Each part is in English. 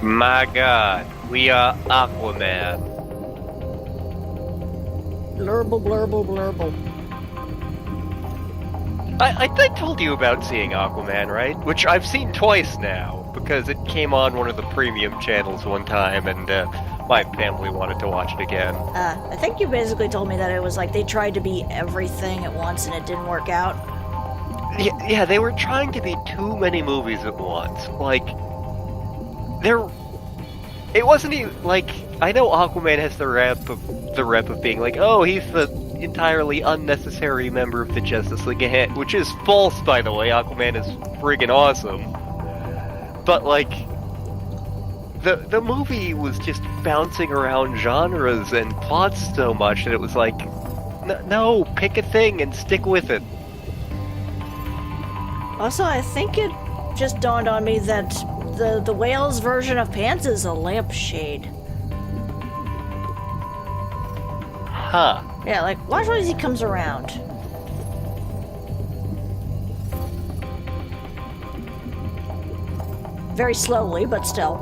My god, we are Aquaman. Blurble, blurble, blurble. I think I told you about seeing Aquaman, right? Which I've seen twice now, because it came on one of the premium channels one time, and my family wanted to watch it again. I think you basically told me that it was like they tried to be everything at once and it didn't work out. Yeah, they were trying to be too many movies at once. Like, it wasn't even, like, I know Aquaman has the rep of being like, oh, he's the entirely unnecessary member of the Justice League, which is false, by the way. Aquaman is friggin' awesome. But, like, the movie was just bouncing around genres and plots so much that it was like, no, pick a thing and stick with it. Also, I think it just dawned on me that the whale's version of pants is a lampshade. Huh. Yeah, like, watch as he comes around. Very slowly, but still.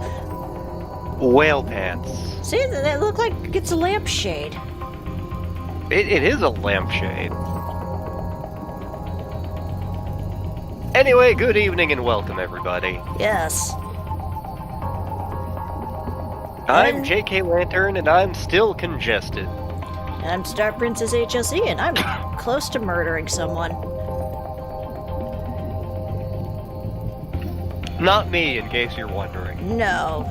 Whale pants. See, they look like it's a lampshade. It is a lampshade. Anyway, good evening and welcome, everybody. Yes. I'm JKLantern, and I'm still congested. And I'm StarPrincessHLC, and I'm close to murdering someone. Not me, in case you're wondering. No.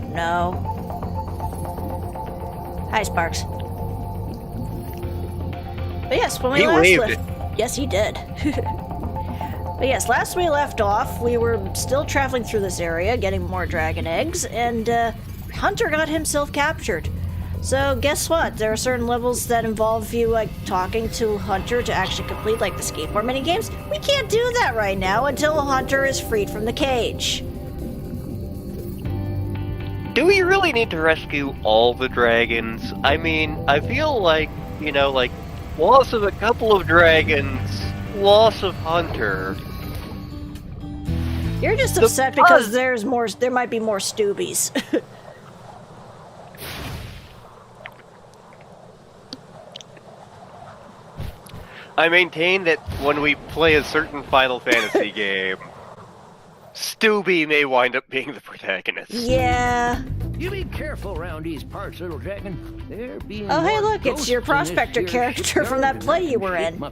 Hi, Sparks. But yes, when we He last waved left... it. Yes, he did. But yes, last we left off, we were still traveling through this area, getting more dragon eggs, and Hunter got himself captured. So guess what? There are certain levels that involve you, like, talking to Hunter to actually complete, like, the skateboard minigames. We can't do that right now until Hunter is freed from the cage. Do we really need to rescue all the dragons? I mean, I feel like, like, loss of a couple of dragons, loss of Hunter. You're just upset because there might be more Stoobies. I maintain that when we play a certain Final Fantasy game, Stooby may wind up being the protagonist. Yeah. You be careful around these parts, little dragon. They're being Oh, hey, look, it's your prospector character from that play you were in.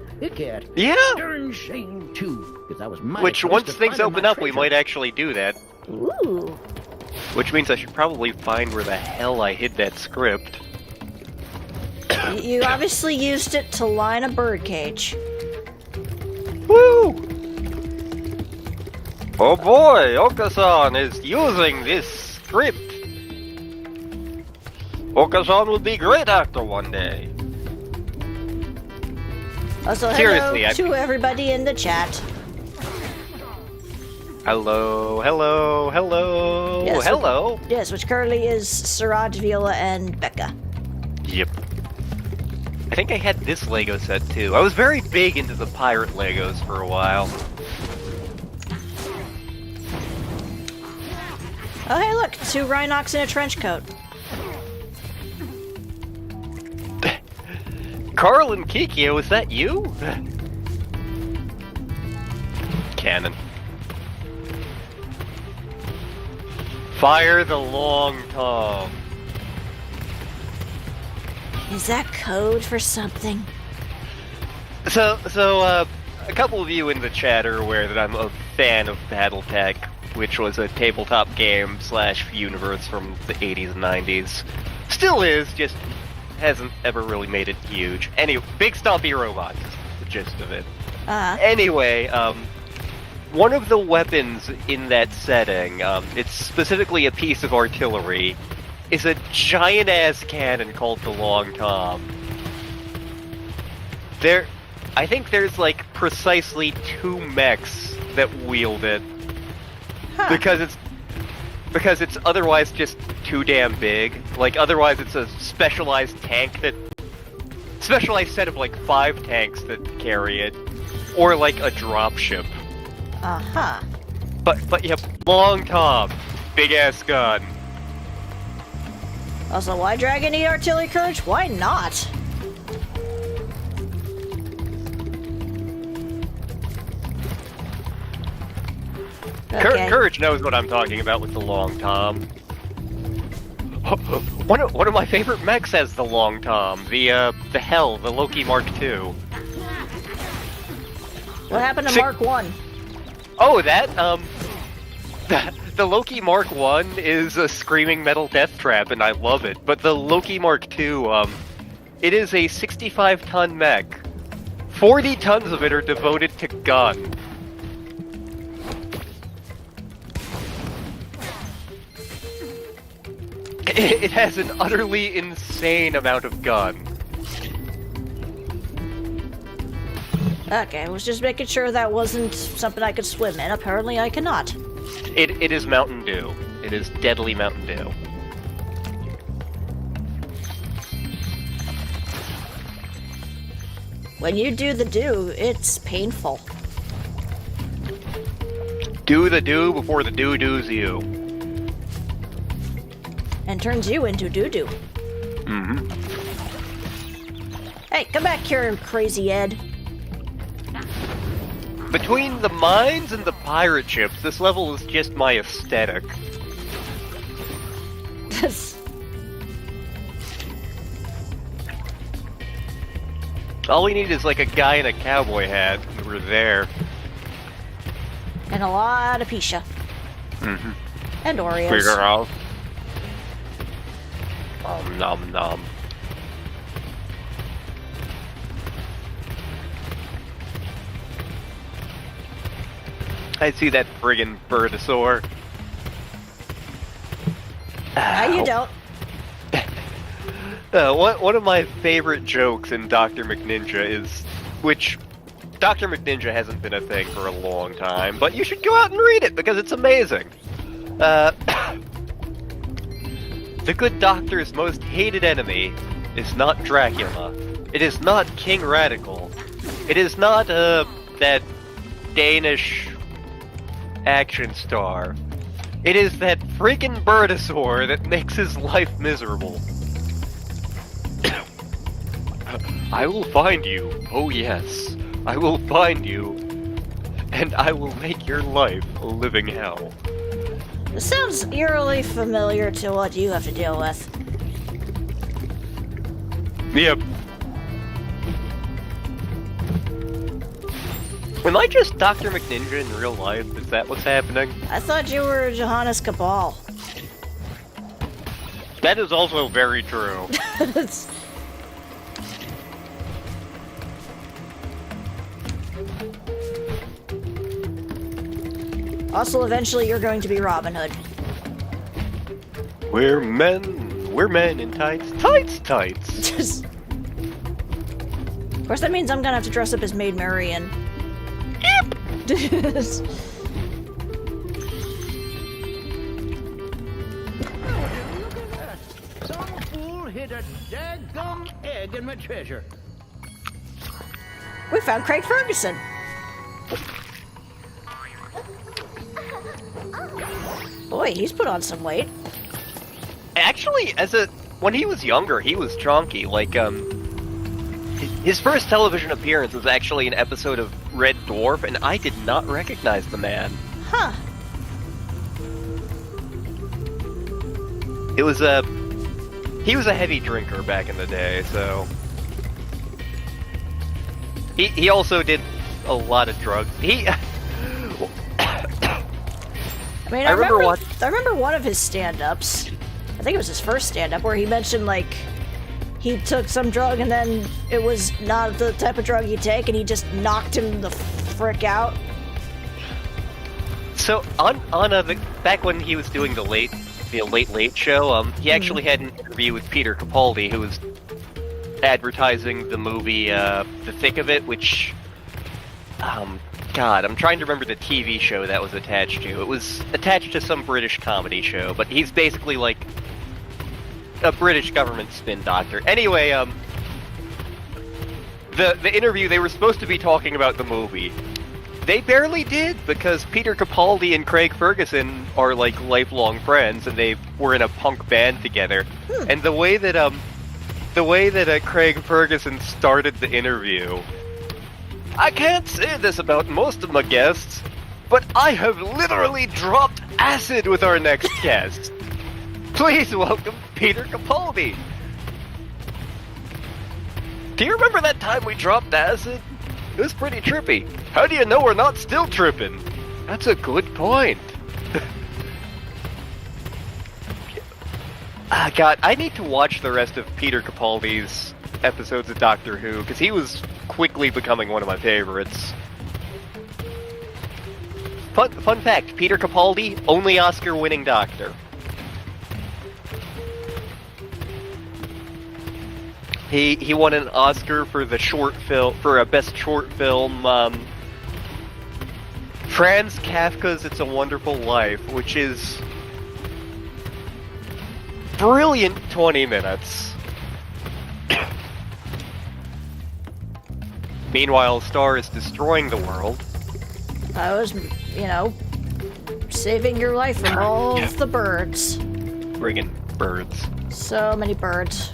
Yeah. Darn shame too, because I was mighty Which, close once to things finding open my up, we treasure. might actually do that. Ooh. Which means I should probably find where the hell I hid that script. You obviously used it to line a birdcage. Woo! Oh boy, Okasan is using this script. Okasan will be great actor one day. Also, Seriously, hello to everybody in the chat. Hello. Yes, Hello. Yes, which currently is Siraj, Viola, and Becca. Yep. I think I had this Lego set too. I was very big into the pirate Legos for a while. Oh, hey, look, 2 Rhinox in a trench coat. Carl and Kikyo, is that you? Cannon. Fire the long tom. Is that code for something? So, a couple of you in the chat are aware that I'm a fan of BattleTech, which was a tabletop game / universe from the 80s and 90s. Still is, just hasn't ever really made it huge. Anyway, Big Stompy Robots is the gist of it. Anyway, one of the weapons in that setting, it's specifically a piece of artillery, is a giant-ass cannon called the Long Tom. I think there's, like, precisely 2 mechs that wield it. Huh. Because it's otherwise just too damn big. Like, otherwise it's a specialized set of, like, 5 tanks that carry it. Or, like, a dropship. Uh-huh. But yeah, Long Tom. Big-ass gun. Also, why Dragon need artillery courage? Why not? Okay. Courage knows what I'm talking about with the long tom. One of my favorite mechs has the long tom. The Hell, the Loki Mark II. What happened to Mark 1? Oh, the Loki Mark 1 is a screaming metal death trap, and I love it. But the Loki Mark II, it is a 65-ton mech. 40 tons of it are devoted to gun. It has an utterly insane amount of gun. Okay, I was just making sure that wasn't something I could swim in. Apparently I cannot. It is Mountain Dew. It is deadly Mountain Dew. When you do the do, it's painful. Do the do before the do does you. And turns you into doo-doo. Mm-hmm. Hey, come back here, crazy Ed. Between the mines and the pirate ships, this level is just my aesthetic. All we need is like a guy in a cowboy hat, and we're there. And a lot of Pisha. Mm-hmm. And Oreos. Figure out. Nom nom. I see that friggin' birdosaur. You don't. One of my favorite jokes in Dr. McNinja is, which Dr. McNinja hasn't been a thing for a long time, but you should go out and read it because it's amazing. The good doctor's most hated enemy is not Dracula. It is not King Radical. It is not, that Danish action star. It is that freaking birdosaur that makes his life miserable. I will find you. Oh yes. I will find you. And I will make your life a living hell. This sounds eerily familiar to what you have to deal with. Yep. Am I just Dr. McNinja in real life? Is that what's happening? I thought you were Johannes Cabal. That is also very true. Also, eventually you're going to be Robin Hood. We're men in tights. Tights! Of course, that means I'm gonna have to dress up as Maid Marian. Yep! Some fool hid a daggum egg in my treasure. We found Craig Ferguson! Boy, he's put on some weight. Actually, when he was younger, he was chonky. Like, his first television appearance was actually an episode of Red Dwarf, and I did not recognize the man. Huh. He was a heavy drinker back in the day, so... He also did a lot of drugs. I remember one of his stand-ups. I think it was his first stand-up where he mentioned, like, he took some drug and then it was not the type of drug you take and he just knocked him the frick out. So, back when he was doing the Late Late Show, he actually had an interview with Peter Capaldi, who was advertising the movie, The Thick of It, which... God, I'm trying to remember the TV show that was attached to. It was attached to some British comedy show, but he's basically like a British government spin doctor. Anyway, the interview, they were supposed to be talking about the movie, They barely did, because Peter Capaldi and Craig Ferguson are like lifelong friends, and they were in a punk band together. And the way that Craig Ferguson started the interview, I can't say this about most of my guests, but I have literally dropped acid with our next guest. Please welcome Peter Capaldi. Do you remember that time we dropped acid? It was pretty trippy. How do you know we're not still tripping? That's a good point. God, I need to watch the rest of Peter Capaldi's episodes of Doctor Who, because he was quickly becoming one of my favorites. Fun fact, Peter Capaldi, only Oscar-winning Doctor. He won an Oscar for the short film, for a best short film, Franz Kafka's It's a Wonderful Life, which is brilliant 20 minutes. Meanwhile, Star is destroying the world. I was, saving your life from all of the birds. Friggin' birds. So many birds.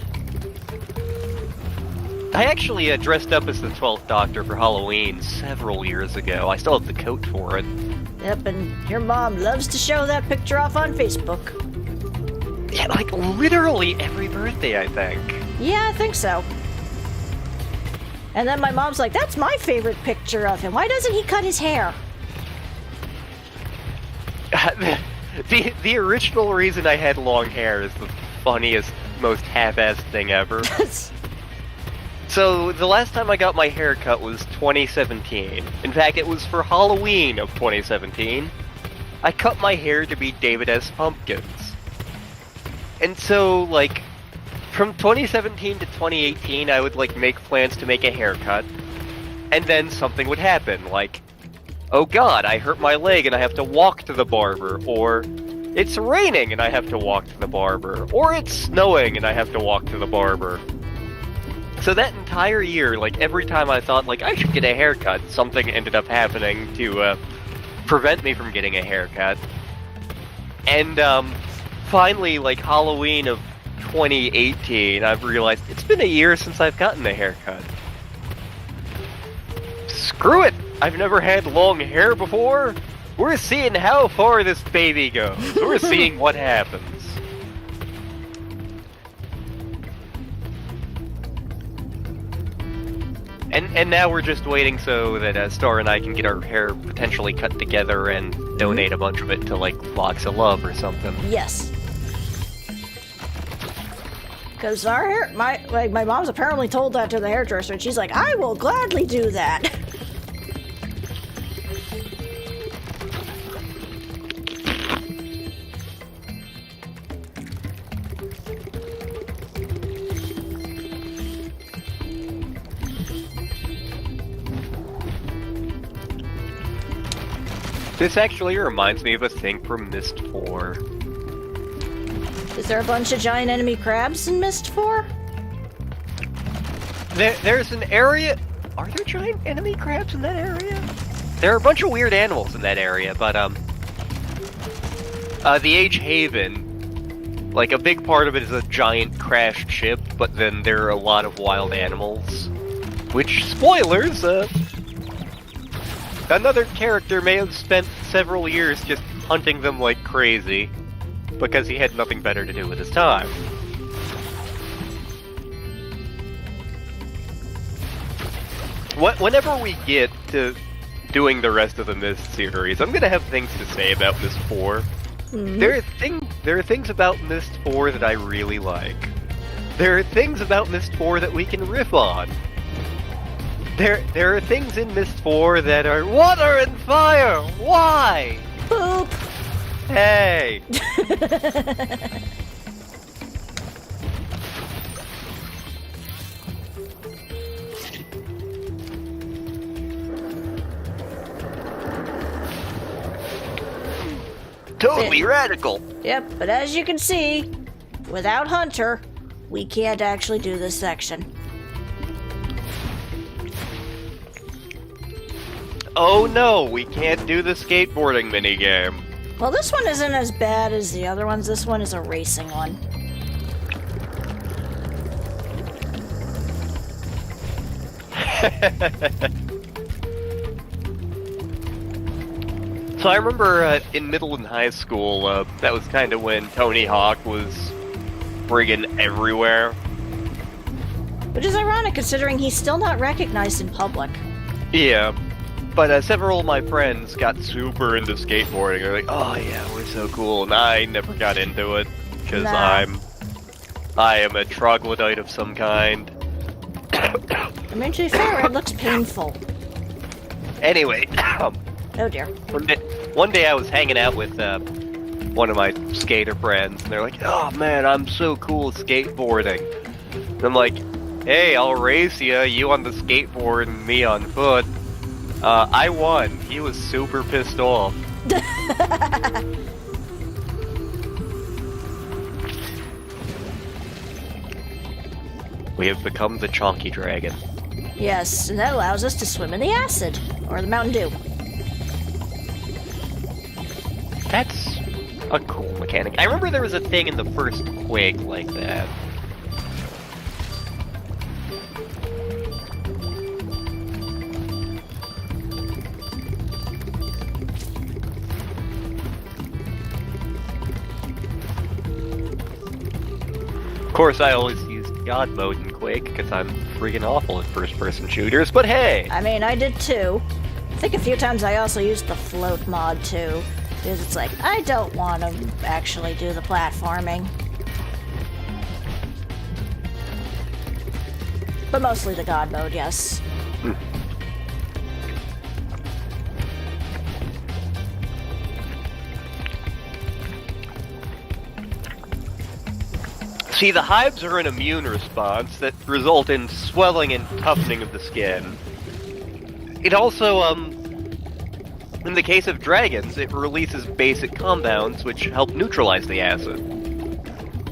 I actually dressed up as the 12th Doctor for Halloween several years ago. I still have the coat for it. Yep, and your mom loves to show that picture off on Facebook. Yeah, like literally every birthday, I think. Yeah, I think so. And then my mom's like, that's my favorite picture of him. Why doesn't he cut his hair? The original reason I had long hair is the funniest, most half-assed thing ever. So, the last time I got my hair cut was 2017. In fact, it was for Halloween of 2017. I cut my hair to be David S. Pumpkins. And so, like, from 2017 to 2018, I would, like, make plans to make a haircut. And then something would happen, like, oh god, I hurt my leg and I have to walk to the barber, or it's raining and I have to walk to the barber, or it's snowing and I have to walk to the barber. So that entire year, like, every time I thought, like, I should get a haircut, something ended up happening to, prevent me from getting a haircut. And, finally, like, Halloween of 2018, I've realized it's been a year since I've gotten a haircut. Screw it! I've never had long hair before! We're seeing how far this baby goes. We're seeing what happens. And now we're just waiting so that Star and I can get our hair potentially cut together and donate a bunch of it to, like, Locks of Love or something. Yes. Because our hair, my mom's apparently told that to the hairdresser, and she's like, I will gladly do that. This actually reminds me of a thing from Myst 4. Is there a bunch of giant enemy crabs in Myst 4? There's an area... Are there giant enemy crabs in that area? There are a bunch of weird animals in that area, but, the Age Haven, like, a big part of it is a giant crashed ship, but then there are a lot of wild animals. Which, spoilers, another character may have spent several years just hunting them like crazy, because he had nothing better to do with his time. Whenever we get to doing the rest of the Myst series, I'm gonna have things to say about Myst 4. Mm-hmm. There are things about Myst 4 that I really like. There are things about Myst 4 that we can riff on. There are things in Myst 4 that are water and fire! Why? Poop! Hey! Totally radical! Yep, but as you can see, without Hunter, we can't actually do this section. oh no, we can't do the skateboarding minigame. Well, this one isn't as bad as the other ones. This one is a racing one. So I remember in middle and high school, that was kind of when Tony Hawk was friggin' everywhere. Which is ironic considering he's still not recognized in public. Yeah, but several of my friends got super into skateboarding. They're like, oh yeah, we're so cool, and I never got into it, because I am a troglodyte of some kind. I mean, to be fair, it looks painful. Anyway, Oh dear. one day I was hanging out with one of my skater friends, and they're like, oh man, I'm so cool skateboarding. And I'm like, hey, I'll race you on the skateboard and me on foot. I won. He was super pissed off. We have become the Chonky Dragon. Yes, and that allows us to swim in the acid. Or the Mountain Dew. That's a cool mechanic. I remember there was a thing in the first Quake like that. Of course, I always used God mode in Quake because I'm freaking awful at first-person shooters, but hey! I mean, I did too. I think a few times I also used the float mod too. Because it's like, I don't want to actually do the platforming. But mostly the God mode, yes. See, the hives are an immune response that result in swelling and toughening of the skin. It also, in the case of dragons, it releases basic compounds which help neutralize the acid.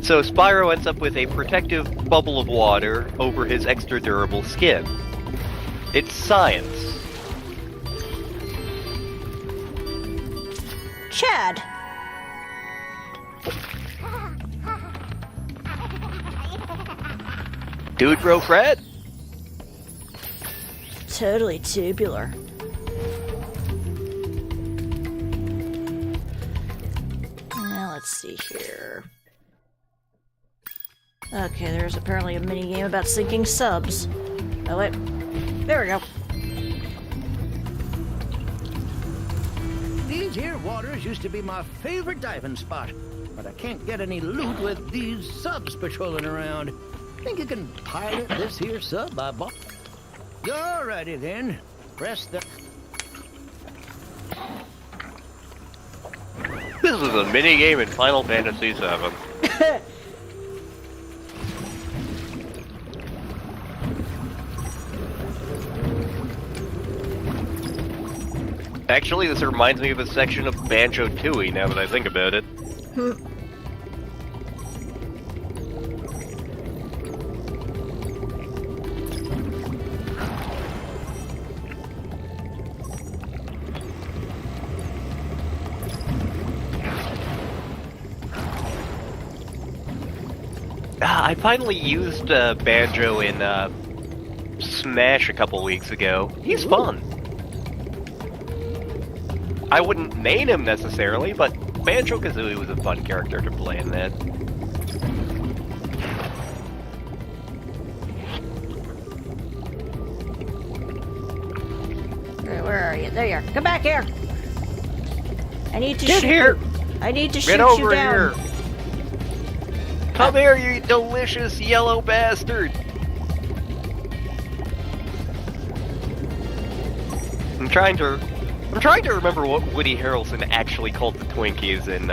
So Spyro ends up with a protective bubble of water over his extra durable skin. It's science. Chad! Dude bro Fred? Totally tubular. Now let's see here. Okay, there's apparently a minigame about sinking subs. Oh wait. There we go. These here waters used to be my favorite diving spot, but I can't get any loot with these subs patrolling around. Think you can pilot this here sub I bought? Alrighty then. Press the... This is a minigame in Final Fantasy VII. Actually, this reminds me of a section of Banjo-Tooie, now that I think about it. I finally used Banjo in Smash a couple weeks ago. He's fun. I wouldn't main him necessarily, but Banjo-Kazooie was a fun character to play in that. Where are you? There you are. Come back here! I need to Get shoot here! you. I need to shoot Get you over down. here! Come here, you delicious yellow bastard! I'm trying to remember what Woody Harrelson actually called the Twinkies in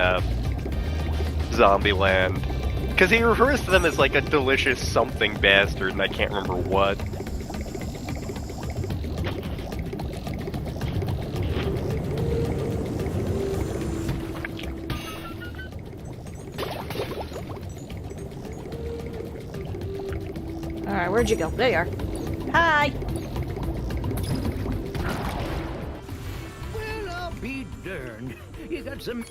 Zombieland. Because he refers to them as like a delicious something bastard, and I can't remember what. Alright, where'd you go? There you are. Hi! be darned. You got some...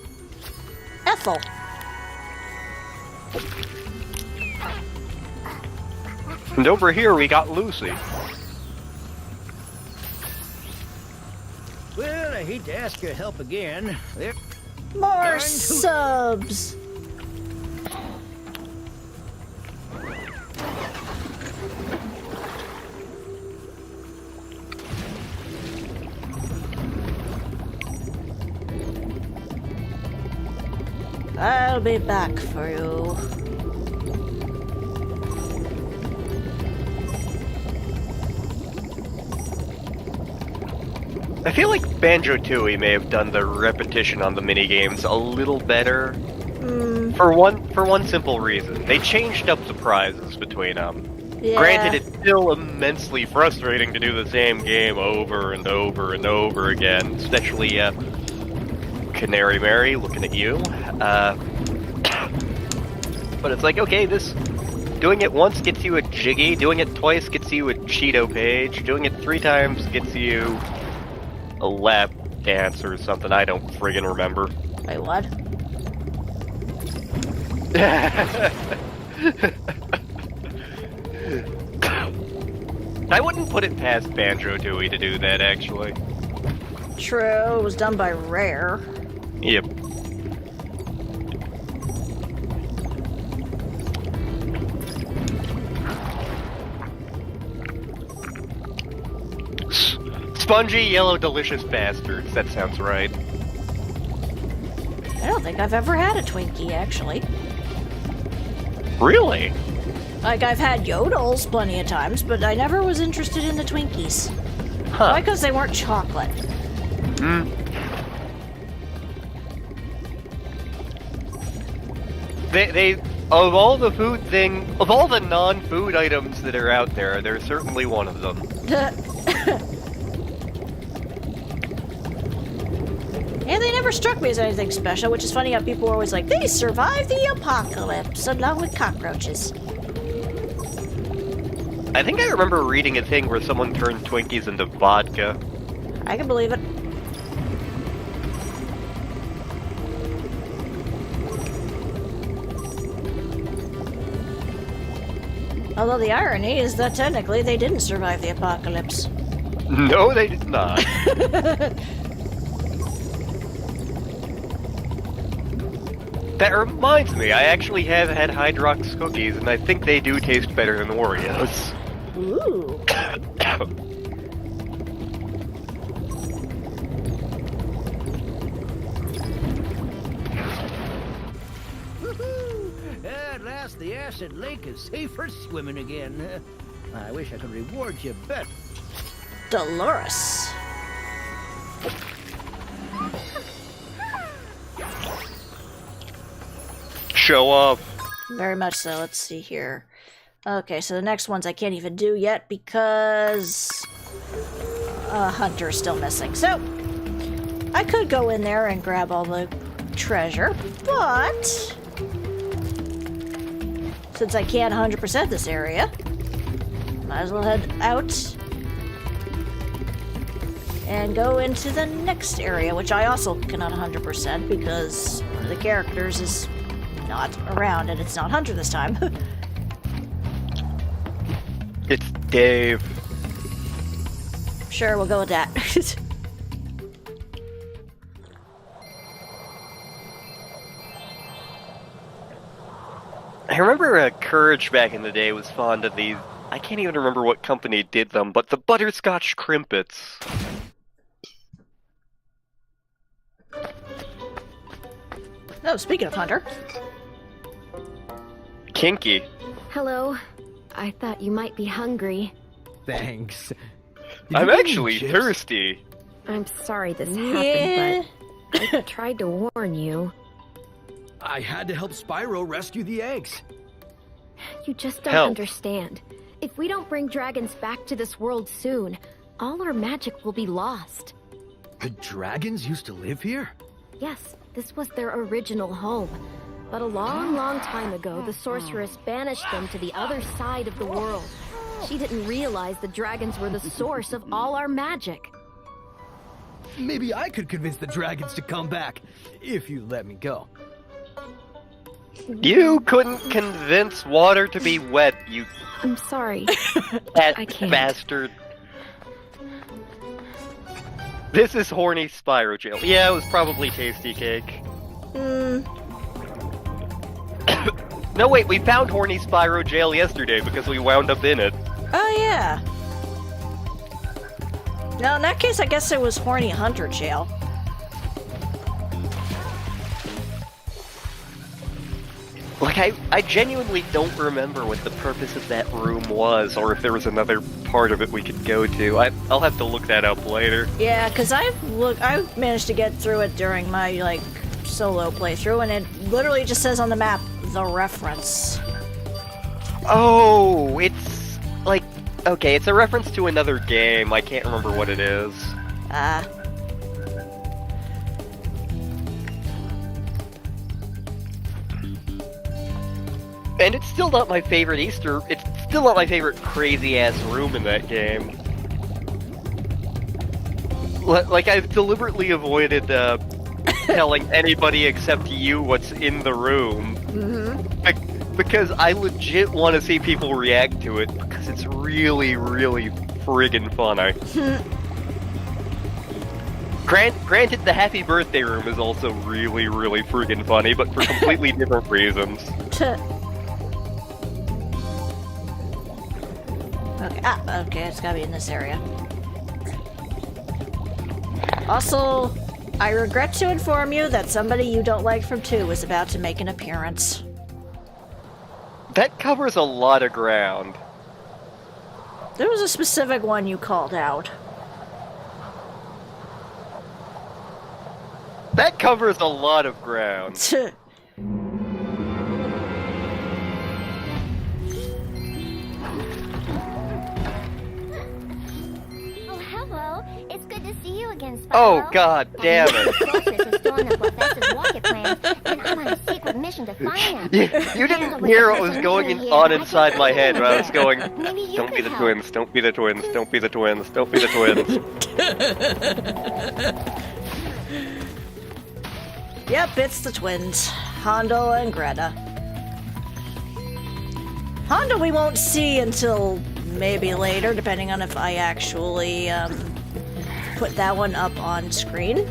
Ethel. And over here we got Lucy. Well, I hate to ask your help again. There... More Darn subs. I'll be back for you. I feel like Banjo-Tooie may have done the repetition on the minigames a little better. For one simple reason. They changed up the prizes between them. Yeah. Granted, it's still immensely frustrating to do the same game over and over and over again, especially, Canary Mary, looking at you. But it's like, okay, doing it once gets you a Jiggy, doing it twice gets you a Cheeto page, doing it 3 times gets you a lap dance or something, I don't friggin' remember. Wait, what? I wouldn't put it past Banjo-Tooie to do that, actually. True, it was done by Rare. Yep. Spongy, yellow, delicious bastards. That sounds right. I don't think I've ever had a Twinkie, actually. Really? Like, I've had Yodels plenty of times, but I never was interested in the Twinkies. Huh. Why? Because they weren't chocolate. They of all the of all the non-food items that are out there, they're certainly one of them. And they never struck me as anything special, which is funny how people were always like, they survived the apocalypse, along with cockroaches. I think I remember reading a thing where someone turned Twinkies into vodka. I can believe it. Although the irony is that technically they didn't survive the apocalypse. No, they did not. That reminds me, I actually have had Hydrox cookies, and I think they do taste better than Oreos. Ooh. At last, the acid lake is safe for swimming again. I wish I could reward you better. Dolores. Show up. Very much so. Let's see here. Okay, so the next ones I can't even do yet because Hunter's still missing. So I could go in there and grab all the treasure, but since I can't 100% this area, might as well head out and go into the next area, which I also cannot 100% because one of the characters is not around, and it's not Hunter this time. It's Dave. Sure, we'll go with that. I remember Courage back in the day was fond of these. I can't even remember what company did them, but the butterscotch crimpets. Oh, speaking of Hunter. Kinky. Hello. I thought you might be hungry. Thanks. I'm actually thirsty. I'm sorry this happened, but I tried to warn you. I had to help Spyro rescue the eggs. You just don't Help. understand. If we don't bring dragons back to this world soon, all our magic will be lost. The dragons used to live here? Yes, this was their original home. But a long, long time ago, the sorceress banished them to the other side of the world. She didn't realize the dragons were the source of all our magic. Maybe I could convince the dragons to come back, if you let me go. You couldn't convince water to be wet, you I'm sorry. fat I can't. bastard. This is horny Spyro Jail. Yeah, it was probably Tasty Cake. No, wait, we found horny Spyro Jail yesterday because we wound up in it. Oh, yeah. No, in that case, I guess it was Horny Hunter Jail. Like, I genuinely don't remember what the purpose of that room was, or if there was another part of it we could go to. I'll have to look that up later. Yeah, because I've managed to get through it during my, like, solo playthrough, and it literally just says on the map, the reference. Oh, it's, like, okay, it's a reference to another game. I can't remember what it is. And it's still not my favorite it's still not my favorite crazy-ass room in that game. Like, I've deliberately avoided, telling anybody except you what's in the room. Because I legit want to see people react to it, because it's really, really friggin' funny. Granted, the Happy Birthday room is also really, really friggin' funny, but for completely different reasons. Okay, it's gotta be in this area. Also, I regret to inform you that somebody you don't like from 2 is about to make an appearance. That covers a lot of ground. There was a specific one you called out. That covers a lot of ground. Oh, hello. It's good to see you again, Spyro. Oh, god damn it. Sorceress has stolen the professor's rocket plans, and I'm on a secret mission to find them. You didn't hear what was going on inside my head when I was going, Maybe you don't be could the help. twins, don't be the twins, don't be the twins, don't be the twins. Yep, it's the twins. Hondo and Greta. Hondo we won't see until maybe later, depending on if I actually put that one up on screen.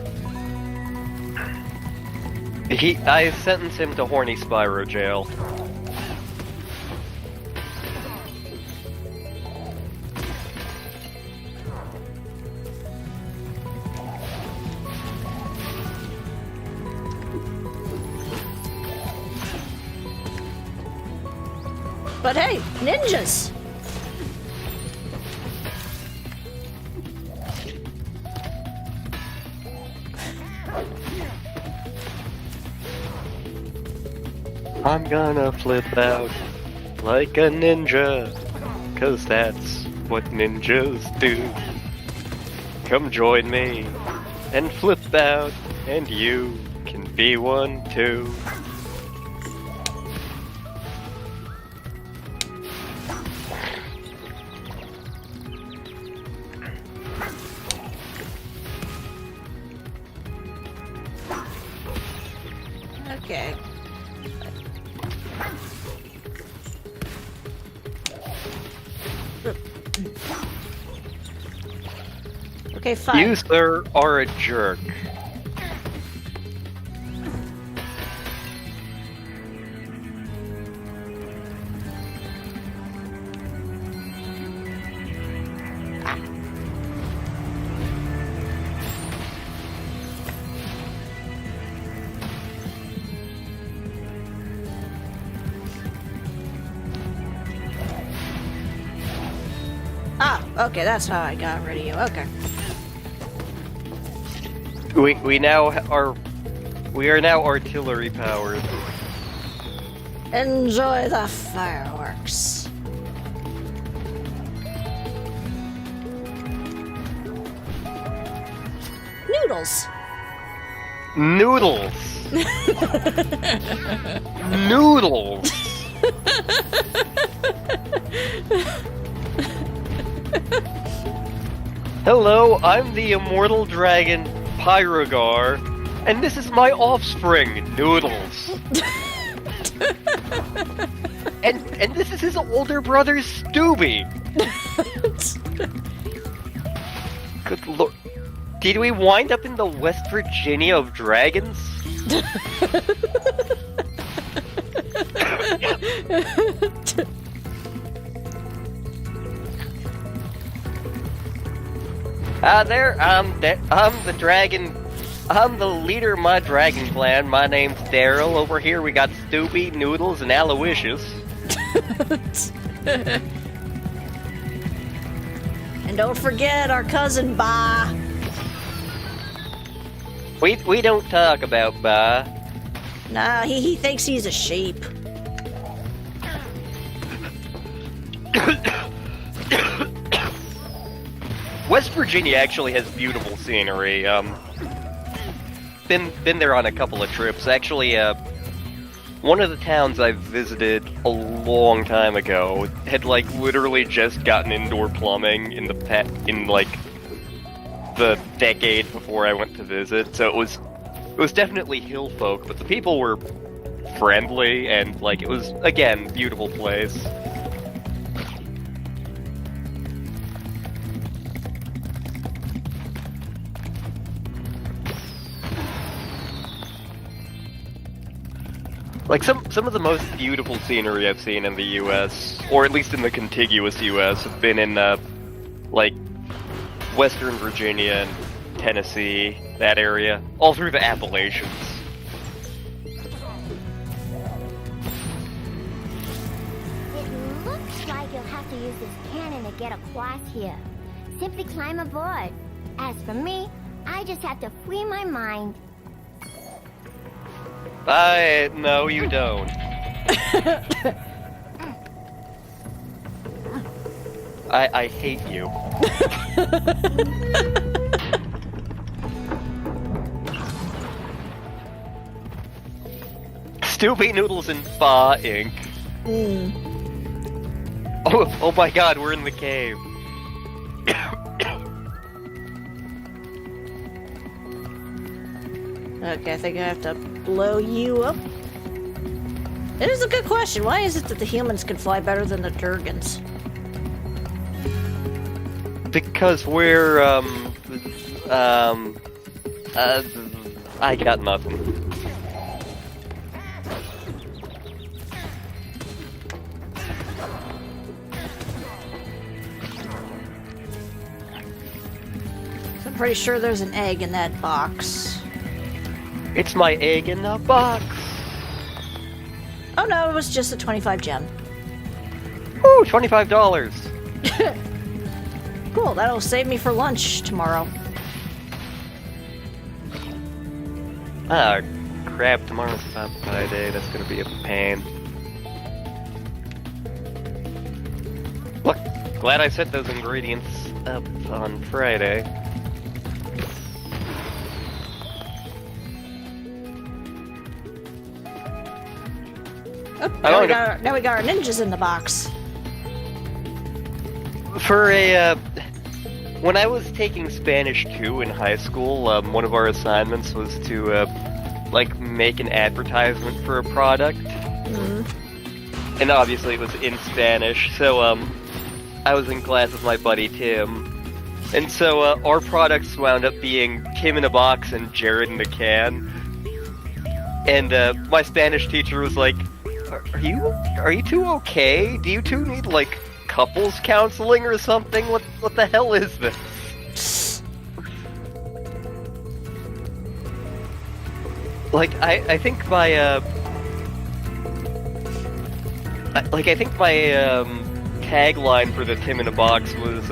I sentenced him to horny Spyro Jail. But hey, ninjas! I'm gonna flip out like a ninja, 'cause that's what ninjas do. Come join me and flip out, and you can be one too. Okay. Okay, fine. You, sir, are a jerk. Ah, okay, that's how I got rid of you. Okay. We are now artillery powered. Enjoy the fireworks. Noodles. Noodles. Noodles. Hello, I'm the immortal dragon Pyrogar, and this is my offspring, Noodles. and this is his older brother, Stooby. Good lord. Did we wind up in the West Virginia of dragons? I'm the dragon. I'm the leader of my dragon clan. My name's Daryl. Over here we got Stoopy, Noodles, and Aloysius. And don't forget our cousin Ba. We don't talk about Ba. Nah, he thinks he's a sheep. West Virginia actually has beautiful scenery. Been there on a couple of trips. Actually, one of the towns I visited a long time ago had like literally just gotten indoor plumbing in the decade before I went to visit. So it was definitely hill folk, but the people were friendly and like it was again beautiful place. Like, some of the most beautiful scenery I've seen in the U.S., or at least in the contiguous U.S., have been in, like, Western Virginia and Tennessee, that area, all through the Appalachians. It looks like you'll have to use this cannon to get across here. Simply climb aboard. As for me, I just have to free my mind. No, you don't. I hate you. Stoopy Noodles and Fa Inc. Oh my god, we're in the cave. Okay, I think I have to blow you up. It is a good question. Why is it that the humans can fly better than the Durgans? Because we're, I got nothing. I'm pretty sure there's an egg in that box. It's my egg in the box. Oh no, it was just a 25 gem. Ooh, $25. Cool, that'll save me for lunch tomorrow. Ah, crap, tomorrow's Pie Day. That's gonna be a pain. Look, glad I set those ingredients up on Friday. Oh, now we got our ninjas in the box. For a, when I was taking Spanish 2 in high school, one of our assignments was to, like, make an advertisement for a product. Mm-hmm. And obviously it was in Spanish, so, I was in class with my buddy Tim. And so, our products wound up being Tim in a box and Jared in a can. And, my Spanish teacher was like, Are you two okay? Do you two need, like, couples counseling or something? What the hell is this? Like, I think my, I think my, tagline for the Tim in a Box was,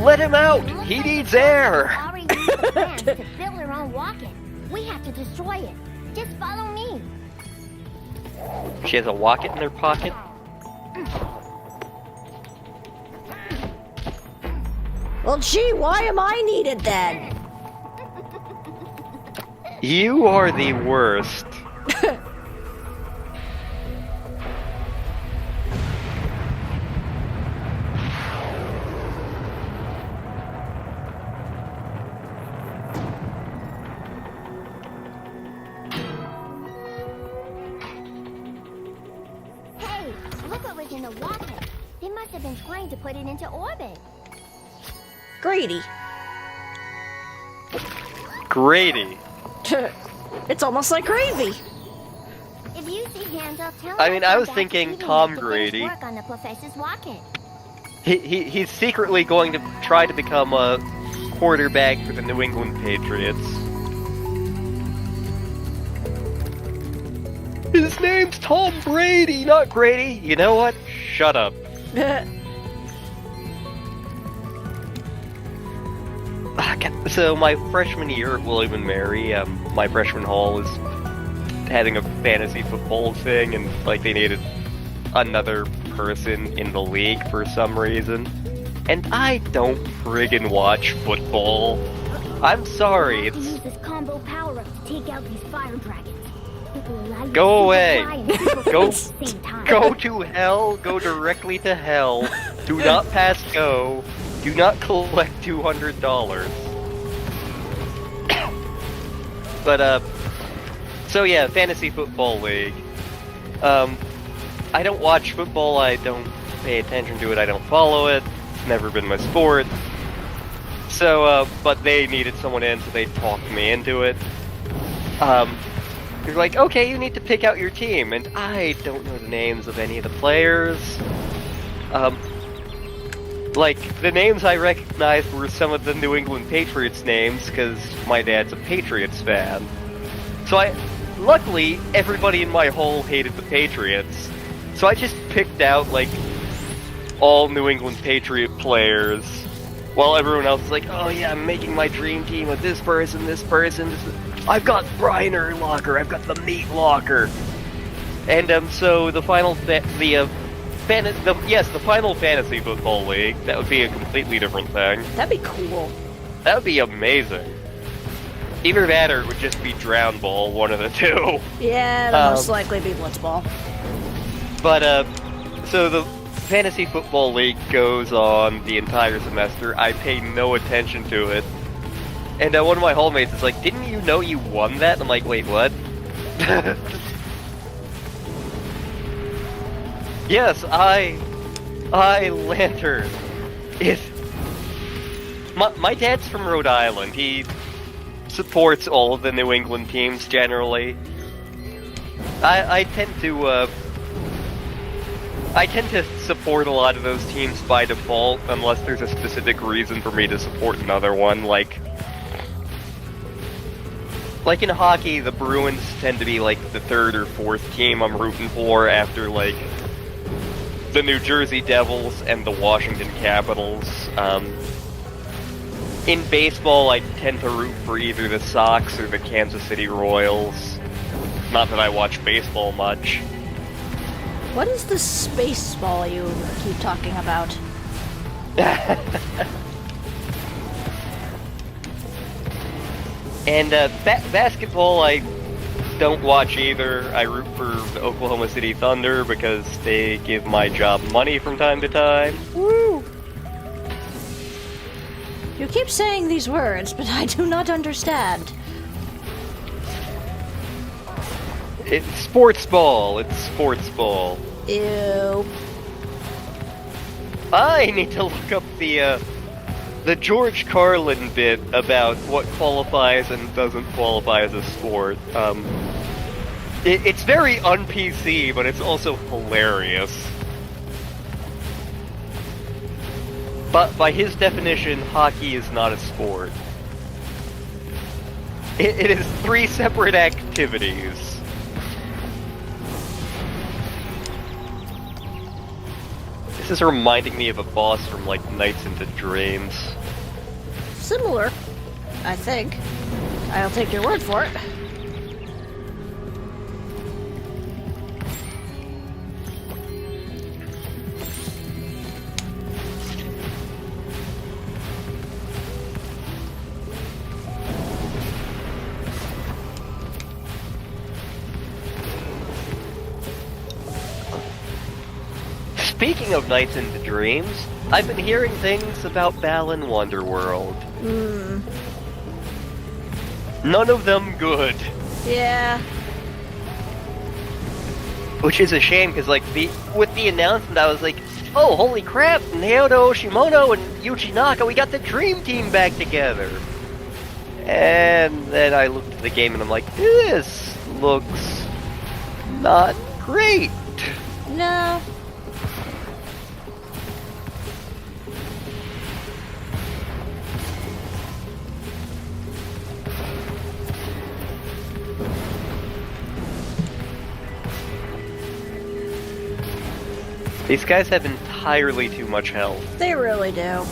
let him out! He needs air! Already used the plans to build their own rocket. We have to destroy it. Just follow me. She has a rocket in her pocket? Well, gee, why am I needed then? You are the worst. in a rocket. They must have been trying to put it into orbit. Grady. Grady. It's almost like gravy. If you see hands up, tell I me mean, to I come was back thinking to Tom finish Grady. work on the professor's rocket. He's secretly going to try to become a quarterback for the New England Patriots. His name's Tom Brady, not Grady. You know what? Shut up. So my freshman year at William and Mary, my freshman hall was having a fantasy football thing, and like they needed another person in the league for some reason. And I don't friggin' watch football. I'm sorry, You have to it's... use this combo power-up to take out these fire dragons. It will allow you Go to away. fly and super Go- at the same time. Go to hell, go directly to hell. Do not pass go. Do not collect $200. But, so yeah, Fantasy Football League. I don't watch football, I don't pay attention to it, I don't follow it. It's never been my sport. So, but they needed someone in, so they talked me into it. They're like, okay, you need to pick out your team, and I don't know the names of any of the players. Like, the names I recognized were some of the New England Patriots names, because my dad's a Patriots fan. So luckily, everybody in my hall hated the Patriots, so I just picked out, like, all New England Patriot players, while everyone else is like, oh yeah, I'm making my dream team with this person, I've got Brian Urlacher, I've got the Meat Locker. And, so the final, the final Fantasy Football League, that would be a completely different thing. That'd be cool. That would be amazing. Either that or it would just be Drown Ball, one of the two. Yeah, it'll most likely be Blitzball. But, so the Fantasy Football League goes on the entire semester. I pay no attention to it. And one of my hallmates is like, didn't you know you won that? And I'm like, wait, what? Yes, Lantern. My dad's from Rhode Island. He supports all of the New England teams generally. I tend to support a lot of those teams by default, unless there's a specific reason for me to support another one, like in hockey, the Bruins tend to be like the third or fourth team I'm rooting for after like the New Jersey Devils and the Washington Capitals. In baseball, I tend to root for either the Sox or the Kansas City Royals. Not that I watch baseball much. What is the space ball you keep talking about? And basketball, I don't watch either. I root for the Oklahoma City Thunder because they give my job money from time to time. Woo! You keep saying these words, but I do not understand. It's sports ball. It's sports ball. Ew. I need to look up the George Carlin bit about what qualifies and doesn't qualify as a sport. It's very un-PC, but it's also hilarious. But by his definition, hockey is not a sport. It is 3 separate activities. This is reminding me of a boss from, like, Nights into Dreams. Similar, I think. I'll take your word for it. Speaking of Nights into Dreams, I've been hearing things about Balan Wonderworld. None of them good. Yeah. Which is a shame, because, like, with the announcement, I was like, oh, holy crap, Naoto Shimono and Yuji Naka, we got the Dream Team back together! And then I looked at the game and I'm like, this looks not great! No. These guys have entirely too much health. They really do.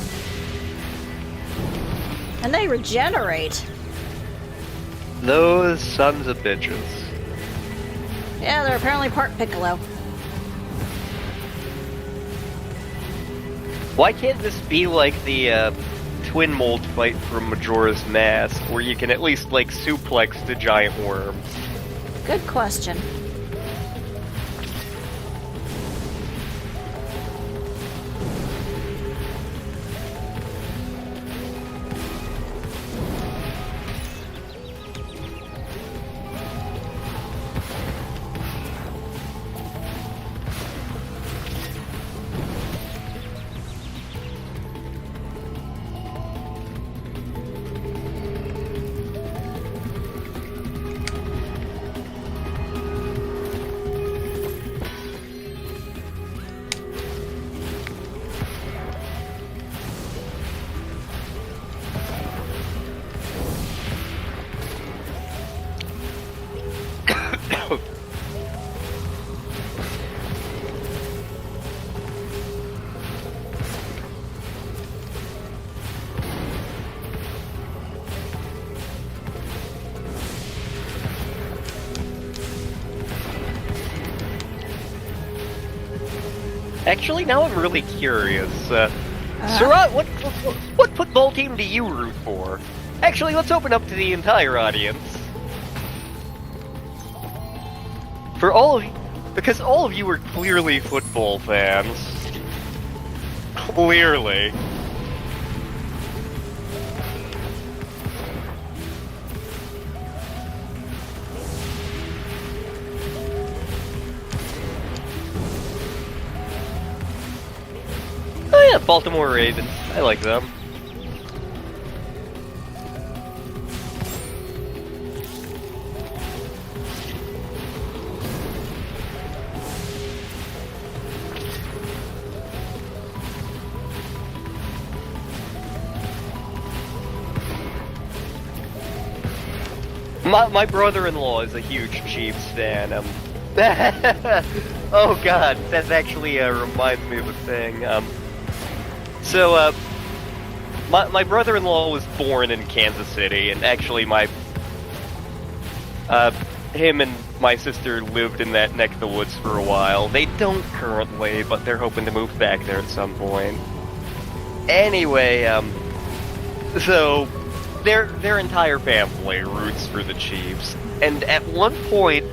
And they regenerate. Those sons of bitches. Yeah, they're apparently part Piccolo. Why can't this be like the twin mold fight from Majora's Mask, where you can at least, like, suplex the giant worms? Good question. Actually, now I'm really curious. Surat, what football team do you root for? Actually, let's open up to the entire audience. For all of you, because all of you are clearly football fans. Clearly. Oh yeah, Baltimore Ravens. I like them. My brother-in-law is a huge Chiefs fan. Oh god, that actually reminds me of a thing. So, my brother-in-law was born in Kansas City, and actually him and my sister lived in that neck of the woods for a while. They don't currently, but they're hoping to move back there at some point. Anyway, so, their entire family roots for the Chiefs, and at one point,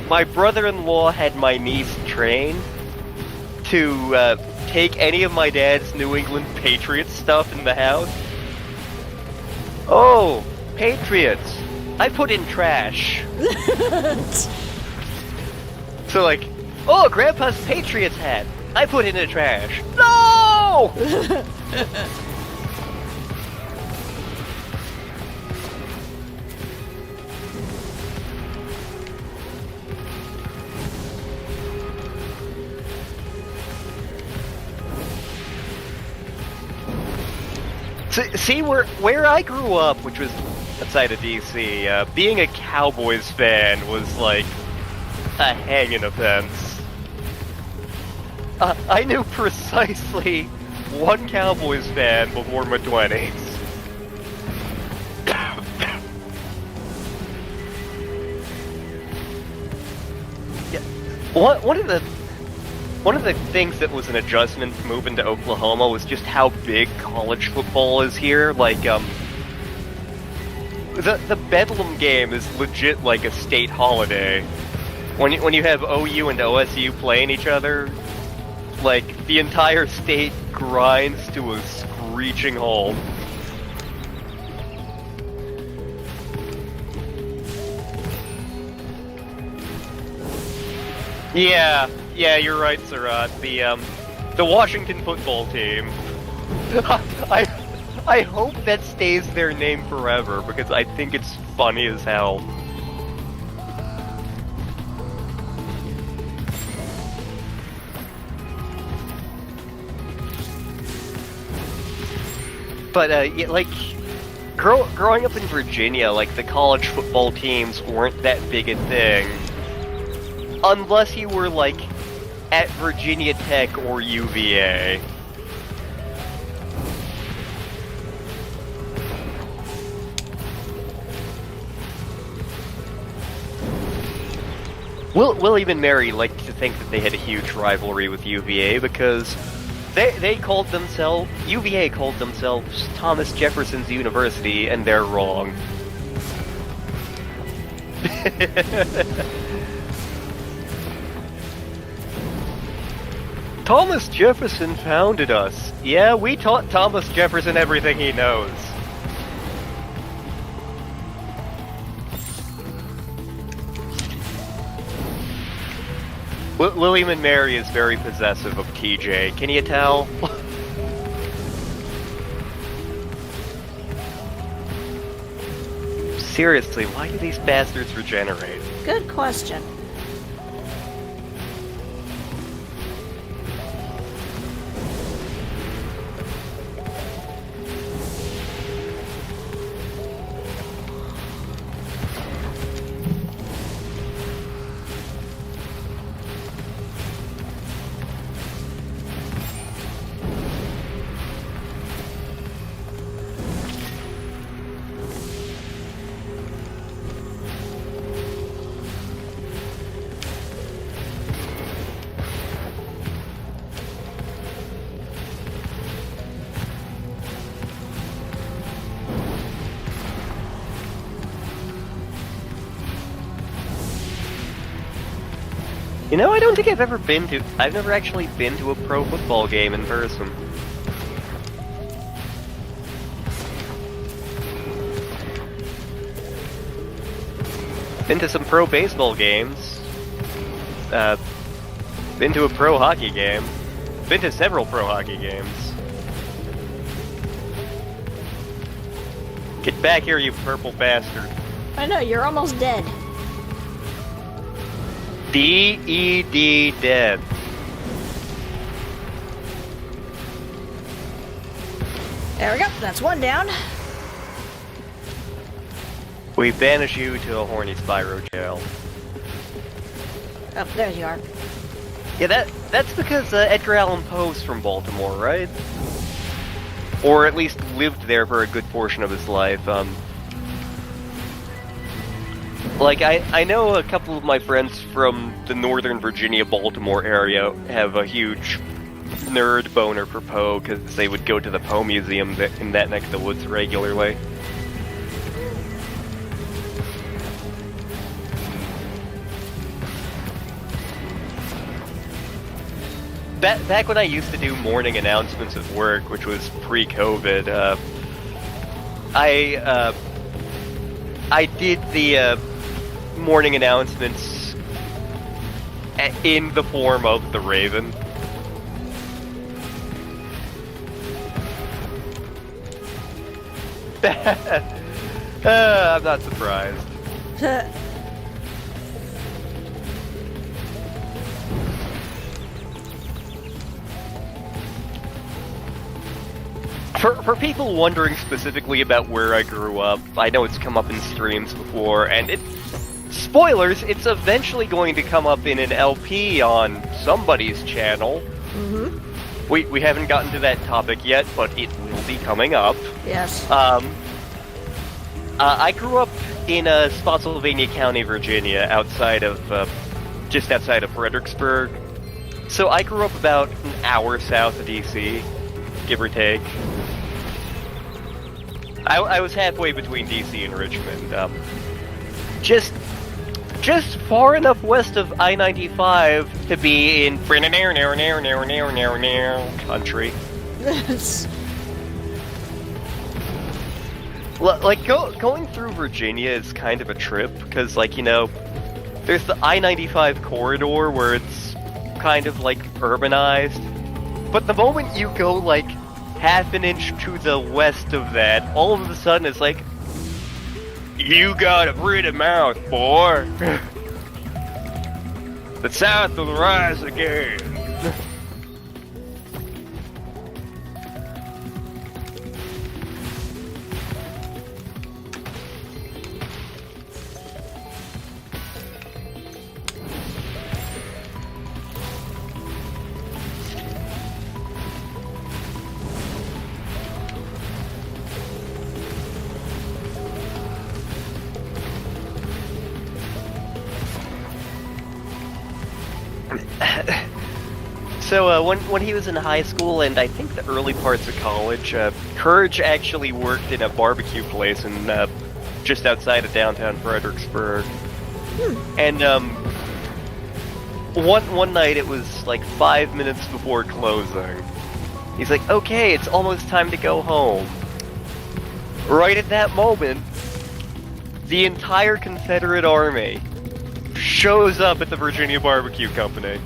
my brother-in-law had my niece trained to, take any of my dad's New England Patriots stuff in the house. Oh, Patriots. I put in trash. So like, oh, Grandpa's Patriots hat. I put in the trash. No! See, where I grew up, which was outside of DC, being a Cowboys fan was like a hanging offense. I knew precisely one Cowboys fan before my 20s. Yeah, one of the things that was an adjustment moving to Oklahoma was just how big college football is here. Like, the Bedlam game is legit like a state holiday. When you have OU and OSU playing each other, like, the entire state grinds to a screeching halt. Yeah, you're right, Surat. The Washington football team. I hope that stays their name forever, because I think it's funny as hell. But, yeah, like, growing up in Virginia, like, the college football teams weren't that big a thing. Unless you were, like, at Virginia Tech or UVA. William and Mary liked to think that they had a huge rivalry with UVA because they called themselves, UVA called themselves Thomas Jefferson's University, and they're wrong. Thomas Jefferson founded us. Yeah, we taught Thomas Jefferson everything he knows. William and Mary is very possessive of TJ. Can you tell? Seriously, why do these bastards regenerate? Good question. You know, I don't think I've never actually been to a pro football game in person. Been to some pro baseball games. Been to a pro hockey game. Been to several pro hockey games. Get back here, you purple bastard. I know, you're almost dead. D-E-D dead. There we go, that's one down. We banish you to a horny Spyro jail. Oh, there you are. Yeah, that's because Edgar Allan Poe's from Baltimore, right? Or at least lived there for a good portion of his life. Like, I know a couple of my friends from the Northern Virginia, Baltimore area have a huge nerd boner for Poe because they would go to the Poe Museum in that neck of the woods regularly. Back when I used to do morning announcements at work, which was pre-COVID, I did the morning announcements in the form of the Raven. I'm not surprised. For people wondering specifically about where I grew up, I know it's come up in streams before, and spoilers, it's eventually going to come up in an LP on somebody's channel. Mm-hmm. We haven't gotten to that topic yet, but it will be coming up. Yes. I grew up in Spotsylvania County, Virginia, just outside of Fredericksburg. So I grew up about an hour south of DC, give or take. I was halfway between DC and Richmond. Just far enough west of I-95 to be in country. Like, going through Virginia is kind of a trip, because, like, you know, There's the I-95 corridor where it's kind of like urbanized. But the moment you go like half an inch to the west of that, all of a sudden it's like, you got a pretty mouth, boy. The South will rise again. So, when he was in high school, and I think the early parts of college, Courage actually worked in a barbecue place in, just outside of downtown Fredericksburg. And, one night it was like 5 minutes before closing. He's like, okay, it's almost time to go home. Right at that moment, the entire Confederate Army shows up at the Virginia Barbecue Company.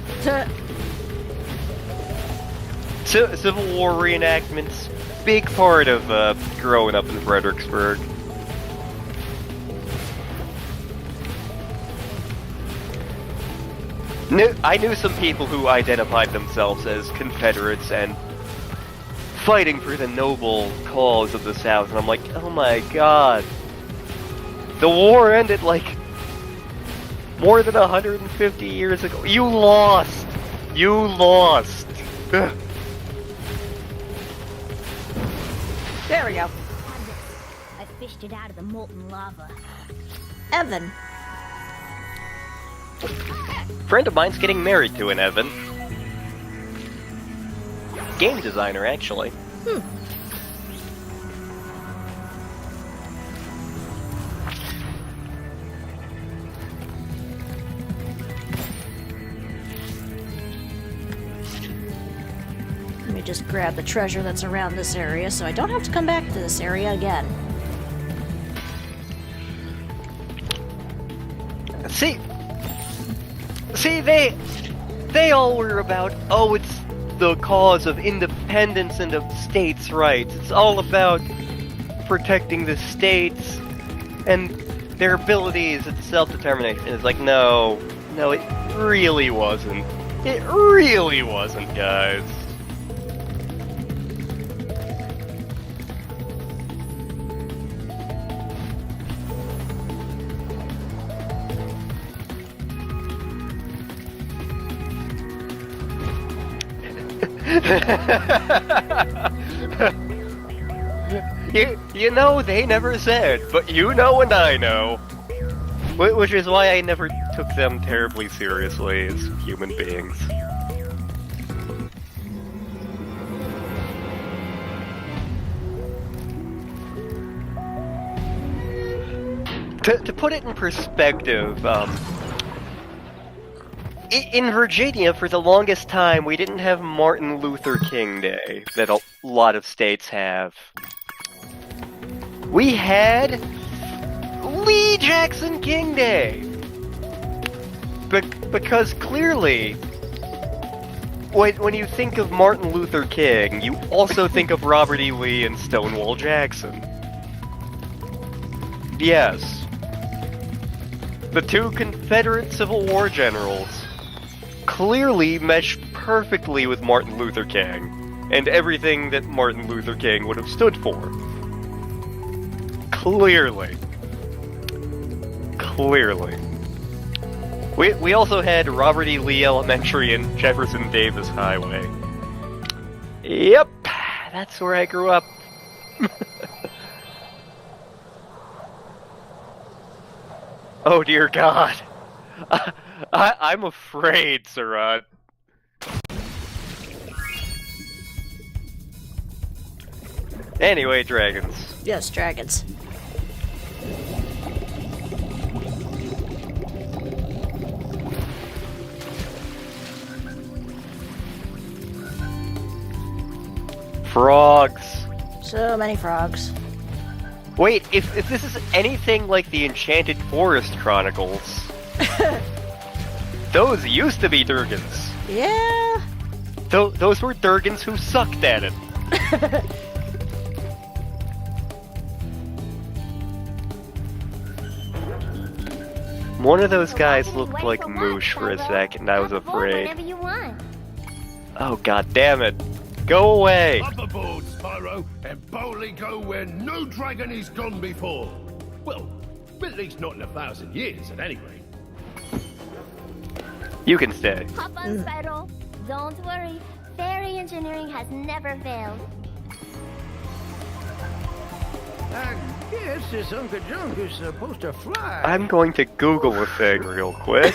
Civil War reenactments, big part of growing up in Fredericksburg. I knew some people who identified themselves as Confederates and fighting for the noble cause of the South, and I'm like, oh my god. The war ended like more than 150 years ago. You lost! You lost! There we go. I fished it out of the molten lava. Evan. Friend of mine's getting married to an Evan. Game designer, actually. Let me just grab the treasure that's around this area so I don't have to come back to this area again. See, they all were about, oh, it's the cause of independence and of states' rights. It's all about protecting the states and their abilities at self-determination. It's like, no, it really wasn't. It really wasn't, guys. You know, they never said, but you know and I know. Which is why I never took them terribly seriously as human beings. To put it in perspective, in Virginia, for the longest time, we didn't have Martin Luther King Day that a lot of states have. We had Lee Jackson King Day! Because clearly, when you think of Martin Luther King, you also think of Robert E. Lee and Stonewall Jackson. Yes. The two Confederate Civil War generals clearly mesh perfectly with Martin Luther King and everything that Martin Luther King would have stood for. Clearly. We also had Robert E. Lee Elementary and Jefferson Davis Highway. Yep, that's where I grew up. Oh dear God. I'm afraid, Sarat. Anyway, dragons. Yes, dragons. Frogs. So many frogs. Wait, if this is anything like the Enchanted Forest Chronicles, Those used to be Durgans. Yeah. Those were Durgans who sucked at it. One of those guys looked like Moosh for a second, I was afraid. Whenever you want. Oh, god damn it. Go away! Up aboard, Spyro, and boldly go where no dragon has gone before. Well, at least not in 1,000 years, at any rate. You can stay. Hop on, Spyro. Don't worry. Fairy engineering has never failed. I guess this Uncle Junk is supposed to fly. I'm going to Google a thing real quick.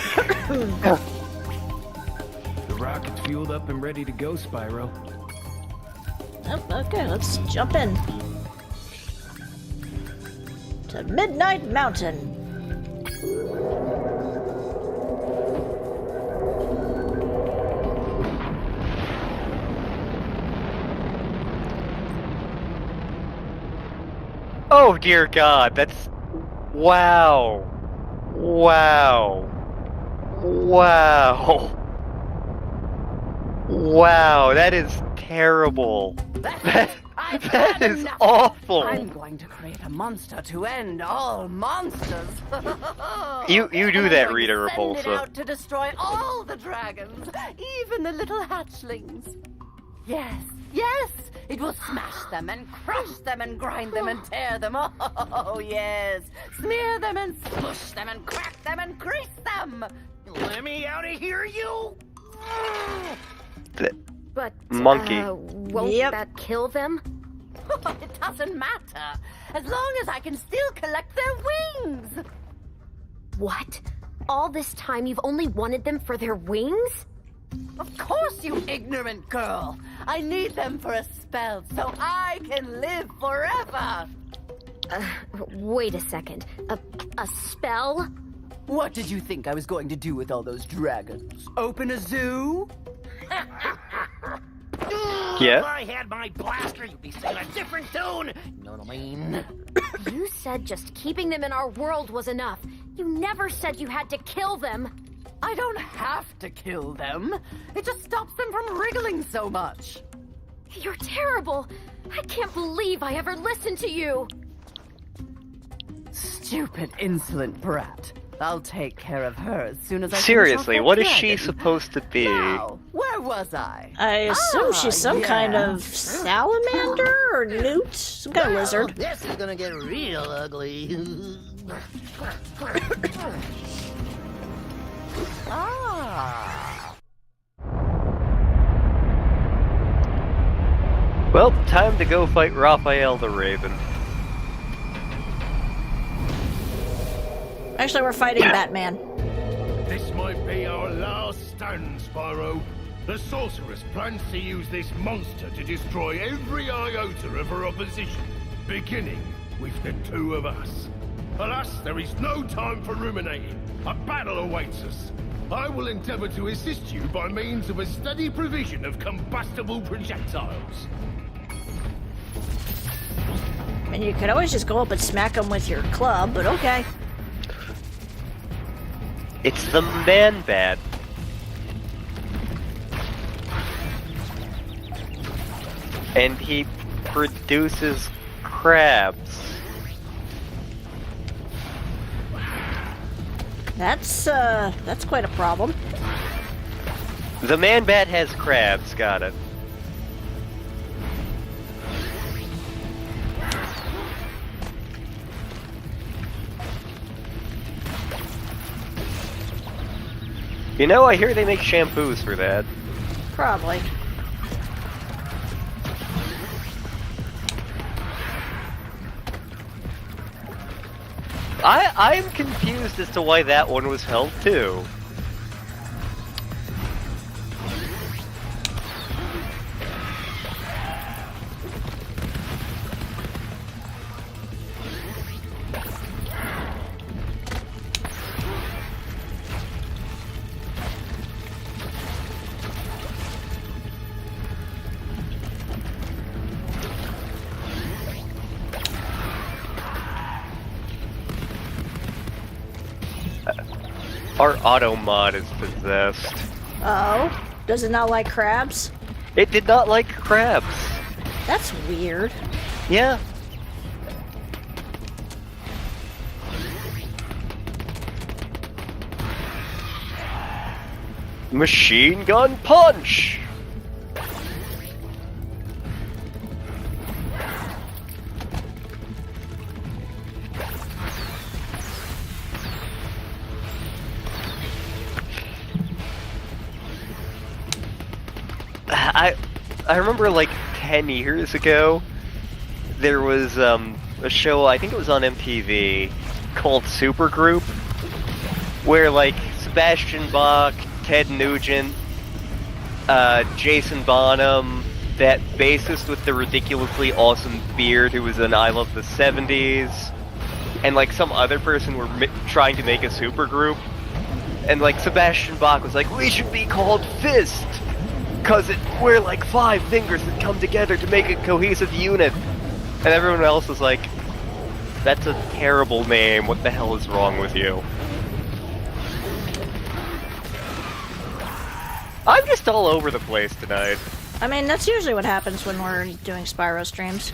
The rocket's fueled up and ready to go, Spyro. Oh, okay, let's jump in. To Midnight Mountain. Oh dear god, that's... Wow. Wow. Wow. Wow, that is terrible. That is awful. I'm going to create a monster to end all monsters. You do And that, I'm Rita going to send it Repulsa. out to destroy all the dragons, even the little hatchlings. Yes, yes, it will smash them and crush them and grind them and tear them. Oh, yes. Smear them and smush them and crack them and crease them. Let me out of here, you! But, Monkey. won't Yep. that kill them? It doesn't matter, as long as I can still collect their wings. What? All this time you've only wanted them for their wings? Of course, you ignorant girl. I need them for a spell so I can live forever. Wait a second. A spell? What did you think I was going to do with all those dragons? Open a zoo? If Yeah? I had my blaster, you'd be singing a different tune. You know what I mean? You said just keeping them in our world was enough. You never said you had to kill them. I don't have to kill them. It just stops them from wriggling so much. You're terrible. I can't believe I ever listened to you. Stupid, insolent brat. I'll take care of her as soon as I Seriously, finish off what that is she dragon. supposed to be? Now, where was I? I assume she's some kind yeah. of salamander or newt, some kind of Well, lizard. This is gonna get real ugly. Ah. Well, time to go fight Raphael the Raven. Actually, we're fighting Batman. This might be our last stand, Spyro. The sorceress plans to use this monster to destroy every iota of her opposition, beginning with the two of us. Alas, there is no time for ruminating. A battle awaits us. I will endeavor to assist you by means of a steady provision of combustible projectiles. And you could always just go up and smack him with your club, but okay. It's the Man-Bat. And he produces crabs. That's quite a problem. The Man-Bat has crabs, got it. You know, I hear they make shampoos for that. Probably. I'm confused as to why that one was held too. Our auto mod is possessed. Oh? Does it not like crabs? It did not like crabs. That's weird. Yeah. Machine gun punch! I remember like 10 years ago, there was a show, I think it was on MTV, called Supergroup, where like Sebastian Bach, Ted Nugent, Jason Bonham, that bassist with the ridiculously awesome beard who was in I Love the 70s, and like some other person were trying to make a supergroup, and like Sebastian Bach was like, we should be called Fist! Cause we're like 5 fingers that come together to make a cohesive unit. And everyone else was like, that's a terrible name, what the hell is wrong with you? I'm just all over the place tonight. I mean, that's usually what happens when we're doing Spyro streams.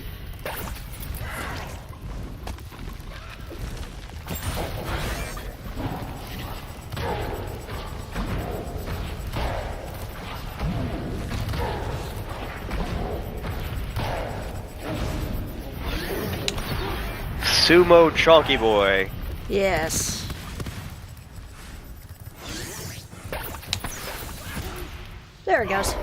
Sumo Chonky Boy. Yes. There it goes.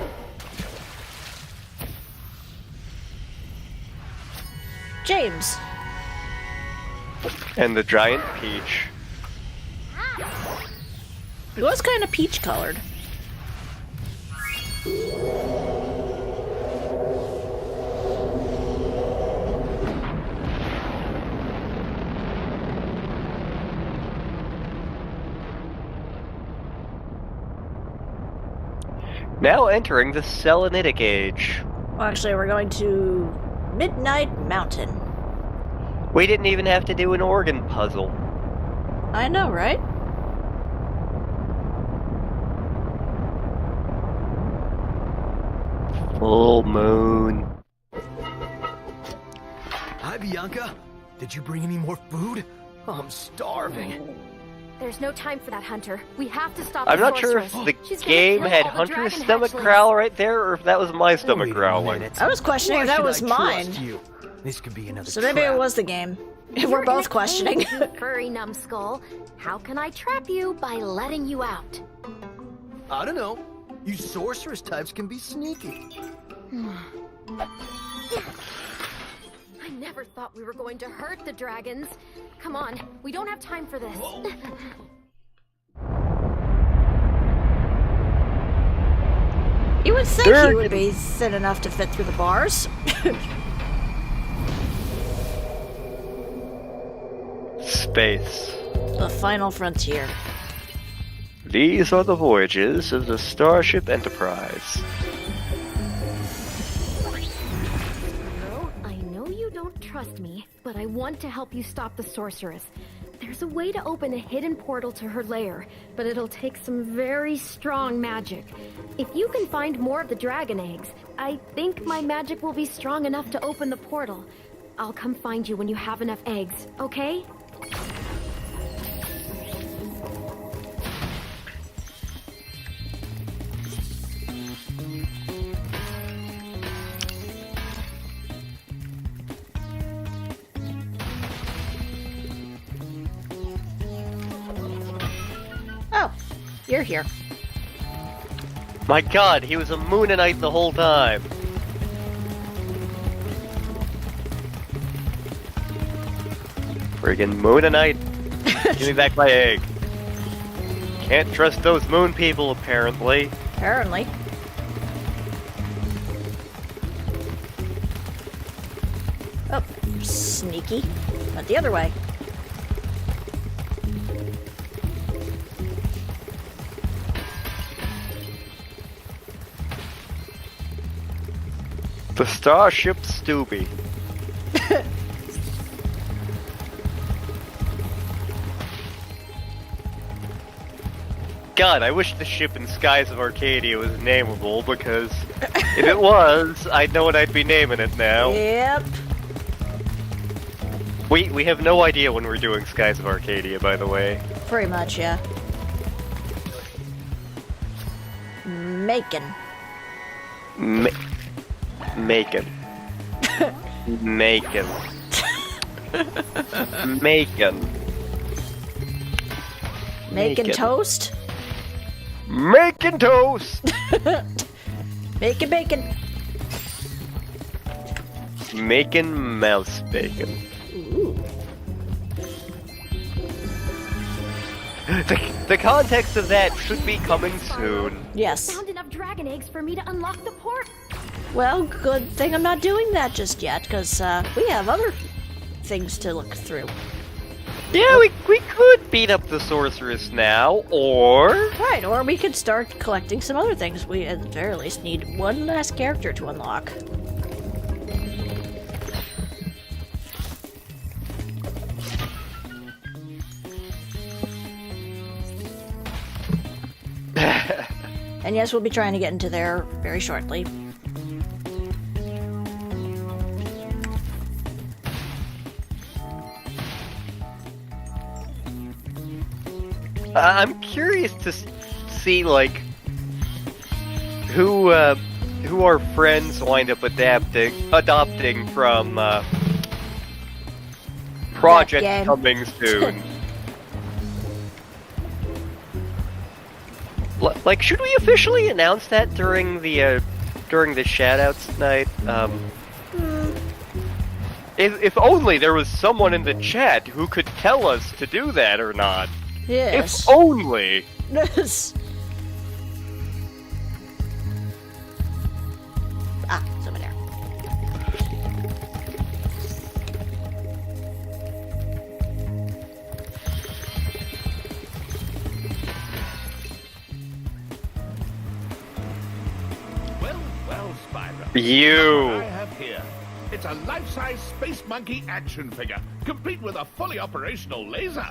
James. And the giant peach. It was kind of peach colored. Now entering the Selenitic Age. Well, actually, we're going to Midnight Mountain. We didn't even have to do an organ puzzle. I know, right? Full moon. Hi, Bianca. Did you bring any more food? I'm starving. There's no time for that, Hunter. We have to stop I'm the not sure if sorceress. the She's gonna game kill had all the Hunter's dragon stomach hatchlings. growl right there, or if that was my stomach Wait a growling. minute. I was questioning if Why that should was I mine. trust you? This could be another So maybe it trap. was the game. You're We're in both a questioning. cage, you furry numbskull. How can I trap you by letting you out? I don't know. You sorceress types can be sneaky. I never thought we were going to hurt the dragons. Come on, we don't have time for this. You would think he would be thin enough to fit through the bars. Space. The final frontier. These are the voyages of the Starship Enterprise. I know you don't trust me, but I want to help you stop the sorceress. There's a way to open a hidden portal to her lair, but it'll take some very strong magic. If you can find more of the dragon eggs, I think my magic will be strong enough to open the portal. I'll come find you when you have enough eggs, okay? Oh, you're here. My god, he was a Moonanite the whole time. Friggin' Moonanite. Give me back my egg. Can't trust those moon people, apparently. Apparently. Oh, sneaky. Went the other way. The Starship Stubby. God, I wish the ship in Skies of Arcadia was nameable, because if it was, I'd know what I'd be naming it now. Yep. We have no idea when we're doing Skies of Arcadia, by the way. Pretty much, yeah. Macon. Macon. Macon. Macon. Macon toast? Macon toast! Bacon, bacon. Macon mouse bacon. Ooh. The context of that should be coming soon. Yes. Found enough dragon eggs for me to unlock the port. Well, good thing I'm not doing that just yet, because we have other things to look through. Yeah, we could beat up the sorceress now, or... Right, or we could start collecting some other things. We, at the very least, need one last character to unlock. And yes, we'll be trying to get into there very shortly. I'm curious to see, like, who our friends wind up adopting from Project game. coming soon. Like, should we officially announce that during the shoutouts tonight? If only there was someone in the chat who could tell us to do that or not. Yes. If only. Yes. Ah, someone there. Well, Spyro. You. What I have here. It's a life-size Space Monkey action figure, complete with a fully operational laser.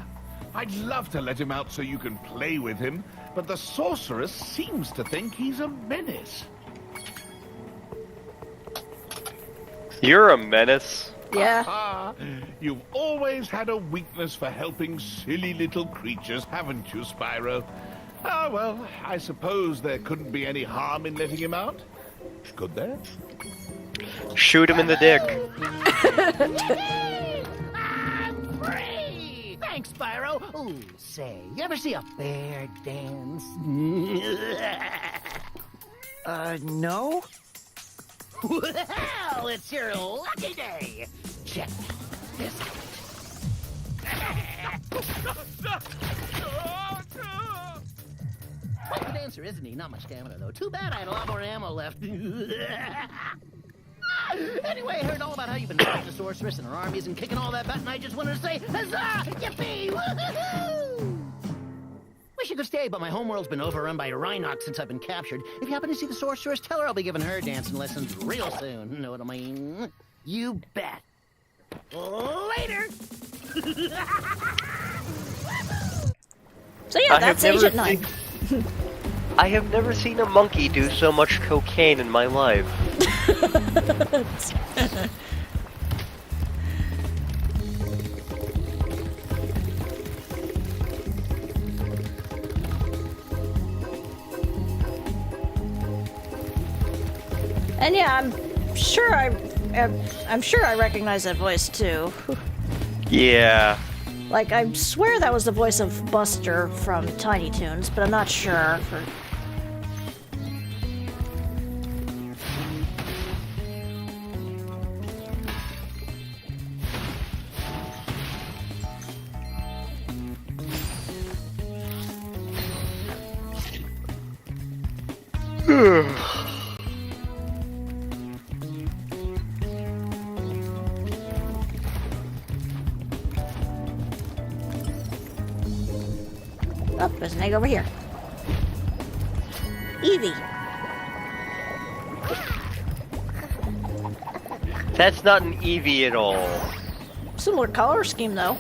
I'd love to let him out so you can play with him, but the sorceress seems to think he's a menace. You're a menace. Yeah. Ah, you've always had a weakness for helping silly little creatures, haven't you, Spyro? Ah, well, I suppose there couldn't be any harm in letting him out. Could there? Shoot him in the dick. I'm free! Thanks, Spyro. Ooh, say, you ever see a bear dance? No? Well, it's your lucky day. Check this out. Quite the dancer, isn't he? Not much stamina, though. Too bad I had a lot more ammo left. Anyway, I heard all about how you've been fighting the sorceress and her armies and kicking all that butt, and I just wanted to say, huzzah! Yippee! Woohoo! Wish you could stay, but my homeworld's been overrun by Rhinox since I've been captured. If you happen to see the sorceress, tell her I'll be giving her dancing lessons real soon. Know what I mean? You bet. Later! So yeah, that's Agent 9. I have never seen a monkey do so much cocaine in my life. And yeah, I'm sure I recognize that voice too. Yeah. Like, I swear that was the voice of Buster from Tiny Toons, but I'm not sure. Oh, there's an egg over here. Eevee. That's not an Eevee at all. Similar color scheme, though.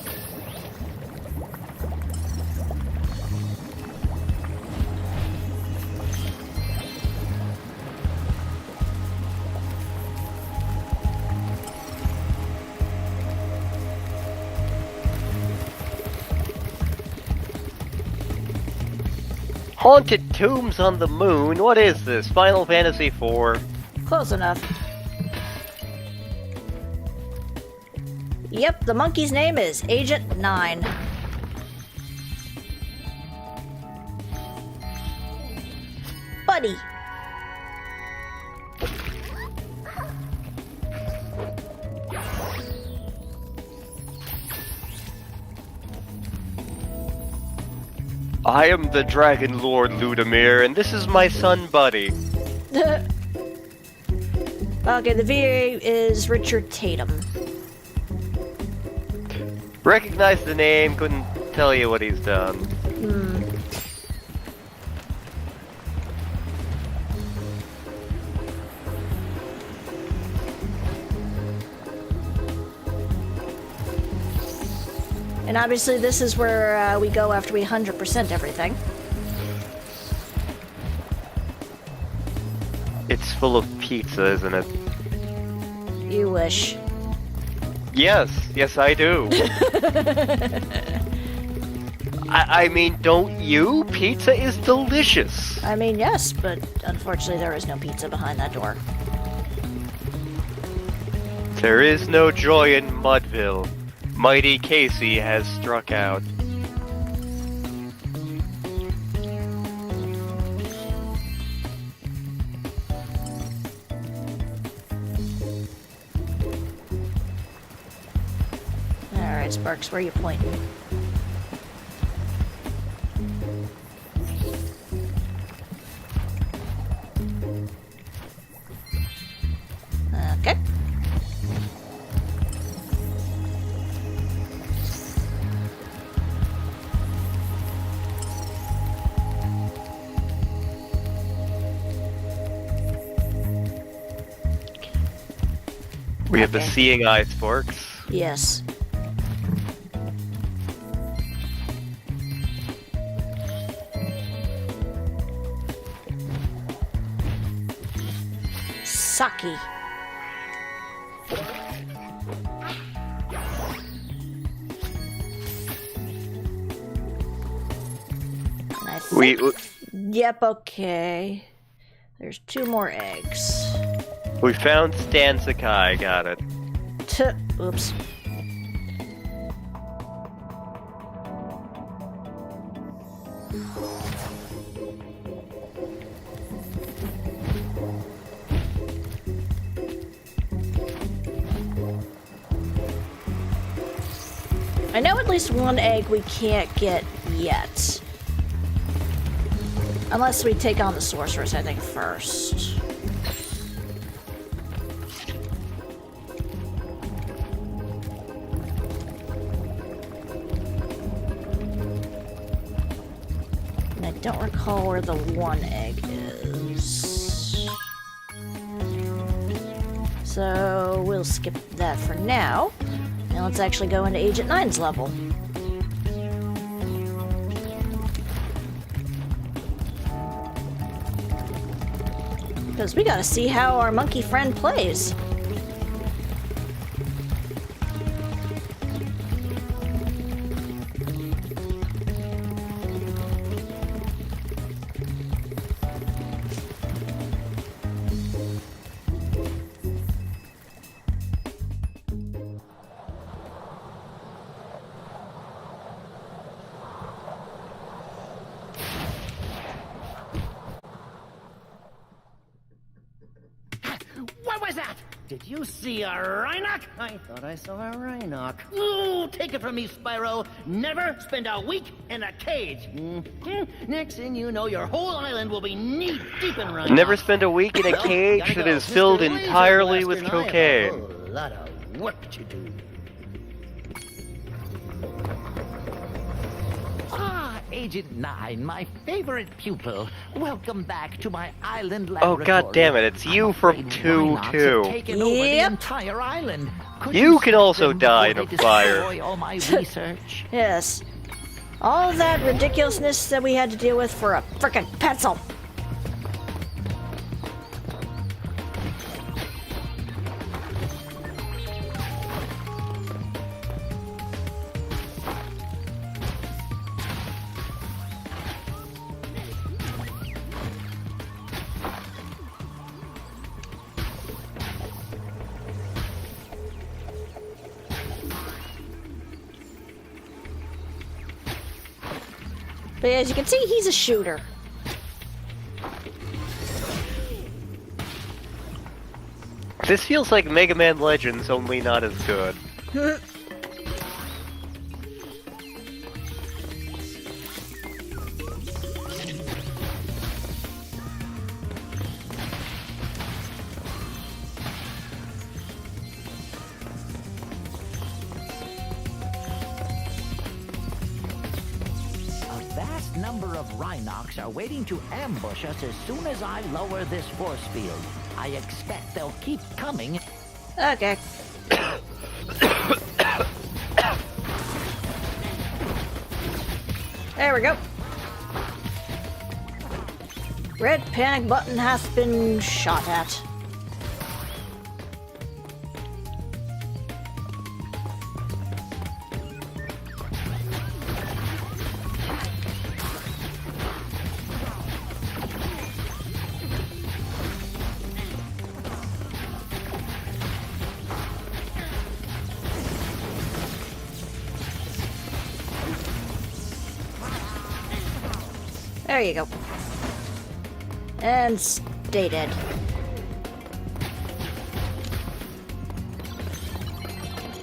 Haunted tombs on the moon? What is this? Final Fantasy IV? Close enough. Yep, the monkey's name is Agent 9. Buddy. I am the Dragon Lord Ludamir, and this is my son Buddy. Okay, the VA is Richard Tatum. Recognize the name, couldn't tell you what he's done. And obviously this is where we go after we 100% everything. It's full of pizza, isn't it? You wish. Yes, I do. I mean, don't you? Pizza is delicious. I mean, yes, but unfortunately there is no pizza behind that door. There is no joy in Mudville. Mighty Casey has struck out. Alright, Sparks, where are you pointing? Okay. We have the Okay. Seeing Eye Sparks. Yes. Saki. And I think... Yep, okay. There's 2 more eggs. We found Stan Sakai, got it. Oops. I know at least 1 egg we can't get yet. Unless we take on the sorceress, I think, first. And I don't recall where the 1 egg is. So we'll skip that for now. Now let's actually go into Agent 9's level. Because we gotta see how our monkey friend plays. What was that? Did you see a Rhinoc? I thought I saw a Rhinoc. Ooh, take it from me, Spyro. Never spend a week in a cage. Next thing you know, your whole island will be knee-deep in Rhinoc. Never spend a week in a Well, cage gotta that go. is filled Mr. Laser entirely with Blaster and I have cocaine. a whole lot of work to do. Agent 9, my favorite pupil. Welcome back to my island Oh, laboratory. god damn it, it's you I'm from afraid 2-2. Rhinocs have taken over the Yep. entire island. Could You can stop also them die in before a they fire. destroy all my research? Yes. All of that ridiculousness that we had to deal with for a frickin' pencil. But as you can see, he's a shooter. This feels like Mega Man Legends, only not as good. Number of Rhinox are waiting to ambush us as soon as I lower this force field. I expect they'll keep coming. Okay. There we go. Red panic button has been shot at. There you go. And stay dead.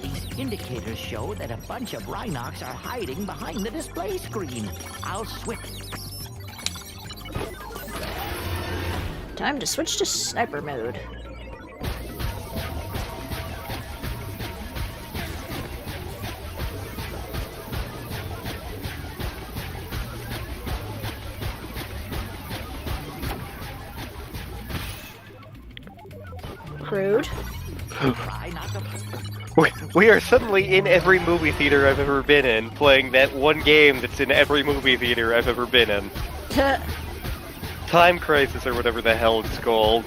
These indicators show that a bunch of Rhinox are hiding behind the display screen. I'll switch. Time to switch to sniper mode. Crude. We are suddenly in every movie theater I've ever been in, playing that one game that's in every movie theater I've ever been in. Time Crisis or whatever the hell it's called.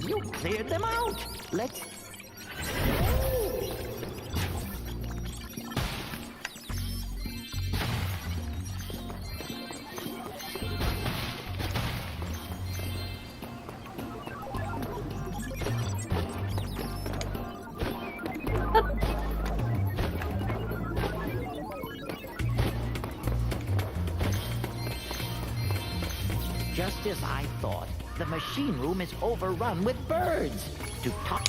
You cleared them out. Let's... Just as I thought, the machine room is overrun with birds. To top...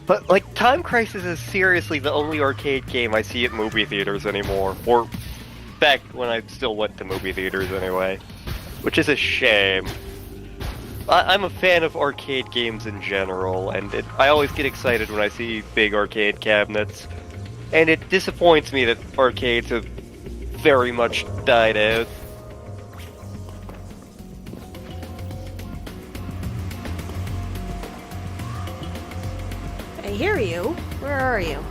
But, like, Time Crisis is seriously the only arcade game I see at movie theaters anymore. Or back when I still went to movie theaters anyway. Which is a shame. I'm a fan of arcade games in general, and I always get excited when I see big arcade cabinets. And it disappoints me that arcades have very much died out. I hear you. Where are you?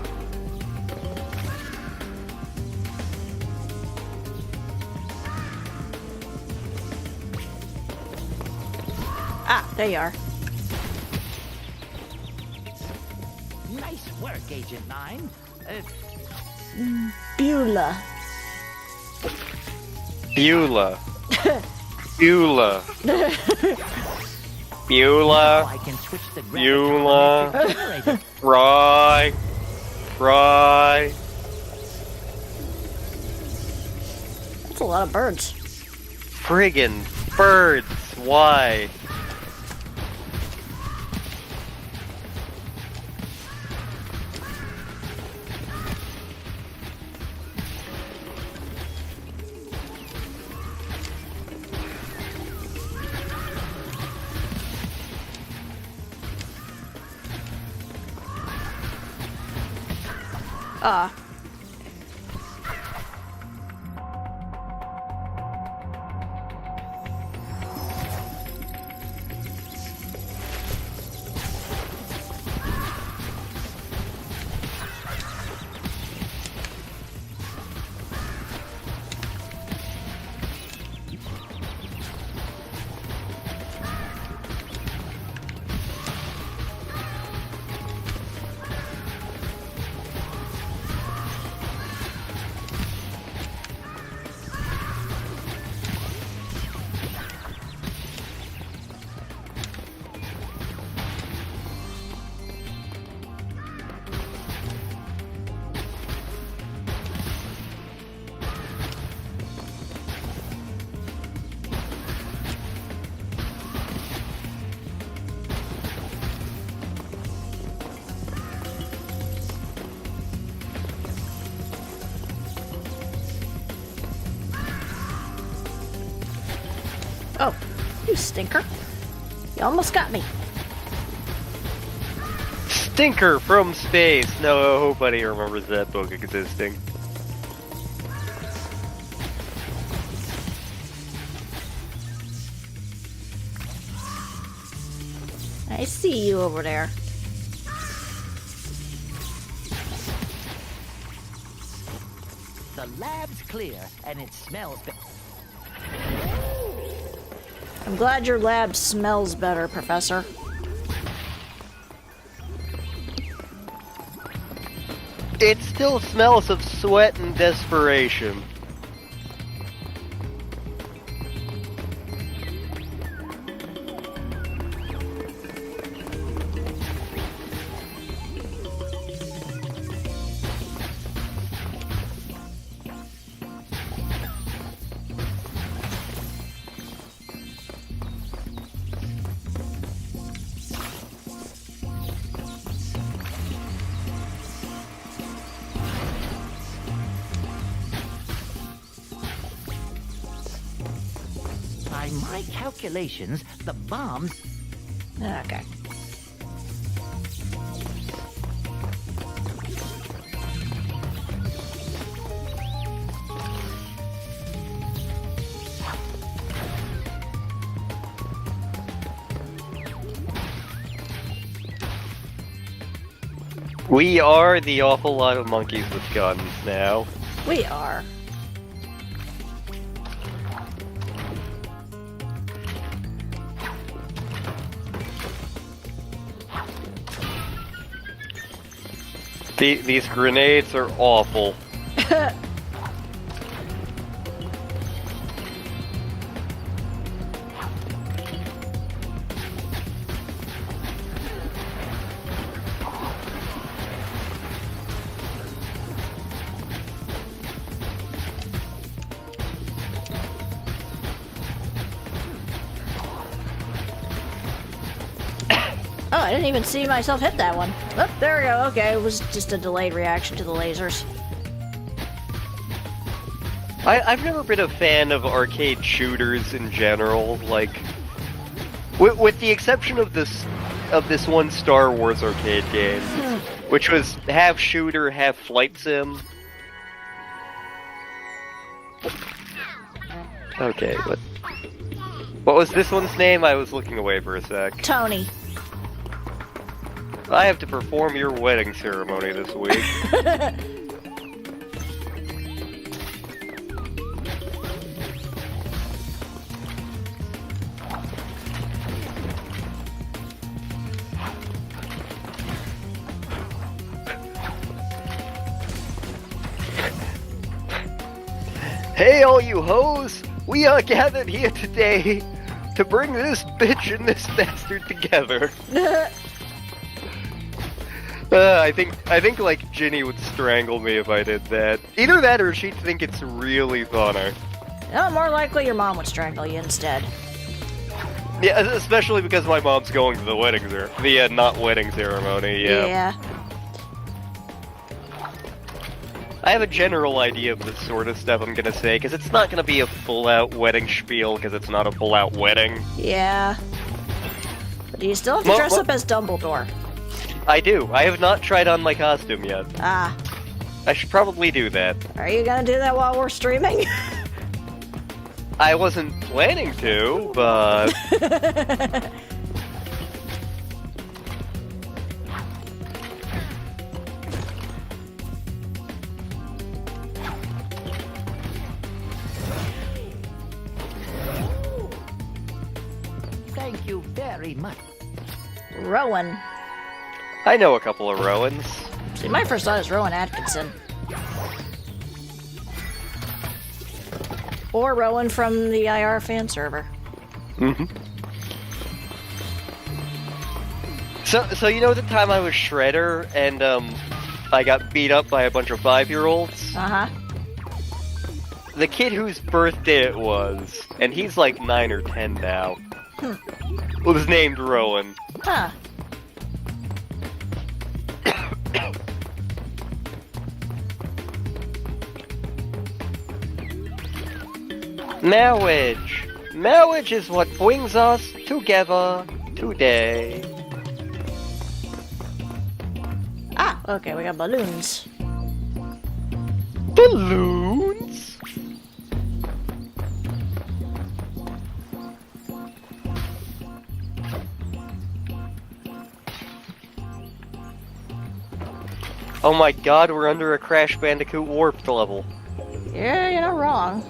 Ah, there you are. Nice work, Agent 9. Beulah. Beulah. Beulah. Beulah. I can switch the Beulah. generator. Right. Right. That's a lot of birds. Friggin' birds. Why? Ah. stinker. You almost got me. Stinker from space. Nobody remembers that book existing. I see you over there. The lab's clear, and it smells I'm glad your lab smells better, Professor. It still smells of sweat and desperation. By my calculations, the bombs... Okay. We are the awful lot of monkeys with guns now. We are. These grenades are awful. Oh, I didn't even see myself hit that one. Oh, there we go. Okay, it was just a delayed reaction to the lasers. I've never been a fan of arcade shooters in general. Like, with the exception of this one Star Wars arcade game, which was half shooter, half flight sim. Okay, what was this one's name? I was looking away for a sec. Tony. I have to perform your wedding ceremony this week. Hey, all you hoes! We are gathered here today to bring this bitch and this bastard together. I think like Ginny would strangle me if I did that. Either that or she'd think it's really funny. No, more likely your mom would strangle you instead. Yeah, especially because my mom's going to the wedding not wedding ceremony, Yeah. I have a general idea of the sort of stuff I'm gonna say, because it's not gonna be a full-out wedding spiel, because it's not a full-out wedding. Yeah. But do you still have to dress up as Dumbledore? I do. I have not tried on my costume yet. Ah. I should probably do that. Are you gonna do that while we're streaming? I wasn't planning to, but... Thank you very much. Rowan. I know a couple of Rowans. See, my first thought is Rowan Atkinson. Or Rowan from the IR fan server. Mm-hmm. So you know the time I was Shredder and I got beat up by a bunch of 5-year-olds? Uh-huh. The kid whose birthday it was, and he's like 9 or 10 now, was named Rowan. Huh. Marriage! Marriage is what brings us together today. Ah, okay, we got balloons. Balloons? Oh my god, we're under a Crash Bandicoot warped level. Yeah, you're not wrong.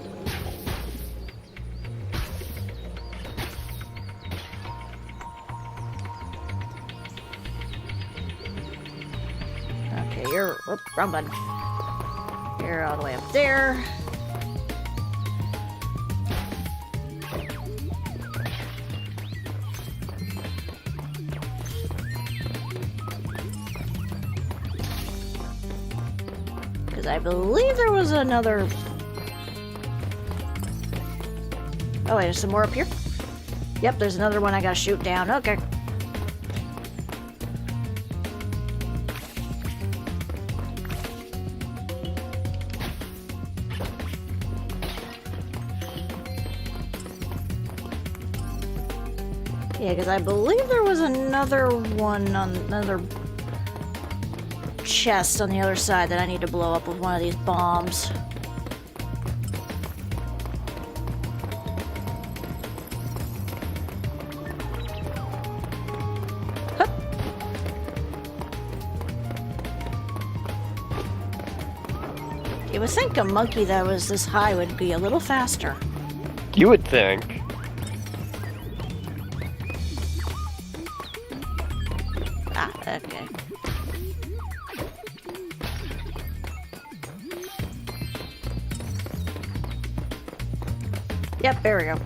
Okay, you're... Whoop, wrong button. You're all the way up there. Because I believe there was another... Oh, wait, there's some more up here? Yep, there's another one I gotta shoot down. Okay. Yeah, because I believe there was another one on another chest on the other side that I need to blow up with one of these bombs. Hup. You would think a monkey that was this high would be a little faster. You would think. Ah, okay. Yep, there we go.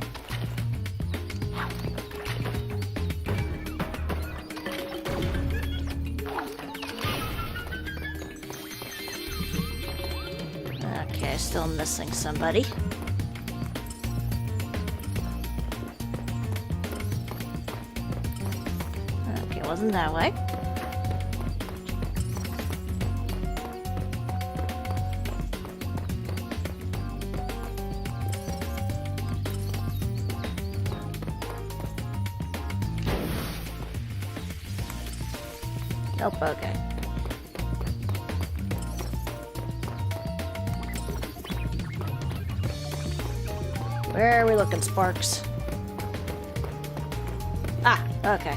Okay, still missing somebody. Okay, wasn't that way. Nope, okay. Where are we looking, Sparks? Ah, okay.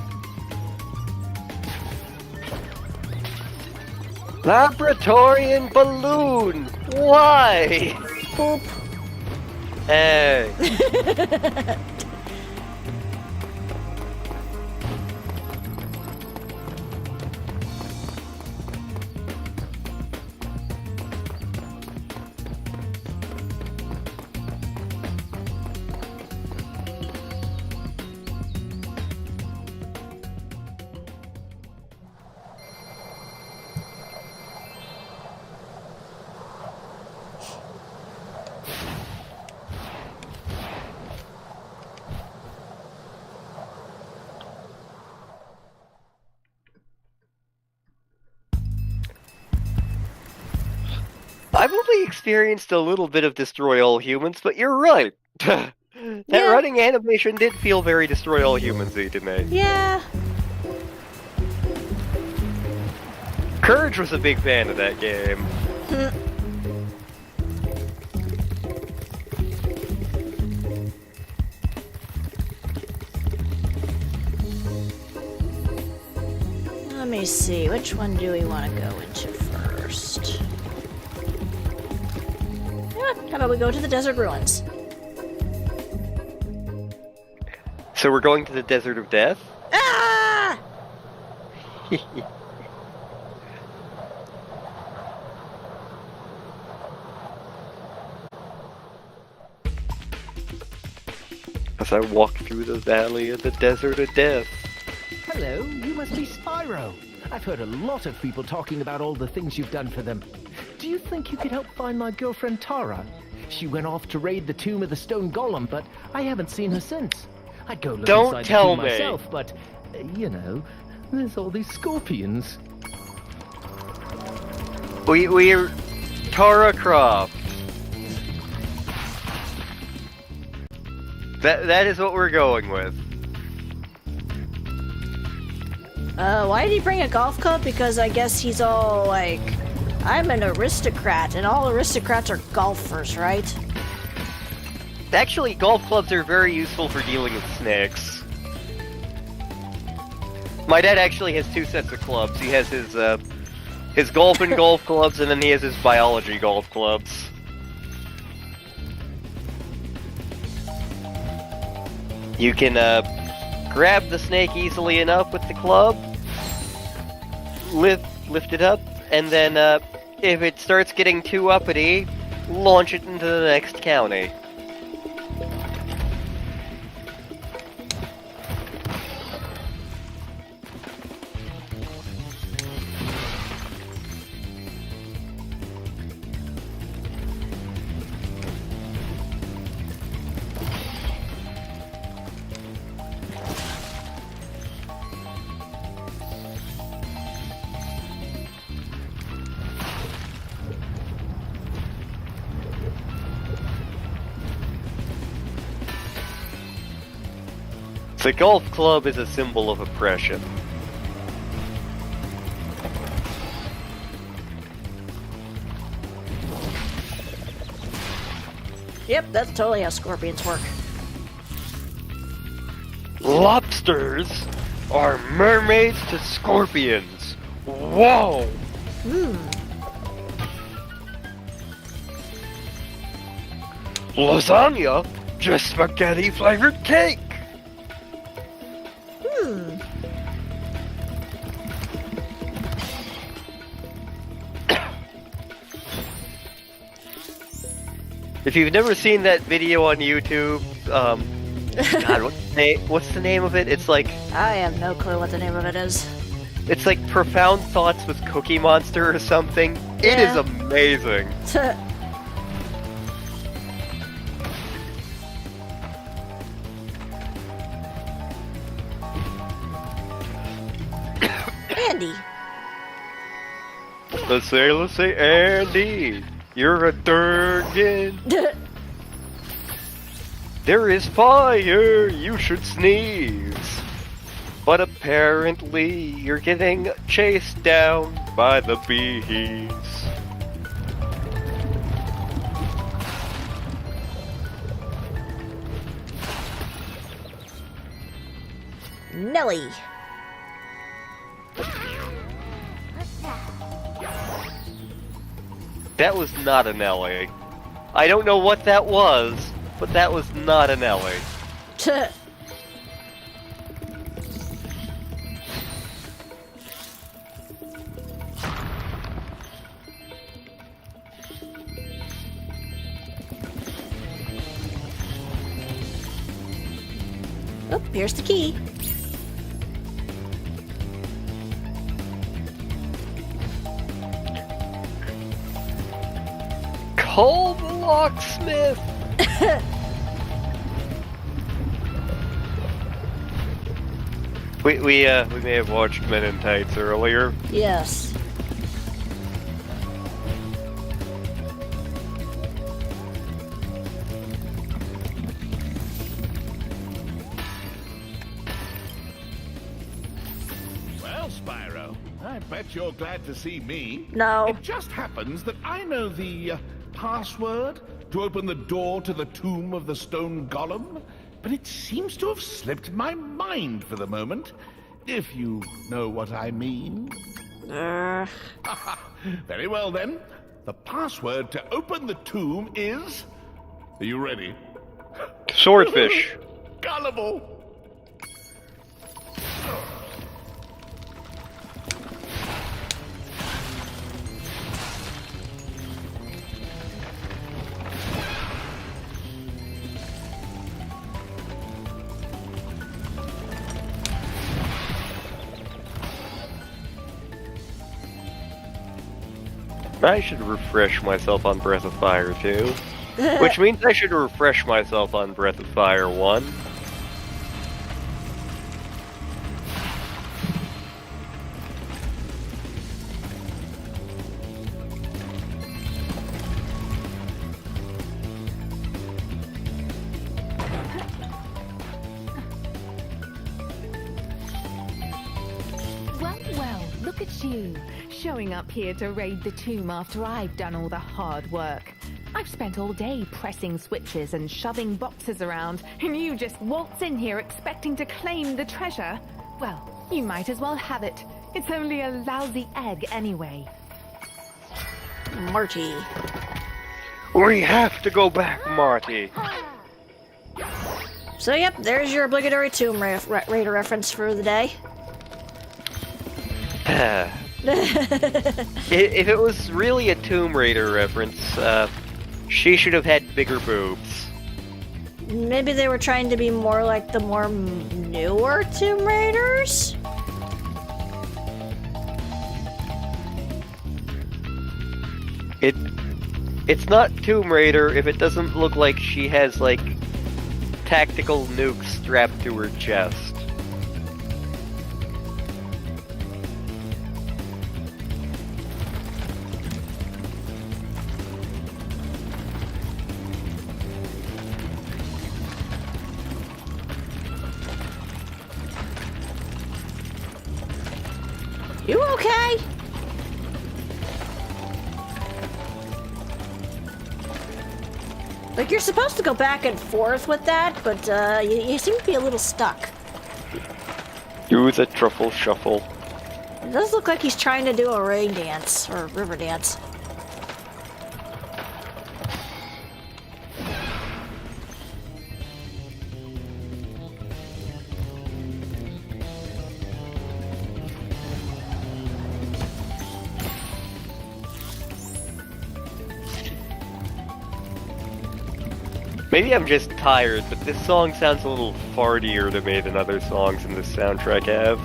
Laboratorian balloon! Why? Boop. Hey. I've only experienced a little bit of Destroy All Humans, but you're right. That Yeah. running animation did feel very Destroy All Humans-y to me. Yeah. Courage was a big fan of that game. Let me see, which one do we want to go into first? Yeah, how about we go to the desert ruins? So we're going to the Desert of Death? Ah! As I walk through the valley of the Desert of Death. Hello, you must be Spyro. I've heard a lot of people talking about all the things you've done for them. Do you think you could help find my girlfriend Tara? She went off to raid the tomb of the stone golem, but I haven't seen her since. I'd go look Don't inside tell the tomb me. myself, but, you know, there's all these scorpions. We're Tara Croft. That is what we're going with. Why did he bring a golf club? Because I guess he's all like, I'm an aristocrat, and all aristocrats are golfers, right? Actually, golf clubs are very useful for dealing with snakes. My dad actually has 2 sets of clubs. He has his golf and golf clubs, and then he has his biology golf clubs. You can grab the snake easily enough with the club, lift it up, and then if it starts getting too uppity, launch it into the next county. The golf club is a symbol of oppression. Yep, that's totally how scorpions work. Lobsters are mermaids to scorpions. Whoa! Lasagna, just spaghetti flavored cake. If you've never seen that video on YouTube, God, what's the name of it? It's like... I have no clue what the name of it is. It's like Profound Thoughts with Cookie Monster or something. It is amazing. Andy. Let's say, Andy, you're a Durgan. There is fire, you should sneeze. But apparently, you're getting chased down by the bees. Nelly. That was not an Ellie. I don't know what that was, but that was not an Ellie. Oh, here's the key. Call the locksmith! we may have watched Men in Tights earlier. Yes. Well, Spyro, I bet you're glad to see me. No. It just happens that I know the password to open the door to the tomb of the stone golem, but it seems to have slipped my mind for the moment, if you know what I mean. Very well, then. The password to open the tomb is... Are you ready? Swordfish. Gullible! I should refresh myself on Breath of Fire 2. Which means I should refresh myself on Breath of Fire 1. look at you, showing up here to raid the tomb after I've done all the hard work. I've spent all day pressing switches and shoving boxes around, and you just waltz in here expecting to claim the treasure? Well, you might as well have it. It's only a lousy egg anyway. Marty. We have to go back, Marty. So yep, there's your obligatory Tomb Raider reference for the day. If it was really a Tomb Raider reference, she should have had bigger boobs. Maybe they were trying to be more like the more newer Tomb Raiders? It's not Tomb Raider if it doesn't look like she has, like, tactical nukes strapped to her chest. You okay? Like, you're supposed to go back and forth with that, but you seem to be a little stuck. Do the truffle shuffle. It does look like he's trying to do a rain dance, or river dance. Maybe I'm just tired, but this song sounds a little fartier to me than other songs in this soundtrack have.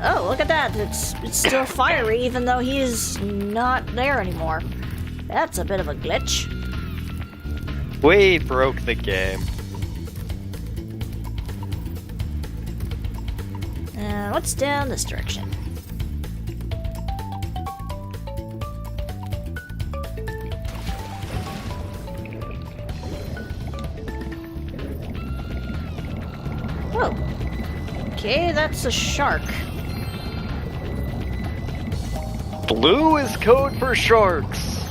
Oh, look at that. It's still fiery, even though he is not there anymore. That's a bit of a glitch. We broke the game. What's down this direction? Oh. Okay, that's a shark. Blue is code for sharks.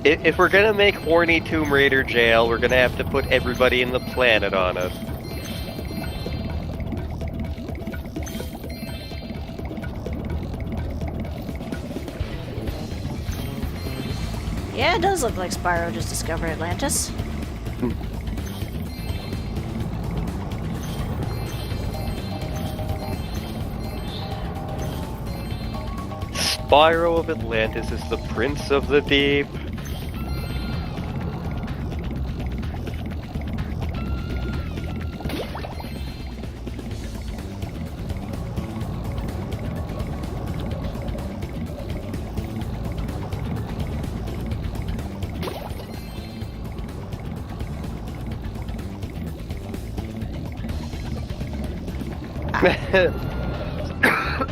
If we're gonna make horny Tomb Raider jail, we're gonna have to put everybody in the planet on it. Yeah, it does look like Spyro just discovered Atlantis. Spyro of Atlantis is the Prince of the Deep.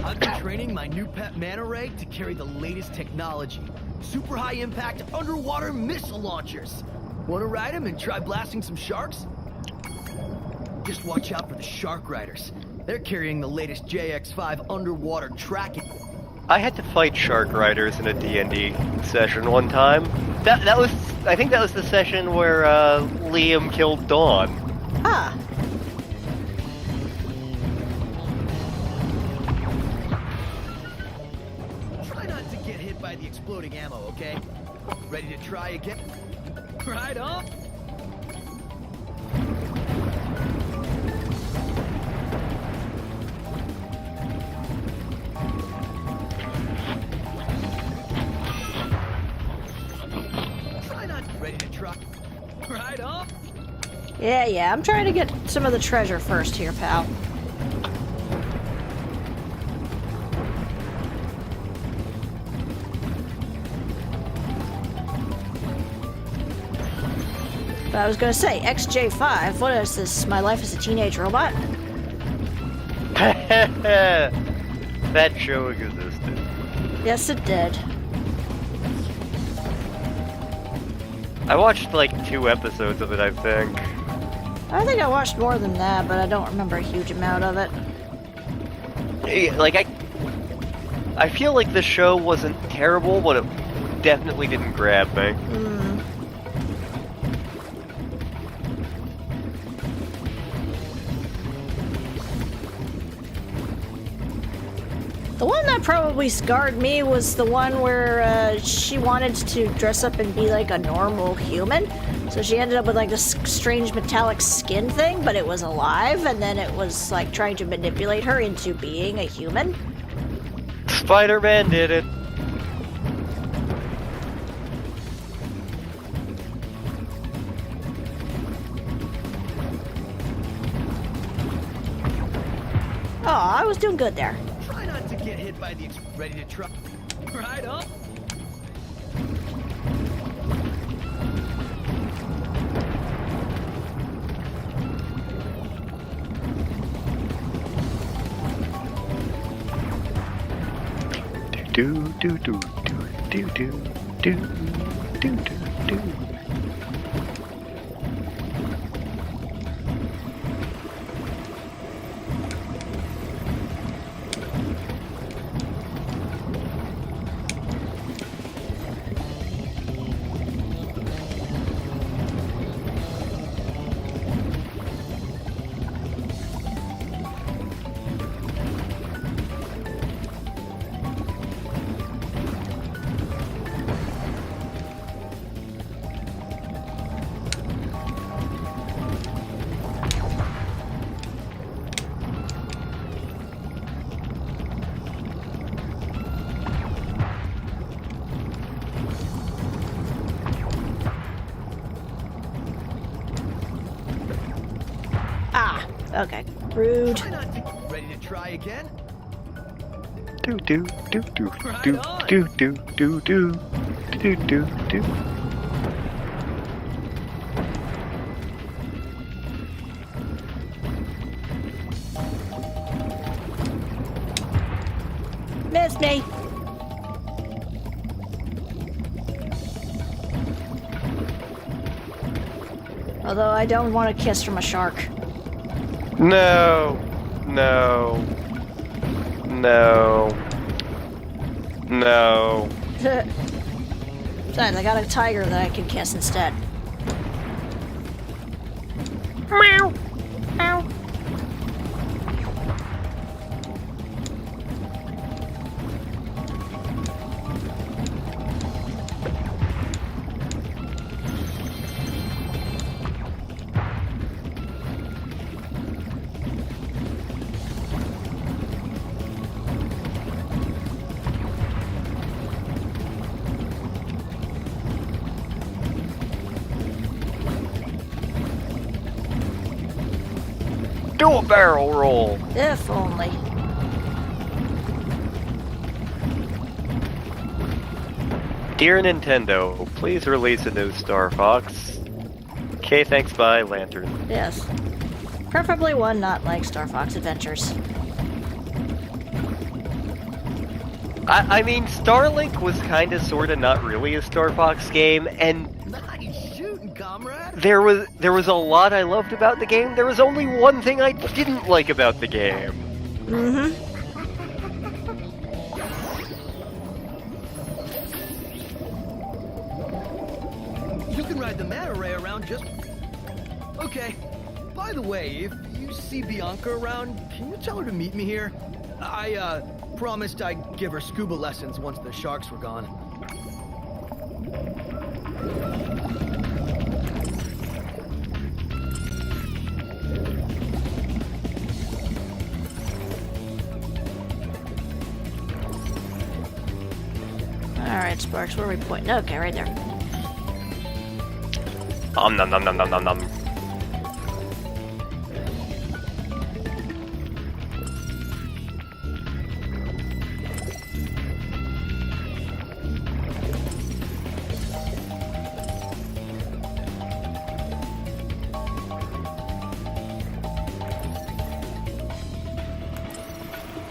I've been training my new pet Manta Ray to carry the latest technology. Super high impact underwater missile launchers. Wanna ride them and try blasting some sharks? Just watch out for the Shark Riders. They're carrying the latest JX5 underwater tracking. I had to fight Shark Riders in a D&D session one time. That was, I think that was the session where Liam killed Dawn. Ah. Try not to get hit by the exploding ammo, okay? Ready to try again? Right on. Ready to try? Right off? Yeah, I'm trying to get some of the treasure first here, pal. But I was gonna say, XJ5, what is this? My life as a teenage robot? That show existed. Yes, it did. I watched like 2 episodes of it, I think. I think I watched more than that, but I don't remember a huge amount of it. Like, I feel like the show wasn't terrible, but it definitely didn't grab me. The one that probably scarred me was the one where she wanted to dress up and be like a normal human. So she ended up with like this strange metallic skin thing, but it was alive, and then it was like trying to manipulate her into being a human. Spider-Man did it. Oh, I was doing good there. Try not to get hit by the ready to try. Right up. Do do do do do do do do do. Okay. Rude. Try not to ready to try again. Do do do do do do do do do do do do. Missed me. Although I don't want a kiss from a shark. No, no, no, no. Besides, I got a tiger that I can kiss instead. Meow, meow. Do a barrel roll. If only. Dear Nintendo, please release a new Star Fox. Okay, thanks, bye, Lantern. Yes. Preferably one not like Star Fox Adventures. I mean, Starlink was kinda sorta not really a Star Fox game, and Nice shooting, comrade. there was a lot I loved about the game. There was only one thing I didn't like about the game. Mm-hmm. You can ride the manta ray around just... Okay. By the way, if you see Bianca around, can you tell her to meet me here? I, promised I'd give her scuba lessons once the sharks were gone. Alright, Sparks, where are we pointing? Okay, right there. Nom nom nom nom nom nom nom.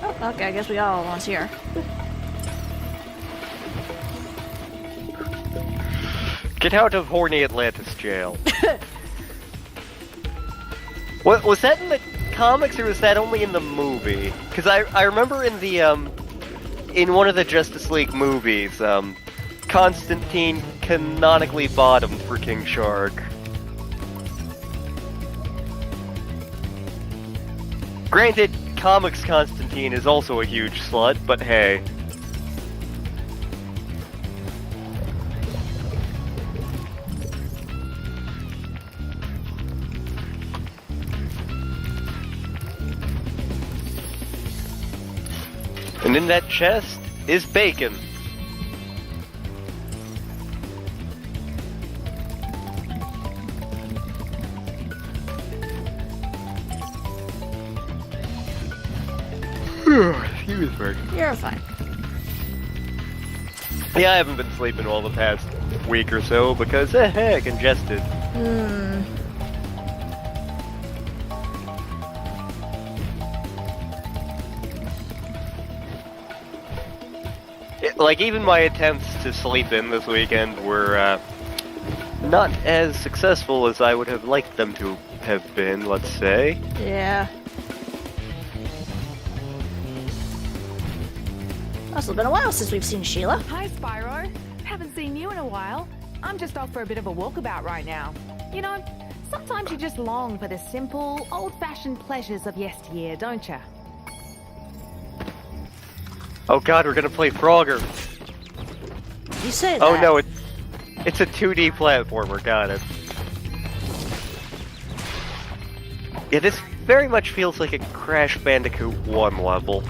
Oh, okay, I guess we got all the ones here. Get out of horny Atlantis jail. What was that in the comics, or was that only in the movie? Because I remember in the in one of the Justice League movies, Constantine canonically bottomed for King Shark. Granted, comics Constantine is also a huge slut, but hey. And in that chest is bacon. Excuse me. You're fine. Yeah, I haven't been sleeping all the past week or so because, congested. Like, even my attempts to sleep in this weekend were, not as successful as I would have liked them to have been, let's say. Yeah. Also, it's been a while since we've seen Sheila. Hi, Spyro. Haven't seen you in a while. I'm just off for a bit of a walkabout right now. You know, sometimes you just long for the simple, old-fashioned pleasures of yesteryear, don't you? Oh god, we're gonna play Frogger. You say that. Oh no, it's a 2D platformer, got it. Yeah, this very much feels like a Crash Bandicoot 1 level.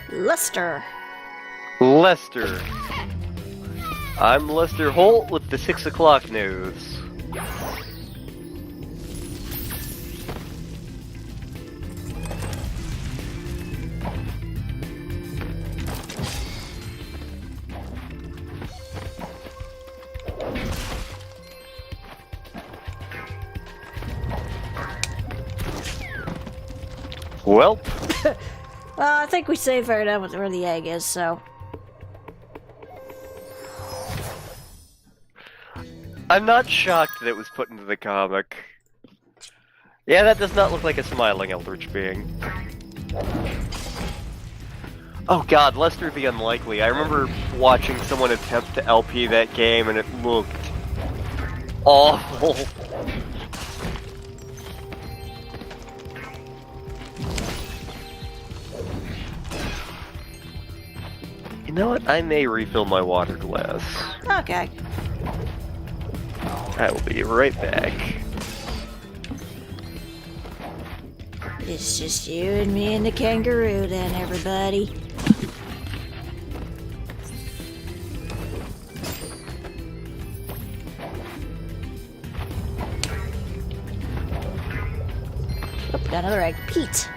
Lester. Lester. I'm Lester Holt with the 6 o'clock news. Well, I think we figured out where the egg is, so... I'm not shocked that it was put into the comic. Yeah, that does not look like a smiling Eldritch being. Oh god, Lester the Unlikely. I remember watching someone attempt to LP that game and it looked awful. You know what? I may refill my water glass. Okay. I will be right back. It's just you and me and the kangaroo then, everybody. Oh, got another egg. Pete.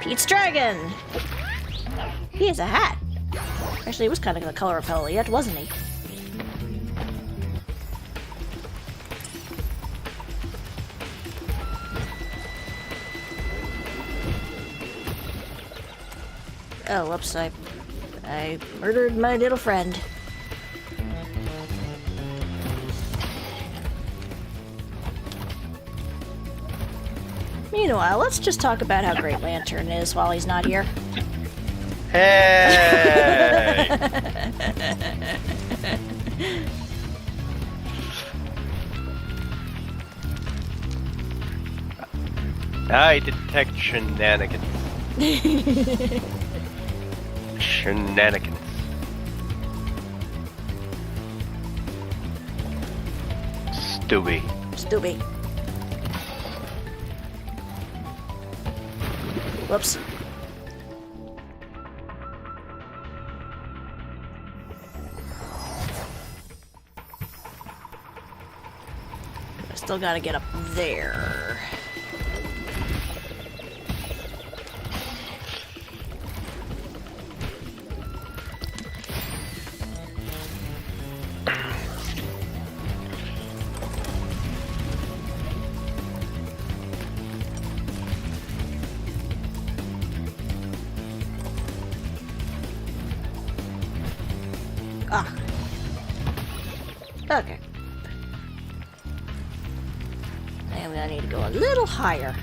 Pete's dragon! He has a hat. Actually, it was kind of the color of Elliot, wasn't he? Oh, whoops, I murdered my little friend. Meanwhile, let's just talk about how great Lantern is while he's not here. Hey! I detect shenanigans. Shenanigans. Stewie. Stewie. Whoops. I still gotta get up there. Ah. Okay. And I need to go a little higher.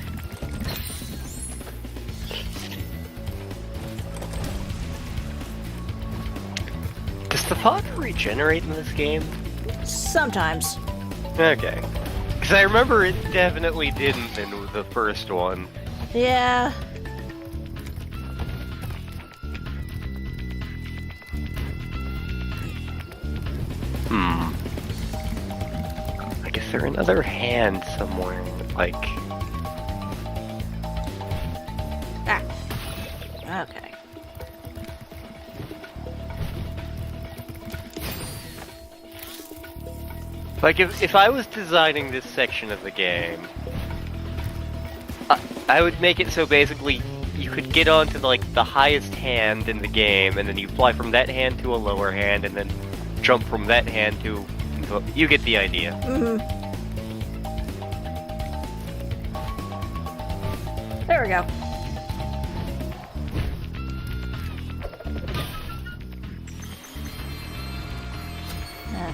Does the fog regenerate in this game? Sometimes. Okay. Because I remember it definitely didn't in the first one. Yeah. I guess there's another hand somewhere, like... Ah. Okay. Like, if I was designing this section of the game, I would make it so basically you could get onto, like, the highest hand in the game, and then you fly from that hand to a lower hand, and then jump from that hand to... You get the idea. Mm-hmm. There we go.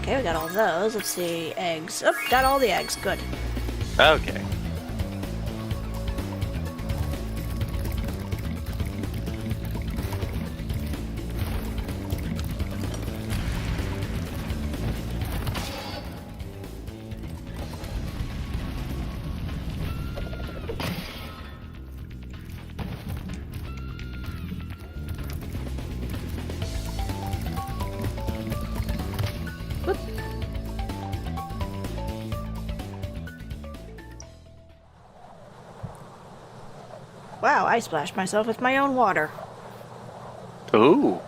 Okay, we got all those. Let's see, eggs. Oh, got all the eggs. Good. Okay. Wow, I splashed myself with my own water. Ooh.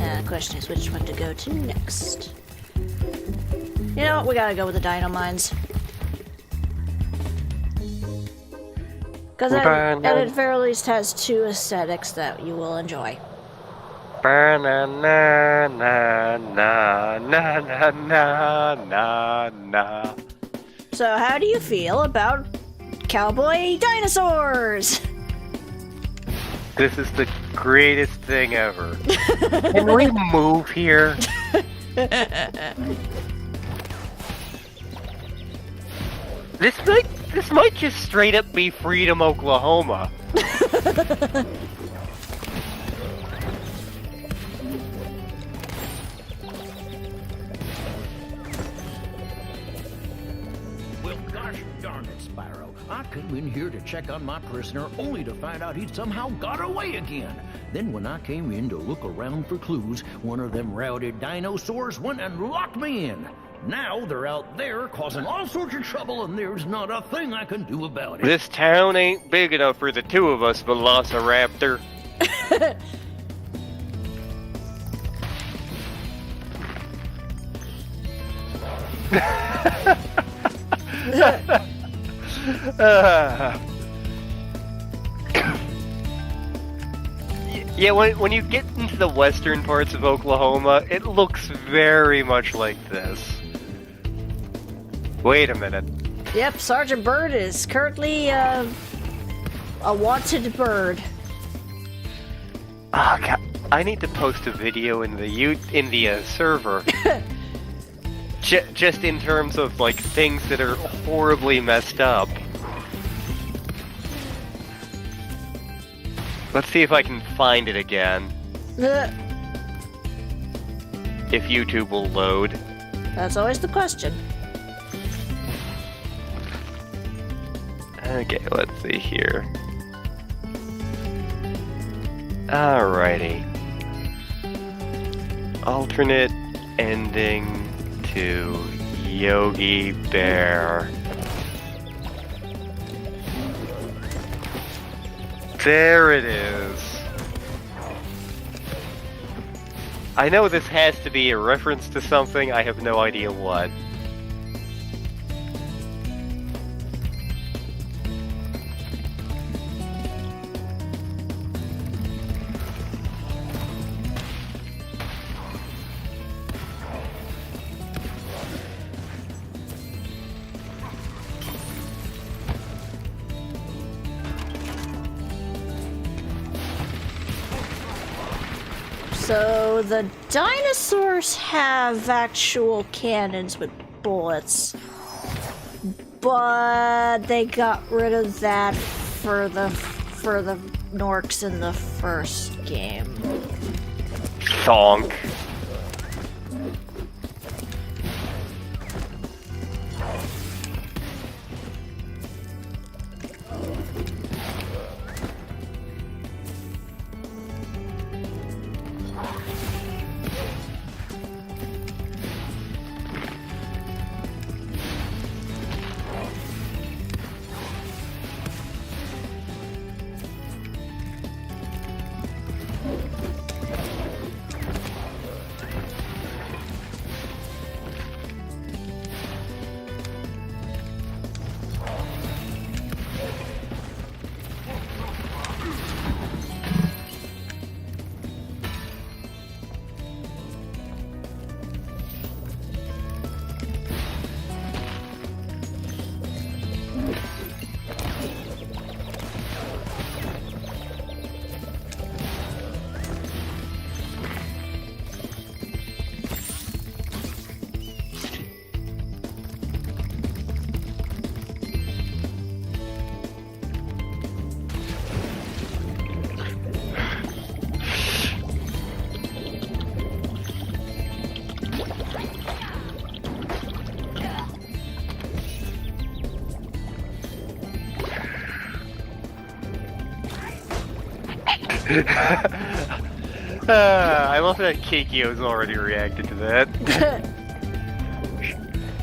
The question is which one to go to next. You know what? We gotta go with the dino mines. Because it at the very least has two aesthetics that you will enjoy. Na na na na na na na na. So how do you feel about cowboy dinosaurs? This is the greatest thing ever. Can we move here? This might just straight up be Freedom, Oklahoma. Well, gosh darn it, Spyro. I came in here to check on my prisoner only to find out he'd somehow got away again. Then when I came in to look around for clues, one of them routed dinosaurs went and locked me in. Now they're out there causing all sorts of trouble, and there's not a thing I can do about it. This town ain't big enough for the two of us, Velociraptor. Yeah, when you get into the western parts of Oklahoma, it looks very much like this. Wait a minute. Yep, Sergeant Bird is currently a wanted bird. Oh god, I need to post a video in the server. Just in terms of like things that are horribly messed up. Let's see if I can find it again. If YouTube will load. That's always the question. Okay, let's see here. Alrighty. Alternate ending to Yogi Bear. There it is. I know this has to be a reference to something, I have no idea what. So the dinosaurs have actual cannons with bullets, but they got rid of that for the Norks in the first game. Thonk. I love that Kikyo's already reacted to that.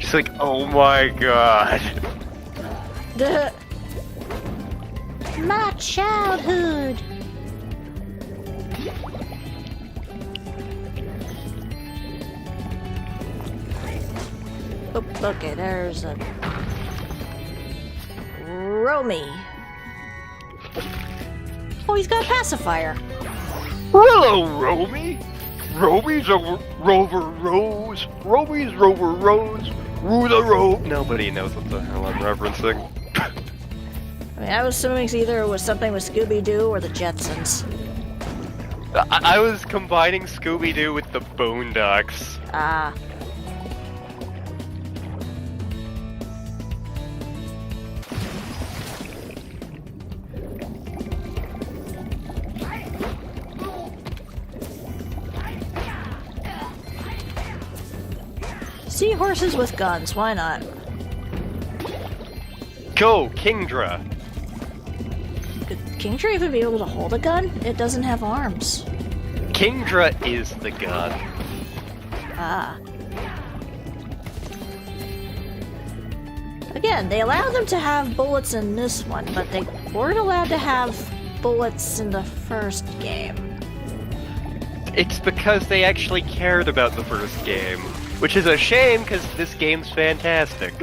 She's like, oh my god. My childhood. Oh, okay, there's a Romy. Oh, he's got a pacifier. Hello, Romy. Romy's a Rover Rose. Romy's Rover Rose. Rue the Rope. Nobody knows what the hell I'm referencing. I mean, I was assuming either it was something with Scooby-Doo or the Jetsons. I was combining Scooby-Doo with the Boondocks. Ah. Seahorses with guns, why not? Go, Kingdra! Could Kingdra even be able to hold a gun? It doesn't have arms. Kingdra is the gun. Ah. Again, they allowed them to have bullets in this one, but they weren't allowed to have bullets in the first game. It's because they actually cared about the first game. Which is a shame, because this game's fantastic.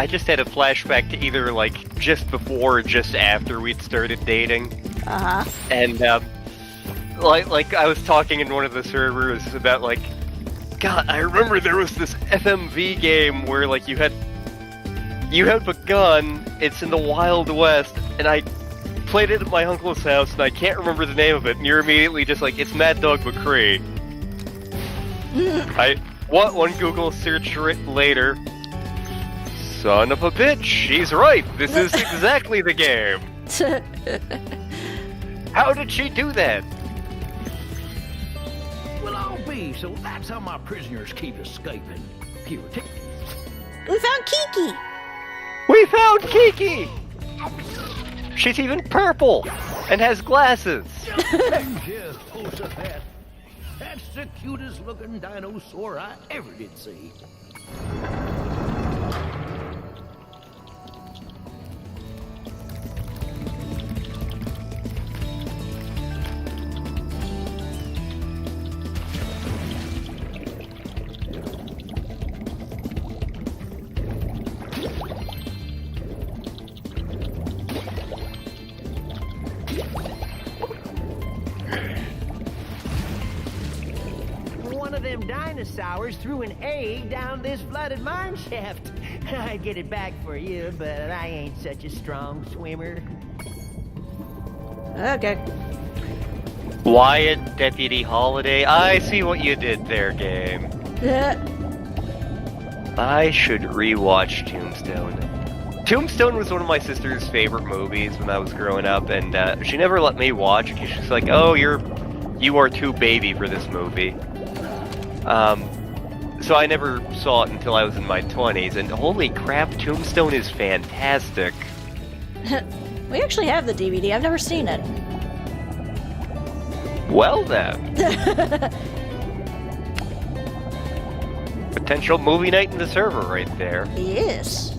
I just had a flashback to either, like, just before or just after we'd started dating. Uh-huh. And, like, I was talking in one of the servers about, like, God, I remember there was this FMV game where, like, you have a gun, it's in the Wild West, and I played it at my uncle's house, and I can't remember the name of it, and you're immediately just like, it's Mad Dog McCree. One Google search later. Son of a bitch, she's right, this is exactly the game. How did she do that? Well, I'll be, so that's how my prisoners keep escaping. Here, take... We found Kiki! We found Kiki! She's even purple and has glasses. Just pulls a hat. That's the cutest looking dinosaur I ever did see. One of them dinosaurs threw an egg down this flooded mine shaft. I'd get it back for you, but I ain't such a strong swimmer. Okay. Wyatt, Deputy Holiday, I see what you did there, game. I should rewatch Tombstone. Tombstone was one of my sister's favorite movies when I was growing up, and she never let me watch it because she's like, "Oh, you are too baby for this movie." So I never saw it until I was in my 20s, and holy crap, Tombstone is fantastic. We actually have the DVD. I've never seen it. Well then. Potential movie night in the server right there. Yes.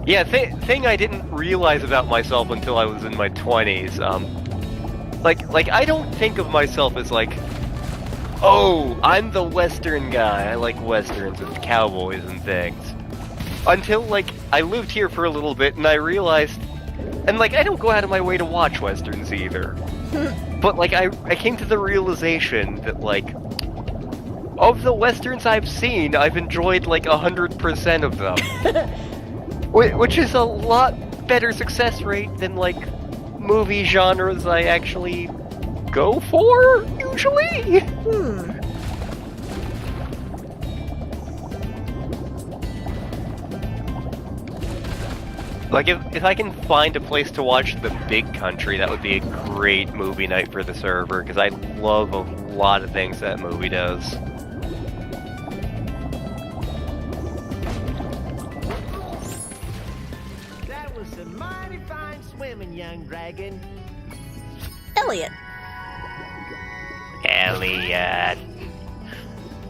Yeah, thing I didn't realize about myself until I was in my 20s. Like I don't think of myself as like, oh, I'm the Western guy. I like Westerns with cowboys and things. Until, like, I lived here for a little bit and I realized... And, like, I don't go out of my way to watch Westerns either. But, like, I came to the realization that, like... Of the Westerns I've seen, I've enjoyed, like, 100% of them. Which is a lot better success rate than, like, movie genres I actually... go for, usually? Like, if I can find a place to watch The Big Country, that would be a great movie night for the server, because I love a lot of things that movie does. That was some mighty fine swimming, young dragon. Elliot. Elliot.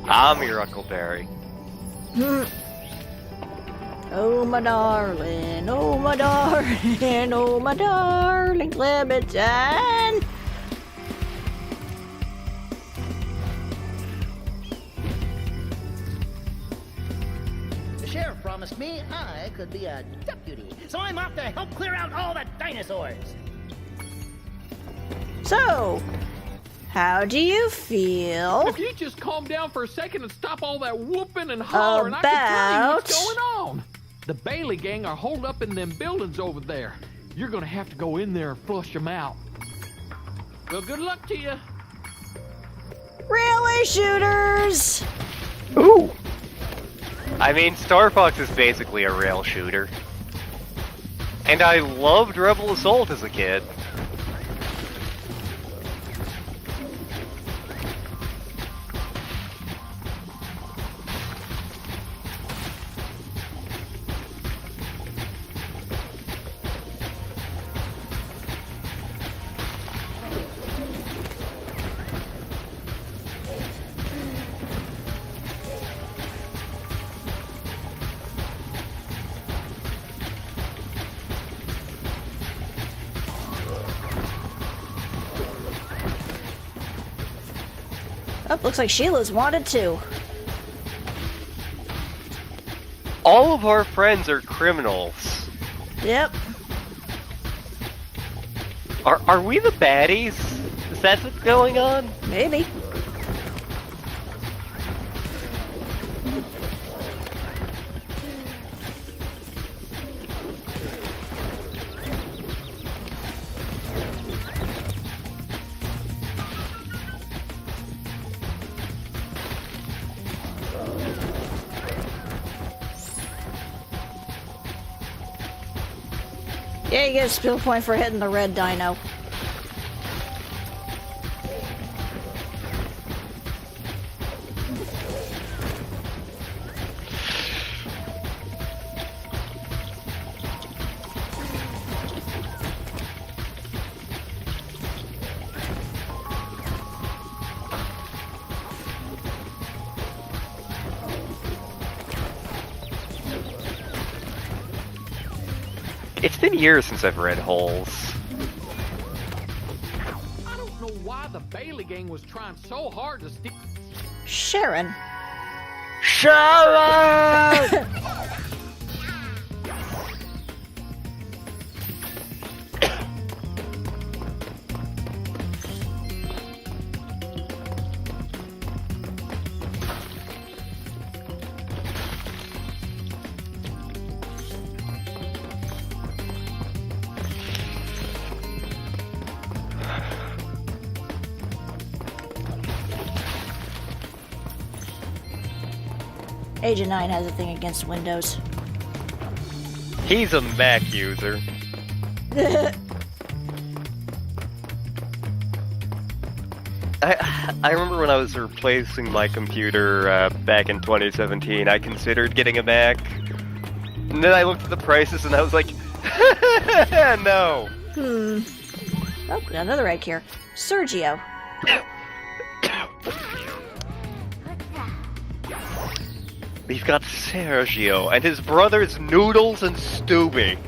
I'm your Huckleberry. Oh my darling, oh my darling, oh my darling Clementine. The sheriff promised me I could be a deputy, so I'm off to help clear out all the dinosaurs. So, how do you feel If you just calm down for a second and stop all that whooping and hollering, I can tell you what's going on. The Bailey gang are holed up in them buildings over there. You're gonna have to go in there and flush them out. Well, good luck to you. railway shooters? Ooh! I mean, Star Fox is basically a rail shooter. And I loved Rebel Assault as a kid. Oh, looks like Sheila's wanted too. all of our friends are criminals. Yep. Are we the baddies? Is that what's going on? Maybe. Yeah, you get a skill point for hitting the red dino. It's been years since I've read Holes. I don't know why the Bailey gang was trying so hard to steal. Sharon. Sharon! Agent 9 has a thing against Windows. He's a Mac user. I remember when I was replacing my computer back in 2017, I considered getting a Mac. And then I looked at the prices and I was like, no. Oh, got another egg here. Sergio. We've got Sergio and his brothers Noodles and Stubby.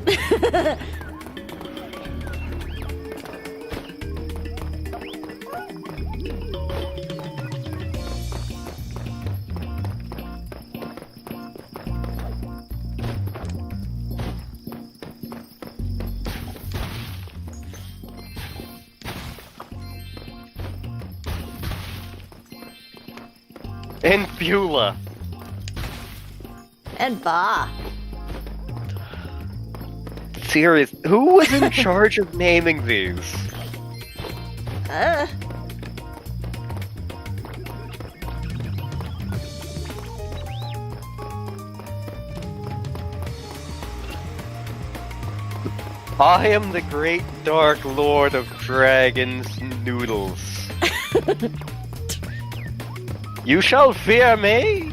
And Beulah. And Ba. Serious, who was in charge of naming these? I am the great dark lord of dragons, Noodles. You shall fear me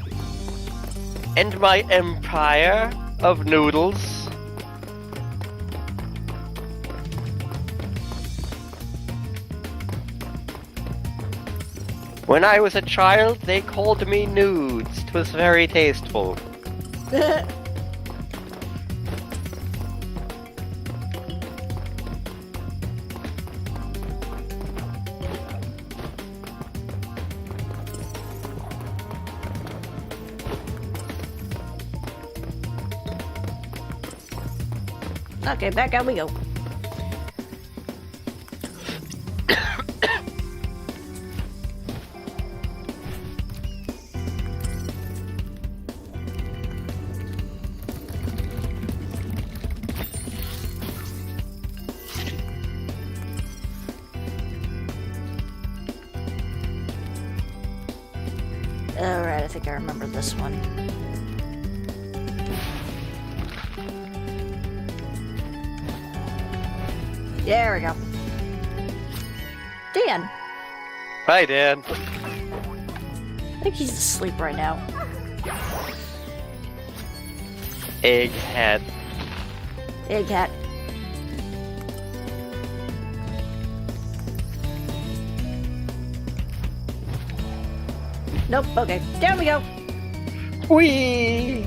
and my empire of noodles. When I was a child, they called me Nudes. 'Twas very tasteful. Okay, back out we go. Alright, I think I remember this one. There we go. Dan. Hi, Dan. I think he's asleep right now. Egghead. Egghead. Nope, okay. Down we go. Whee!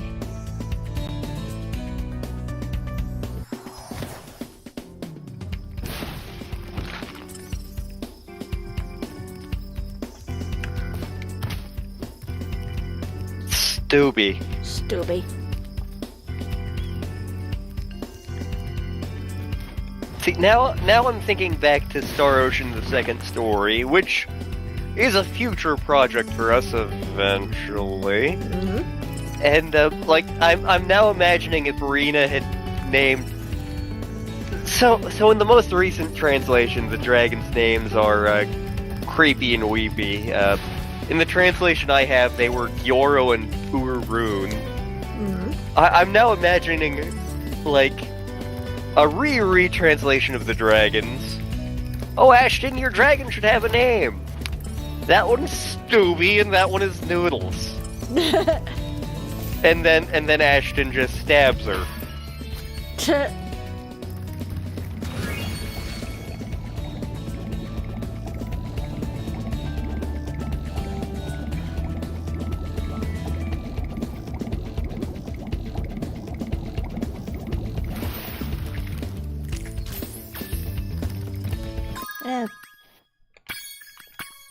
Stubby. Stubby. See, now I'm thinking back to Star Ocean: The Second Story, which is a future project for us eventually. Mm-hmm. And I'm now imagining if Rena had named. So in the most recent translation, the dragons' names are Creepy and Weepy. In the translation I have, they were Gyoro and Urun. Mm-hmm. I'm now imagining like a retranslation of the dragons. Oh, Ashton, your dragon should have a name. That one's Stooby, and that one is Noodles. and then Ashton just stabs her.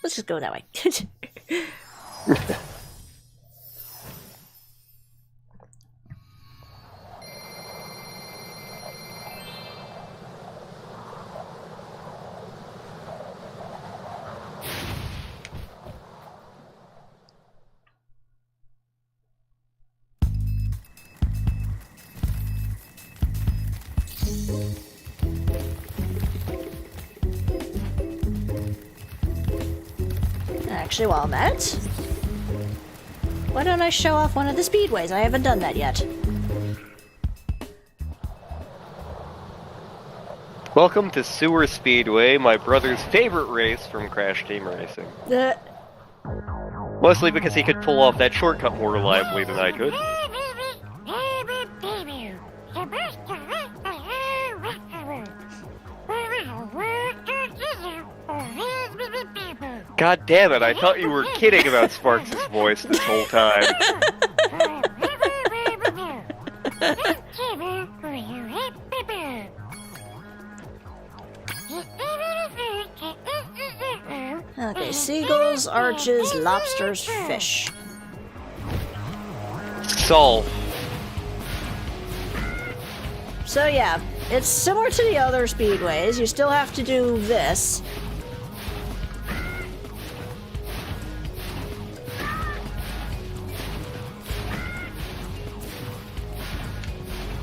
Let's just go that way. Actually, while I'm at it, why don't I show off one of the speedways? I haven't done that yet. Welcome to Sewer Speedway, my brother's favorite race from Crash Team Racing. Mostly because he could pull off that shortcut more reliably than I could. God damn it, I thought you were kidding about Sparks' voice this whole time. Okay, seagulls, arches, lobsters, fish. Solve. So yeah, it's similar to the other speedways. You still have to do this.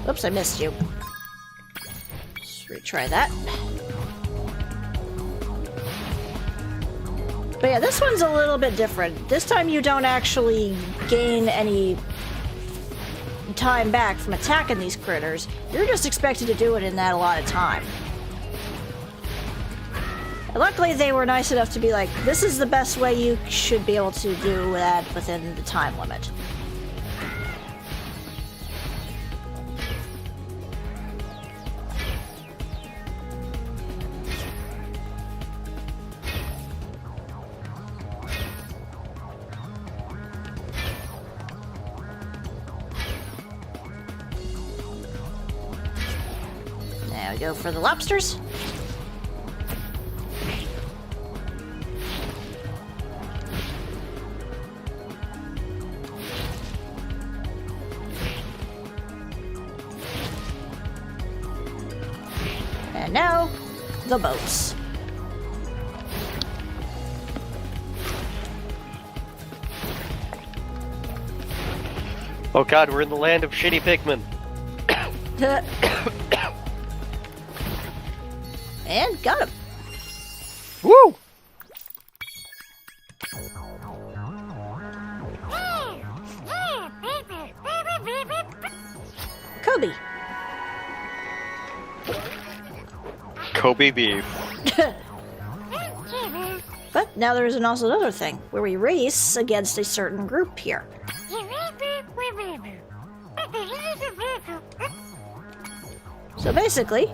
Oops, I missed you. Let's retry that. But yeah, this one's a little bit different. This time you don't actually gain any time back from attacking these critters. You're just expected to do it in that allotted time. And luckily they were nice enough to be like, this is the best way you should be able to do that within the time limit. Now we go for the lobsters. And now, the boats. Oh god, we're in the land of shitty Pikmin. And got him. Woo! Kobe. Kobe beef. But now there's also another thing, where we race against a certain group here. So basically,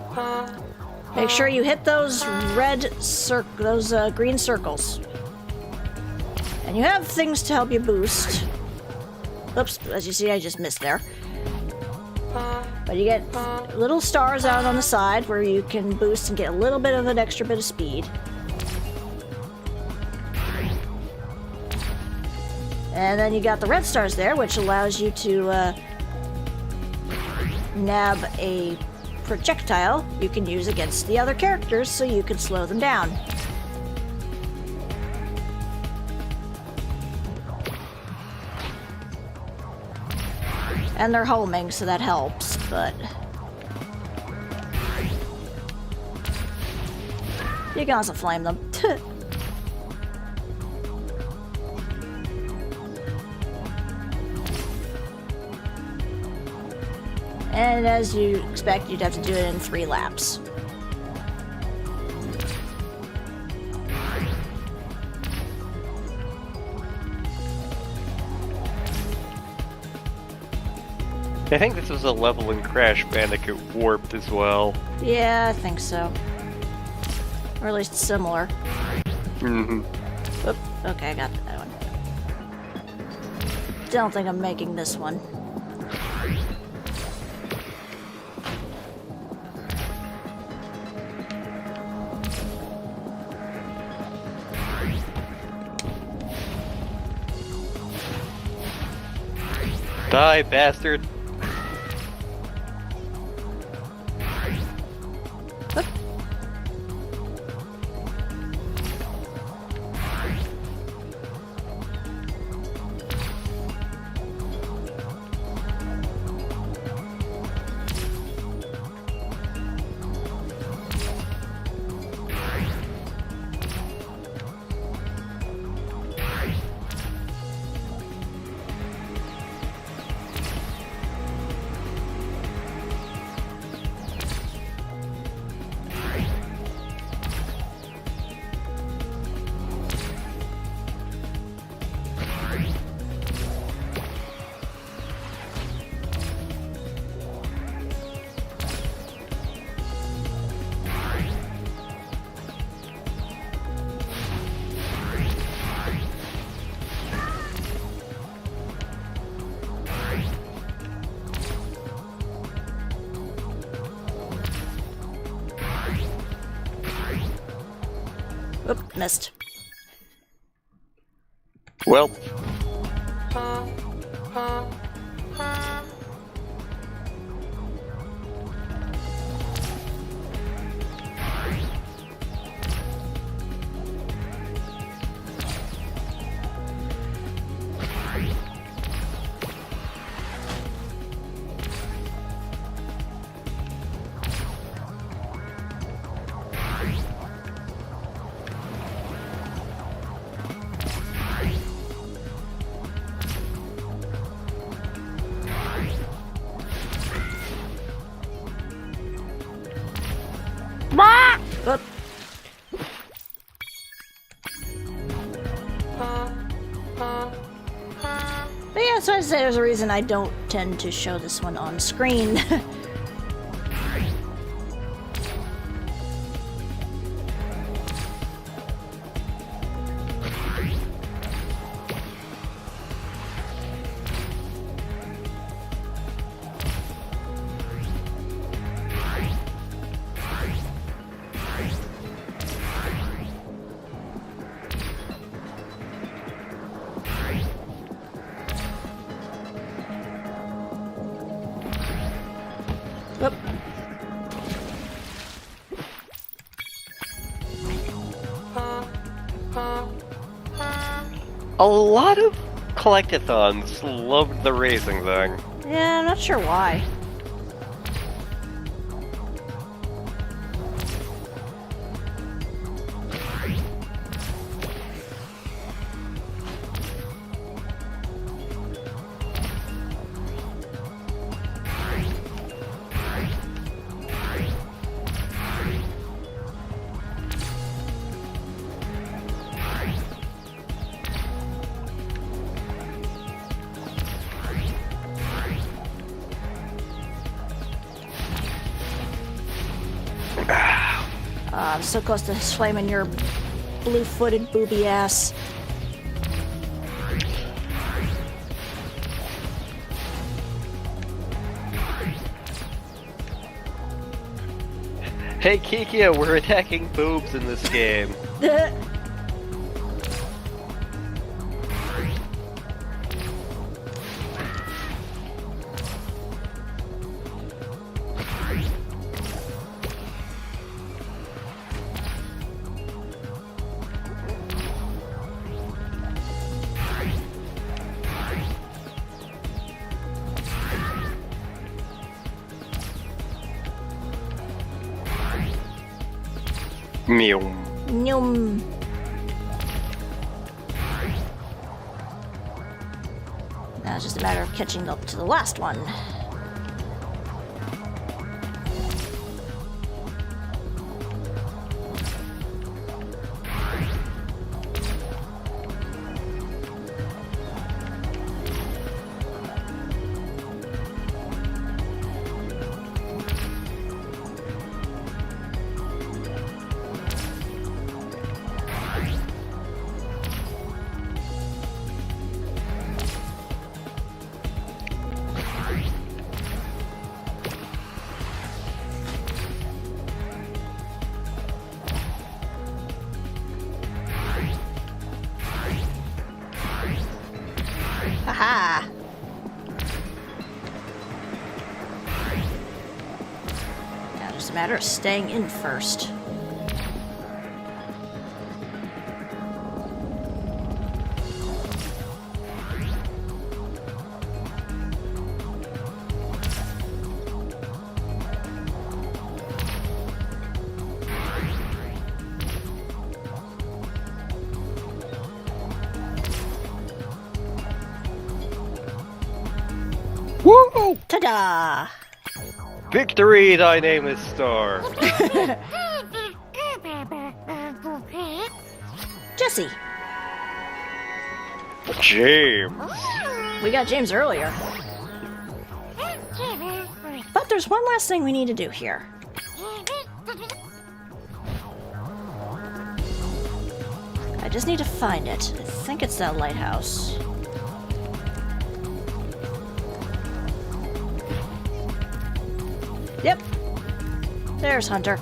make sure you hit those green circles. And you have things to help you boost. Oops, as you see, I just missed there. But you get little stars out on the side where you can boost and get a little bit of an extra bit of speed. And then you got the red stars there, which allows you to nab a projectile you can use against the other characters so you can slow them down. And they're homing, so that helps, but... you can also flame them. And as you expect, you'd have to do it in 3 laps. I think this was a level in Crash Bandicoot Warped as well. Yeah, I think so. Or at least similar. Mm-hmm. Oop, okay, I got that one. Don't think I'm making this one. Die, bastard! Oop. Oop, missed. Well. Oop. But yeah, so I'd say there's a reason I don't tend to show this one on screen. Oop. A lot of collectathons loved the racing thing. Yeah, I'm not sure why. I'm so close to slamming your blue-footed booby ass. Hey Kikia, we're attacking boobs in this game. Meow. Nyum. Now it's just a matter of catching up to the last one. Aha! Now it's just a matter of staying in first. Woo! Ta-da! Victory, thy name is Star. Jesse! James. We got James earlier. But there's one last thing we need to do here. I just need to find it. I think it's that lighthouse. Yep. There's Hunter.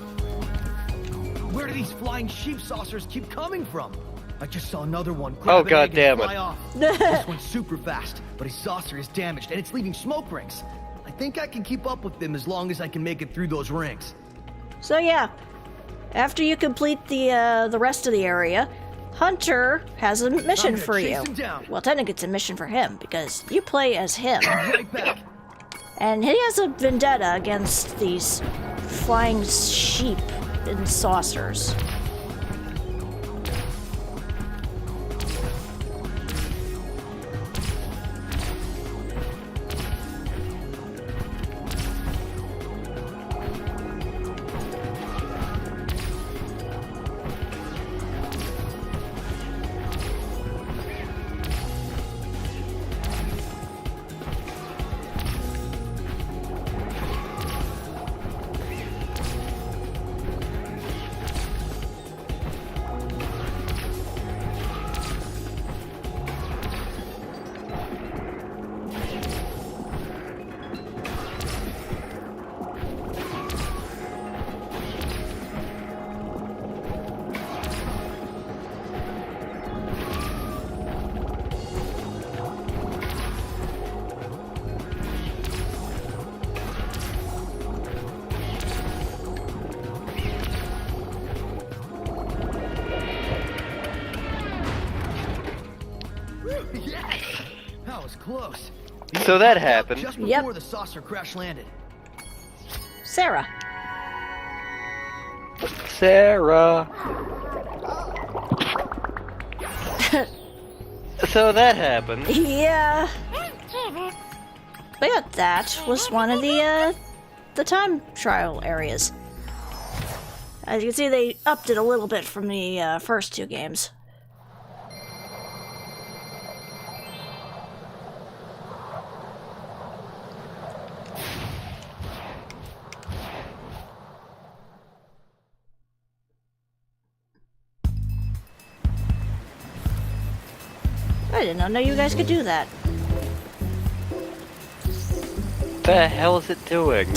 Where do these flying sheep saucers keep coming from? I just saw another one. Oh, God damn it. Fly off. This one's super fast, but his saucer is damaged and it's leaving smoke rings. I think I can keep up with them as long as I can make it through those rings. So yeah, after you complete the rest of the area, Hunter has a mission for you. chase him down. Well, technically it's a mission for him because you play as him. Right back. And he has a vendetta against these flying sheep and saucers. That was close. So that happened. Just Yep. before the saucer crash landed. Sarah. Sarah. So that happened. Yeah. But yeah, that was one of the time trial areas. As you can see, they upped it a little bit from the first two games. I did not know you guys could do that. The hell is it doing?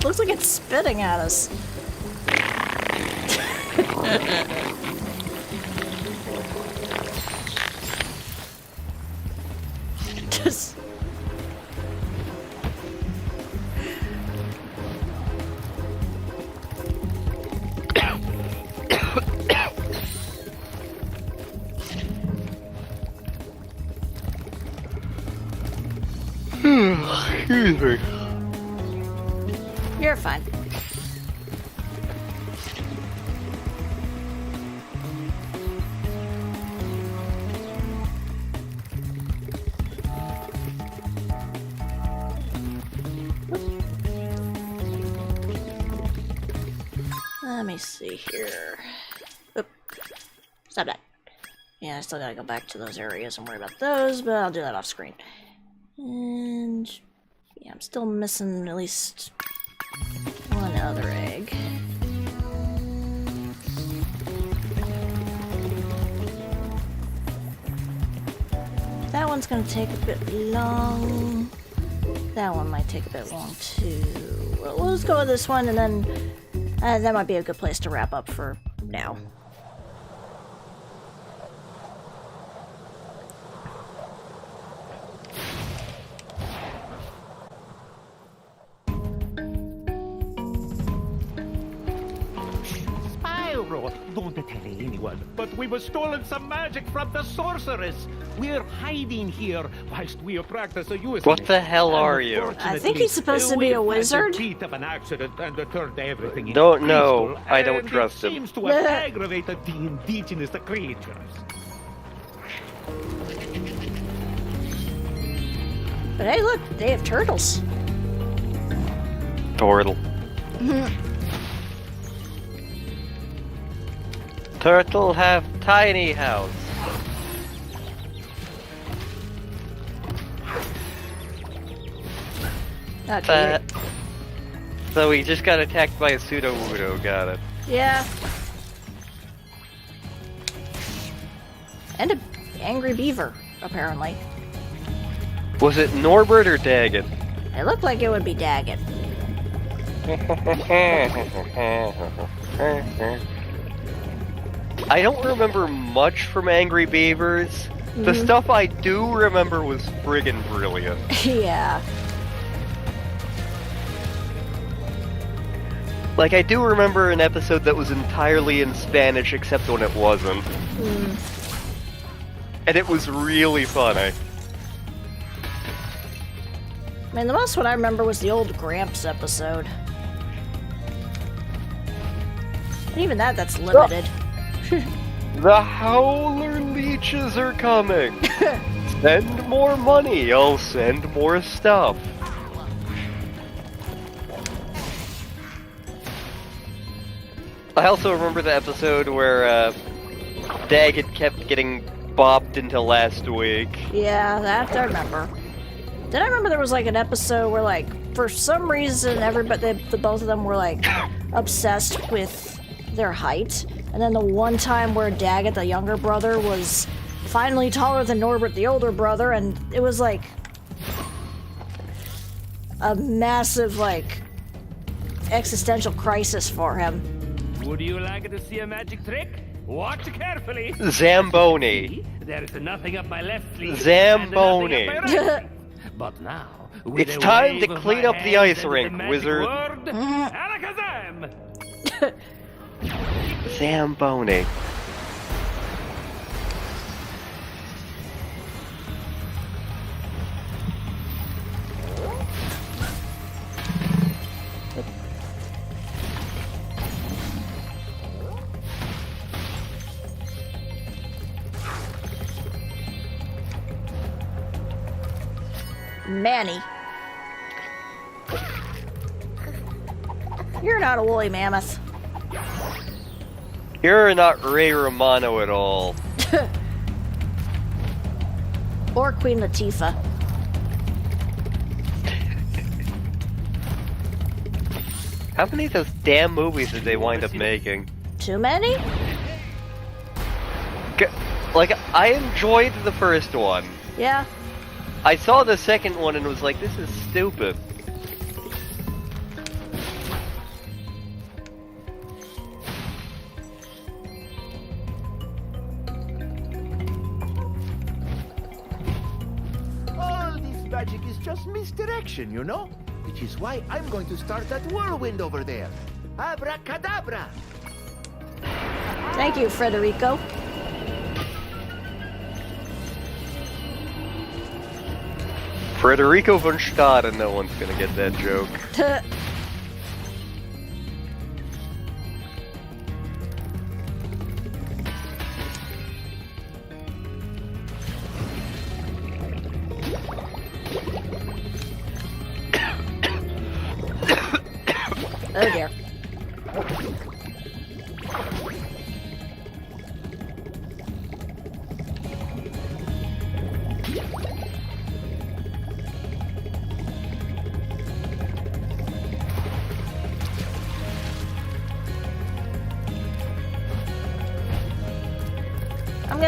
Looks like it's spitting at us. Just... Excuse me. You're fine. me see here. Oop. Stop that. Yeah, I still gotta go back to those areas and worry about those, but I'll do that off screen. And yeah, I'm still missing at least one other egg. That one's gonna take a bit long. That one might take a bit long too. Well, we'll just go with this one, and then that might be a good place to wrap up for now. Spyro, don't tell anyone, but we were stolen some magic from the sorceress. We're hiding here whilst we practice a use. What the hell are you? I think he's supposed to be a wizard. We had a bit of an accident and turned everything into Don't know. crystal, I don't and trust it him. seems to have aggravated the indigenous creatures. But hey, look, they have turtles. Turtle. Turtle have tiny house. Okay. So we just got attacked by a pseudo-wudo, got it. Yeah. And an angry beaver, apparently. Was it Norbert or Daggett? It looked like it would be Daggett. I don't remember much from Angry Beavers. The stuff I do remember was friggin' brilliant. Yeah. Like, I do remember an episode that was entirely in Spanish except when it wasn't. And it was really funny. I mean, the most one I remember was the old Gramps episode. And even that's limited. The Howler leeches are coming! Send more money, I'll send more stuff. I also remember the episode where Daggett kept getting bopped until last week. Yeah, that I remember. Did I remember there was like an episode where like for some reason everybody, the both of them were like obsessed with their height, and then the one time where Daggett, the younger brother, was finally taller than Norbert, the older brother, and it was like a massive like existential crisis for him. Would you like to see a magic trick? Watch carefully. Zamboni. There's nothing up my left sleeve. Zamboni. And nothing up my right. But now, with It's a time to wave of clean my up the ice hands and rink, magic wizard. Word, Alakazam! Zamboni. Manny. You're not a woolly mammoth. You're not Ray Romano at all. Or Queen Latifah. How many of those damn movies did they wind up making? Too many? Like, I enjoyed the first one. Yeah. I saw the second one and was like, this is stupid. All this magic is just misdirection, you know? Which is why I'm going to start that whirlwind over there. Abracadabra! Thank you, Federico. Federico von Staden, no one's gonna get that joke. Oh dear.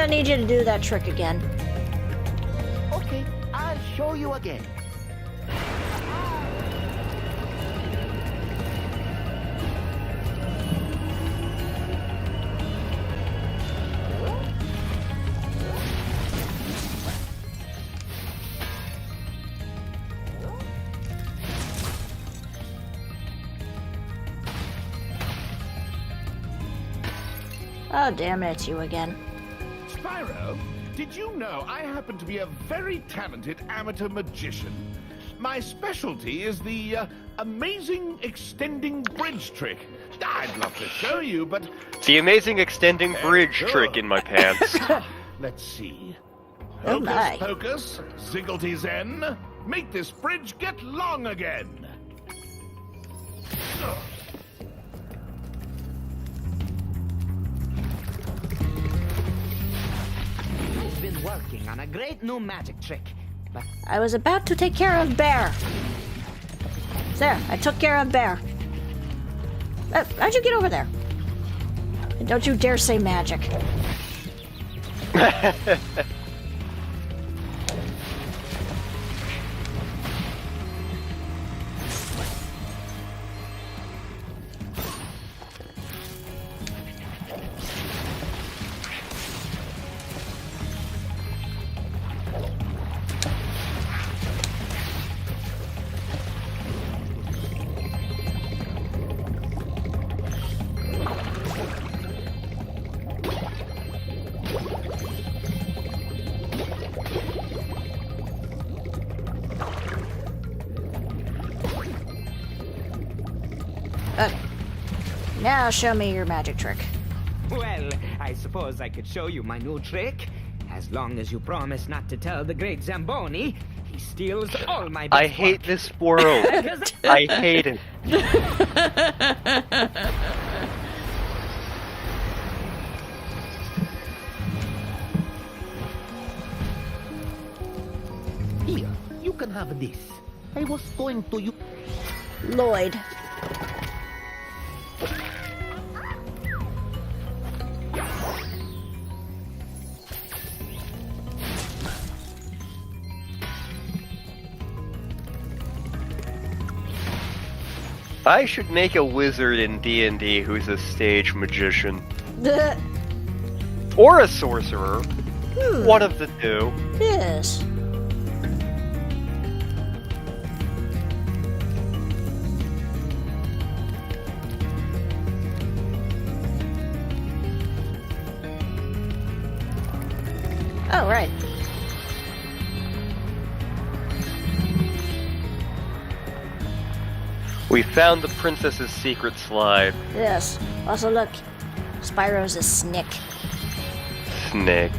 gonna need you to do that trick again. Okay, I'll show you again. Oh, damn it, it's you again. Spyro, did you know I happen to be a very talented amateur magician? My specialty is the amazing extending bridge trick. I'd love to show you, but... The amazing extending bridge sure. trick in my pants. Let's see. Oh my. Hocus pocus, zigglety zen. Make this bridge get long again. He's been working on a great new magic trick, but I was about to take care of Bear. There, I took care of Bear. How'd you get over there? And don't you dare say magic. Now show me your magic trick. well, I suppose I could show you my new trick. As long as you promise not to tell the great Zamboni, he steals all my best I hate this world. I hate it. Here, you can have this. I was going to you. Lloyd. I should make a wizard in D&D who's a stage magician. Or a sorcerer. One of the two. Yes. Oh, right. We found the princess's secret slide. Yes. Also, look. Spyro's a snick. Snick.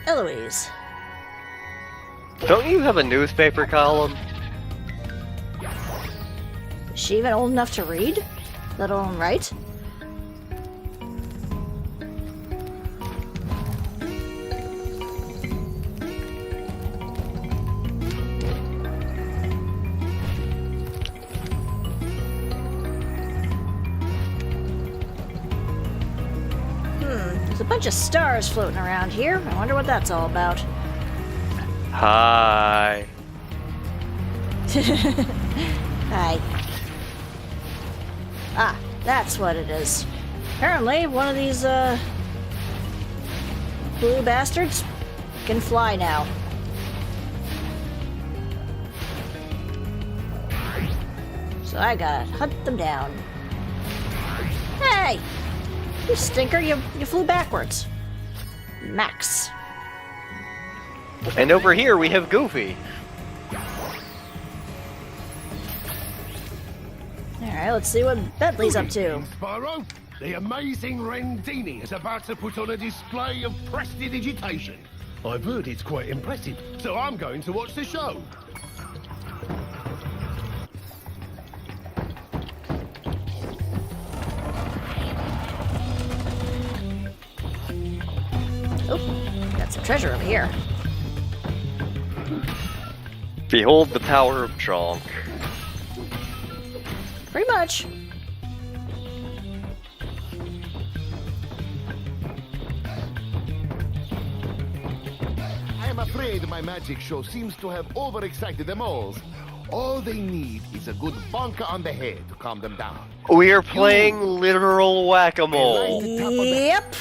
Eloise. Don't you have a newspaper column? Is she even old enough to read? Let alone write? There's a bunch of stars floating around here. I wonder what that's all about. Hi. Hi. Ah, that's what it is. Apparently, one of these, blue bastards can fly now. So I gotta hunt them down. Hey! You stinker, you flew backwards. Max. And over here we have Goofy. Alright, let's see what Bentley's up to. Spyro, The amazing Rendini is about to put on a display of prestidigitation. I've heard it's quite impressive, so I'm going to watch the show. Oh, got some treasure over here. Behold the power of Chonk. Pretty much. I'm afraid my magic show seems to have overexcited them all. All they need is a good bonker on the head to calm them down. We are playing literal whack-a-mole. Yep.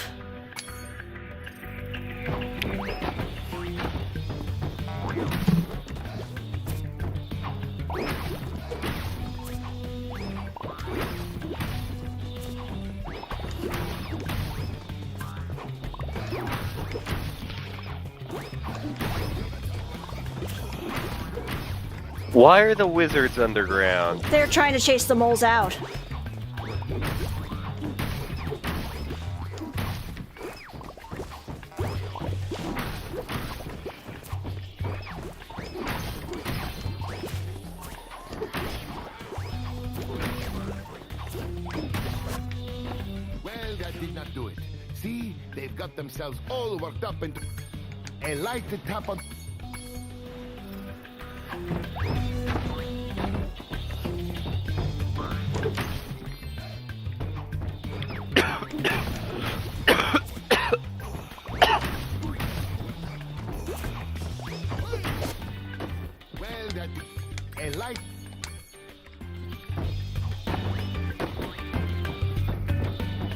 Why are the wizards underground? They're trying to chase the moles out. Well, that did not do it. See, they've got themselves all worked up into a light to tap on. Well, that a light.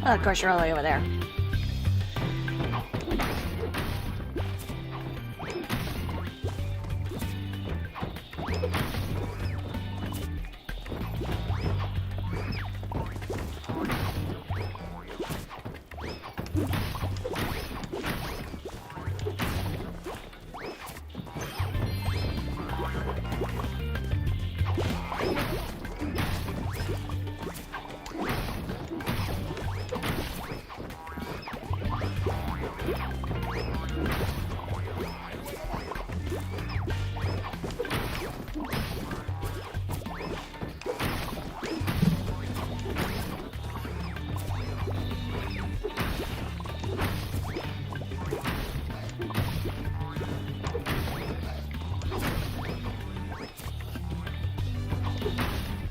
Oh, of course, you're all the way over there.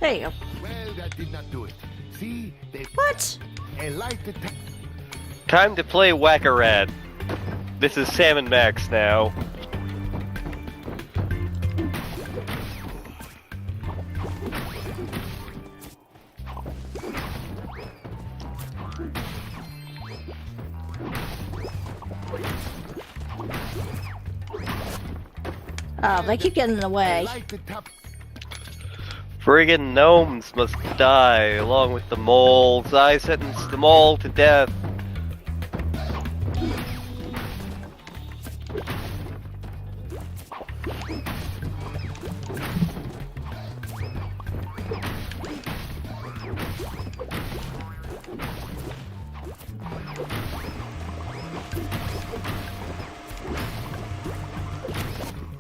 There you go. Well, that did not do it. See, they. What? A light to tap. Time to play Whack-A-Rat. This is Sam and Max now. Oh, they keep getting in the way. Friggin' gnomes must die, along with the moles. I sentence them all to death.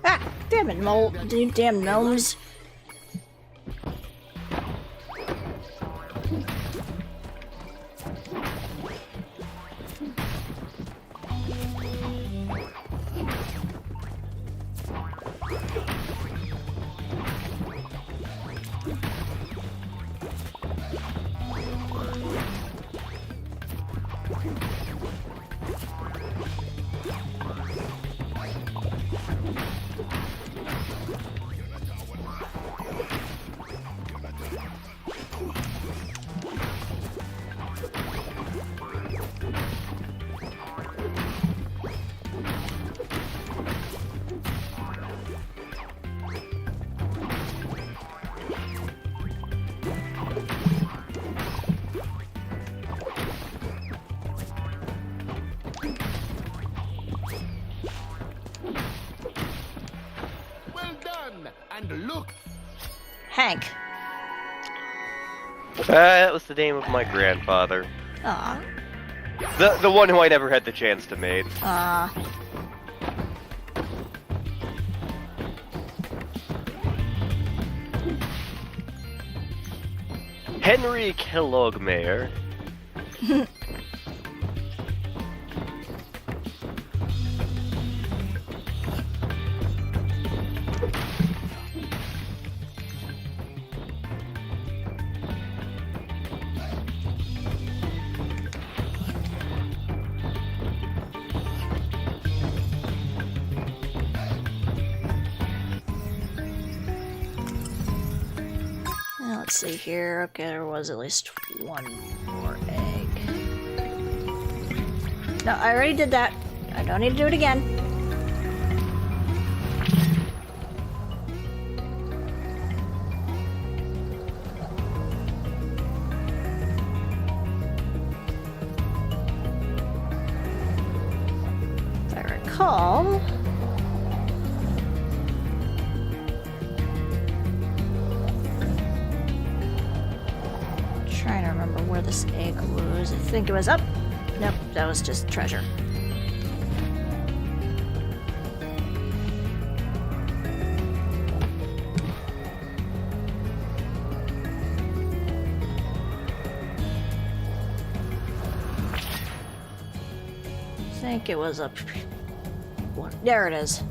Ah, damn it, mole. Damn gnomes. And look, Hank. That was the name of my grandfather. Aw. The one who I never had the chance to mate. Henry Kellogg Mayer. Let's see here. Okay, there was at least one more egg. No, I already did that. I don't need to do it again. If I recall... Trying to remember where this egg was. I think it was up. Nope, that was just treasure. I think it was up. There it is.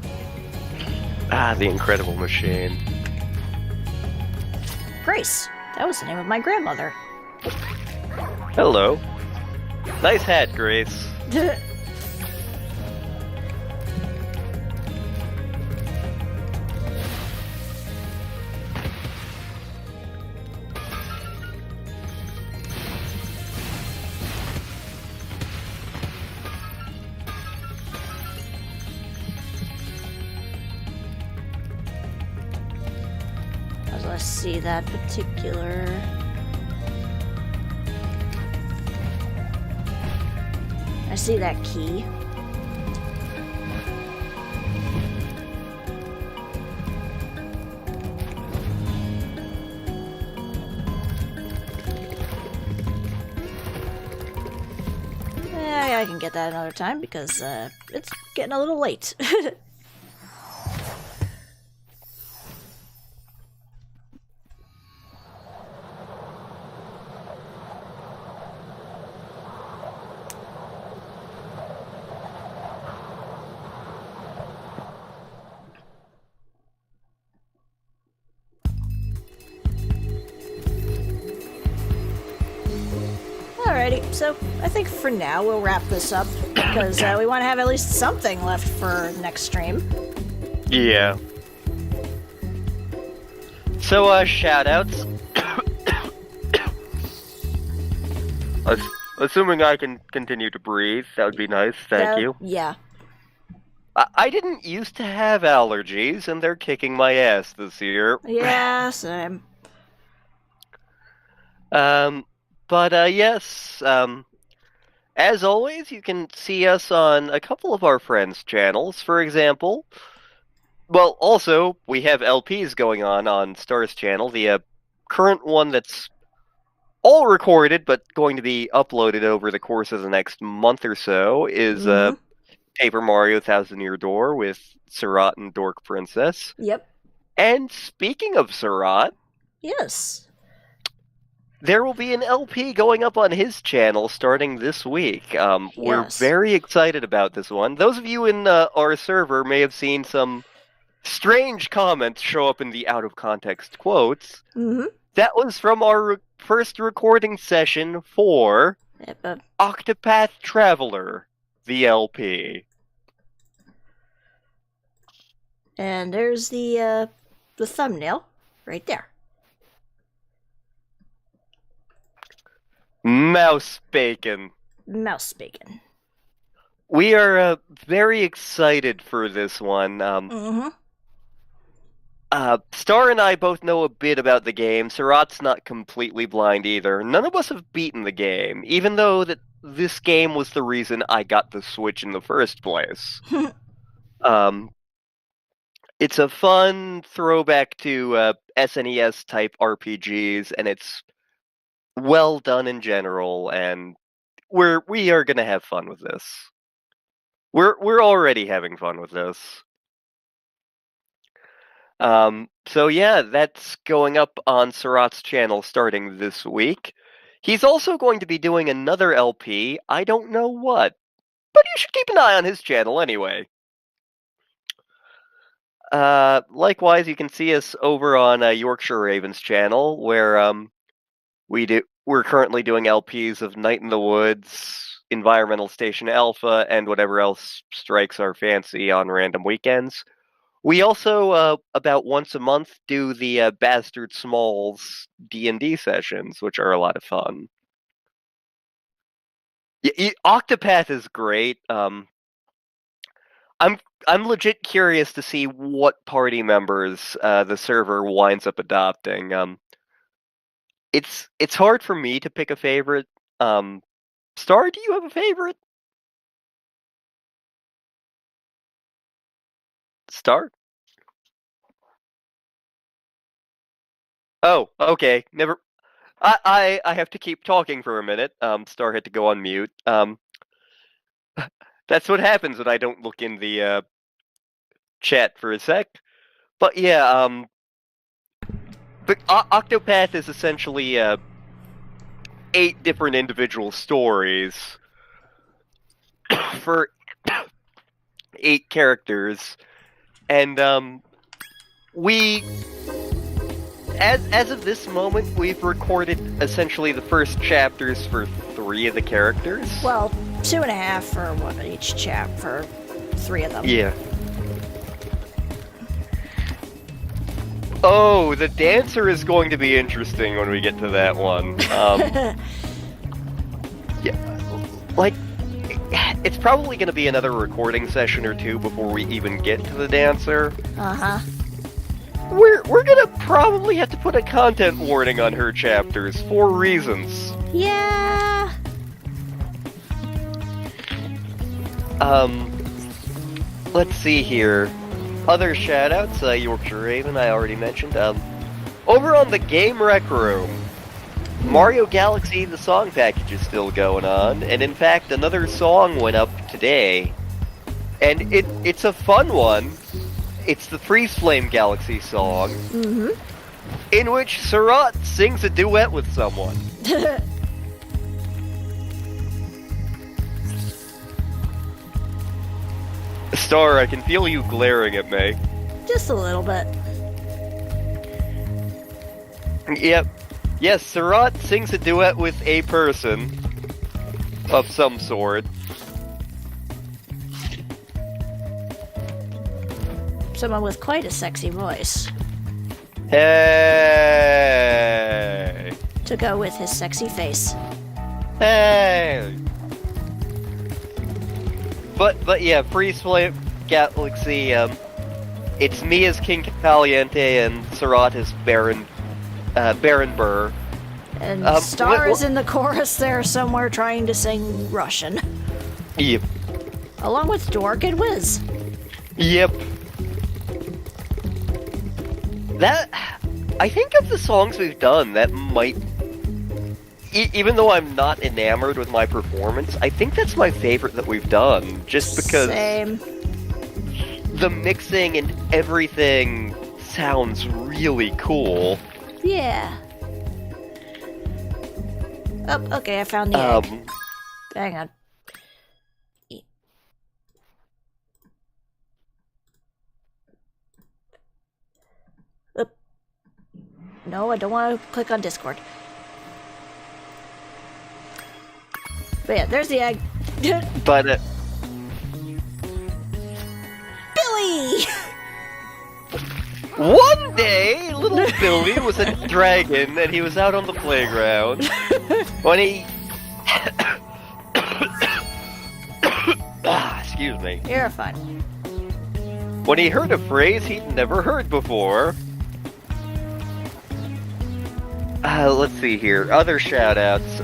Ah, the Incredible Machine. Grace. That was the name of my grandmother. Hello. Nice hat, Grace. As I see that particular... I see that key. I can get that another time because it's getting a little late. Alrighty, so I think for now we'll wrap this up because we want to have at least something left for next stream. Yeah. So, shoutouts. Assuming I can continue to breathe, that would be nice, thank you. Yeah. I didn't used to have allergies, and they're kicking my ass this year. Yeah, same. Yes, as always, you can see us on a couple of our friends' channels. For example, well, also, we have LPs going on Star's channel. The current one that's all recorded, but going to be uploaded over the course of the next month or so is Paper Mario Thousand Year Door with Surat and Dork Princess. Yep. And speaking of Surat... Yes. There will be an LP going up on his channel starting this week. We're very excited about this one. Those of you in our server may have seen some strange comments show up in the out-of-context quotes. Mm-hmm. That was from our first recording session for Octopath Traveler, the LP. And there's the thumbnail right there. Mouse bacon. Mouse bacon. We are very excited for this one. Star and I both know a bit about the game. Surat's not completely blind either. None of us have beaten the game, even though this game was the reason I got the Switch in the first place. It's a fun throwback to SNES type RPGs, and it's well done in general, and we are gonna have fun with this. We're already having fun with this. So yeah, that's going up on Surat's channel starting this week. He's also going to be doing another LP. I don't know what, but you should keep an eye on his channel anyway. Likewise, you can see us over on Yorkshire Raven's channel, where we're currently doing LPs of Night in the Woods, Environmental Station Alpha, and whatever else strikes our fancy on random weekends. We also, about once a month, do the Bastard Smalls D&D sessions, which are a lot of fun. Octopath is great. I'm legit curious to see what party members the server winds up adopting. It's hard for me to pick a favorite. Star, do you have a favorite? Star? Oh, okay. Never. I have to keep talking for a minute. Star had to go on mute. That's what happens when I don't look in the chat for a sec. But yeah, but Octopath is essentially 8 different individual stories for 8 characters, and we, as of this moment, we've recorded essentially the first chapters for 3 of the characters. Well, 2.5 for one each chap for 3 of them. Yeah. Oh, the dancer is going to be interesting when we get to that one. Yeah, like, it's probably going to be another recording session or 2 before we even get to the dancer. Uh-huh. We're gonna probably have to put a content warning on her chapters for reasons. Yeah. Let's see here. Other shoutouts, Yorkshire Raven, I already mentioned. Over on the Game Rec Room, Mario Galaxy, the song package is still going on, and in fact, another song went up today. And it's a fun one. It's the Freeze Flame Galaxy song, in which Surat sings a duet with someone. Star, I can feel you glaring at me. Just a little bit. Yep. Yes, Surat sings a duet with a person of some sort. Someone with quite a sexy voice. Hey! To go with his sexy face. Hey! But yeah, Freeze Flame Galaxy, it's me as King Caliente and Surat as Baron Burr. And Star is in the chorus there somewhere trying to sing Russian. Yep. Along with Dork and Wiz. Yep. That, I think of the songs we've done, that might, even though I'm not enamored with my performance, I think that's my favorite that we've done, just because Same. The mixing and everything sounds really cool. Yeah. Oh, okay, I found the egg. Hang on. No, I don't want to click on Discord. But yeah, there's the egg. But, Billy! One day, little Billy was a dragon, and he was out on the playground when he... excuse me. You're fine. When he heard a phrase he'd never heard before. Let's see here. Other shoutouts.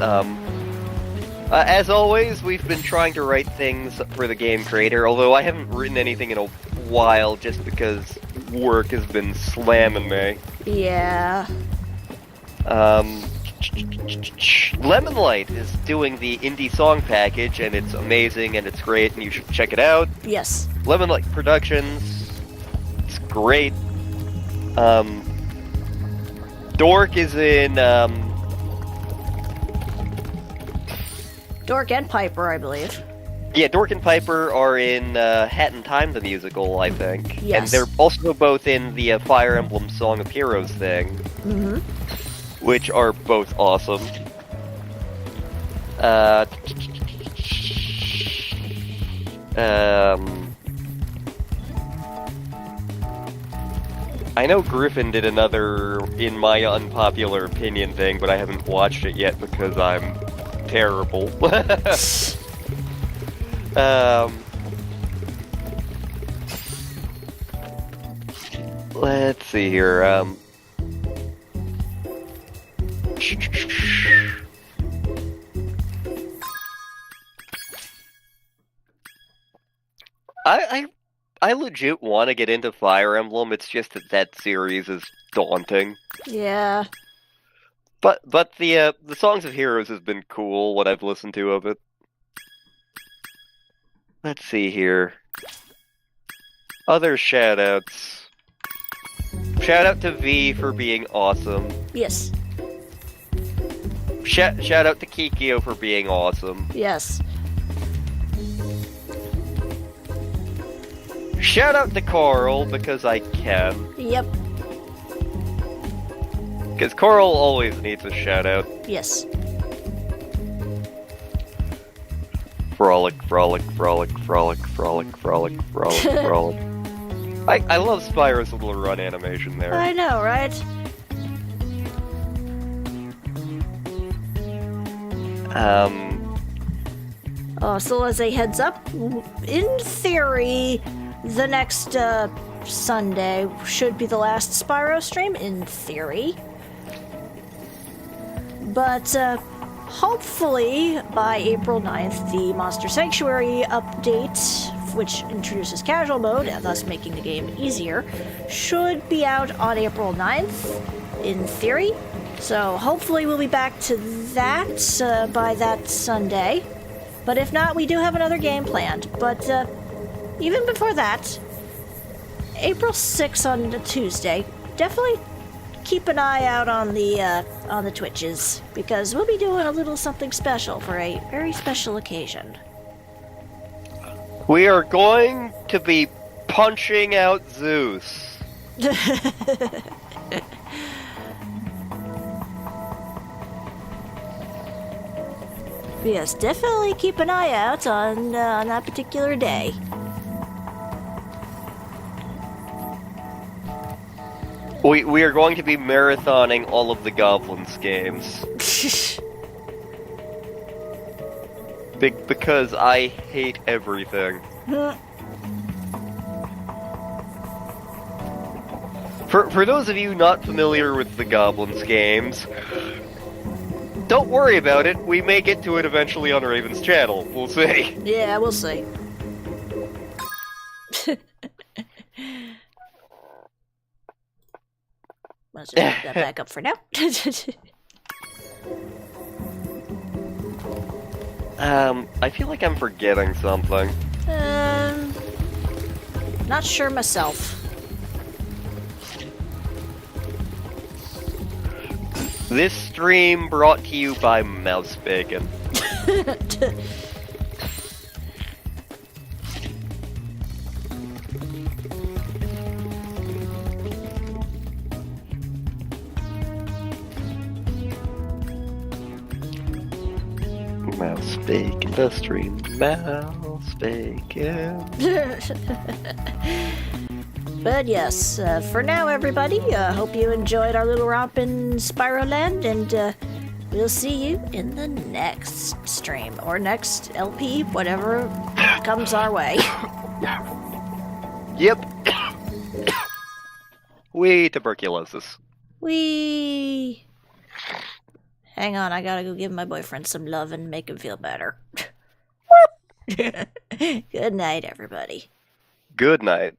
As always, we've been trying to write things for the game creator, although I haven't written anything in a while just because work has been slamming me. Yeah. Lemon Light is doing the indie song package, and it's amazing, and it's great, and you should check it out. Yes. Lemon Light Productions, it's great. Dork is in, Dork and Piper, I believe. Yeah, Dork and Piper are in Hat in Time, the musical, I think. Yes. And they're also both in the Fire Emblem Song of Heroes thing. Mm-hmm. Which are both awesome. I know Griffin did another In My Unpopular Opinion thing, but I haven't watched it yet because I'm terrible. Let's see here, I legit want to get into Fire Emblem, it's just that series is daunting. Yeah. But the Songs of Heroes has been cool, what I've listened to of it. Let's see here. Other shoutouts. Shout out to V for being awesome. Yes. Shout out to Kikyo for being awesome. Yes. Shout out to Carl because I can. Yep. Because Carl always needs a shout out. Yes. Frolic, frolic, frolic, frolic, frolic, frolic, frolic, frolic. I love Spyro's little run animation there. I know, right? Oh, so as a heads up, in theory, the next Sunday should be the last Spyro stream, in theory. But hopefully by April 9th, the Monster Sanctuary update, which introduces casual mode, and thus making the game easier, should be out on April 9th, in theory. So hopefully we'll be back to that by that Sunday. But if not, we do have another game planned. But even before that, April 6th on a Tuesday, definitely keep an eye out on the Twitches, because we'll be doing a little something special for a very special occasion. We are going to be punching out Zeus. Yes, definitely keep an eye out on that particular day. We are going to be marathoning all of the Goblins games. Because I hate everything. For those of you not familiar with the Goblins games, don't worry about it. We may get to it eventually on Raven's channel. We'll see. Yeah, we'll see. Let's just put that back up for now. I feel like I'm forgetting something. Not sure myself. This stream brought to you by Mouse Bacon. Mouse Bacon, the stream. Mouse Bacon. But yes, for now, everybody, hope you enjoyed our little romp in Spyro Land, and we'll see you in the next stream, or next LP, whatever comes our way. Yep. Wee tuberculosis. Wee. Hang on, I gotta go give my boyfriend some love and make him feel better. Good night, everybody. Good night.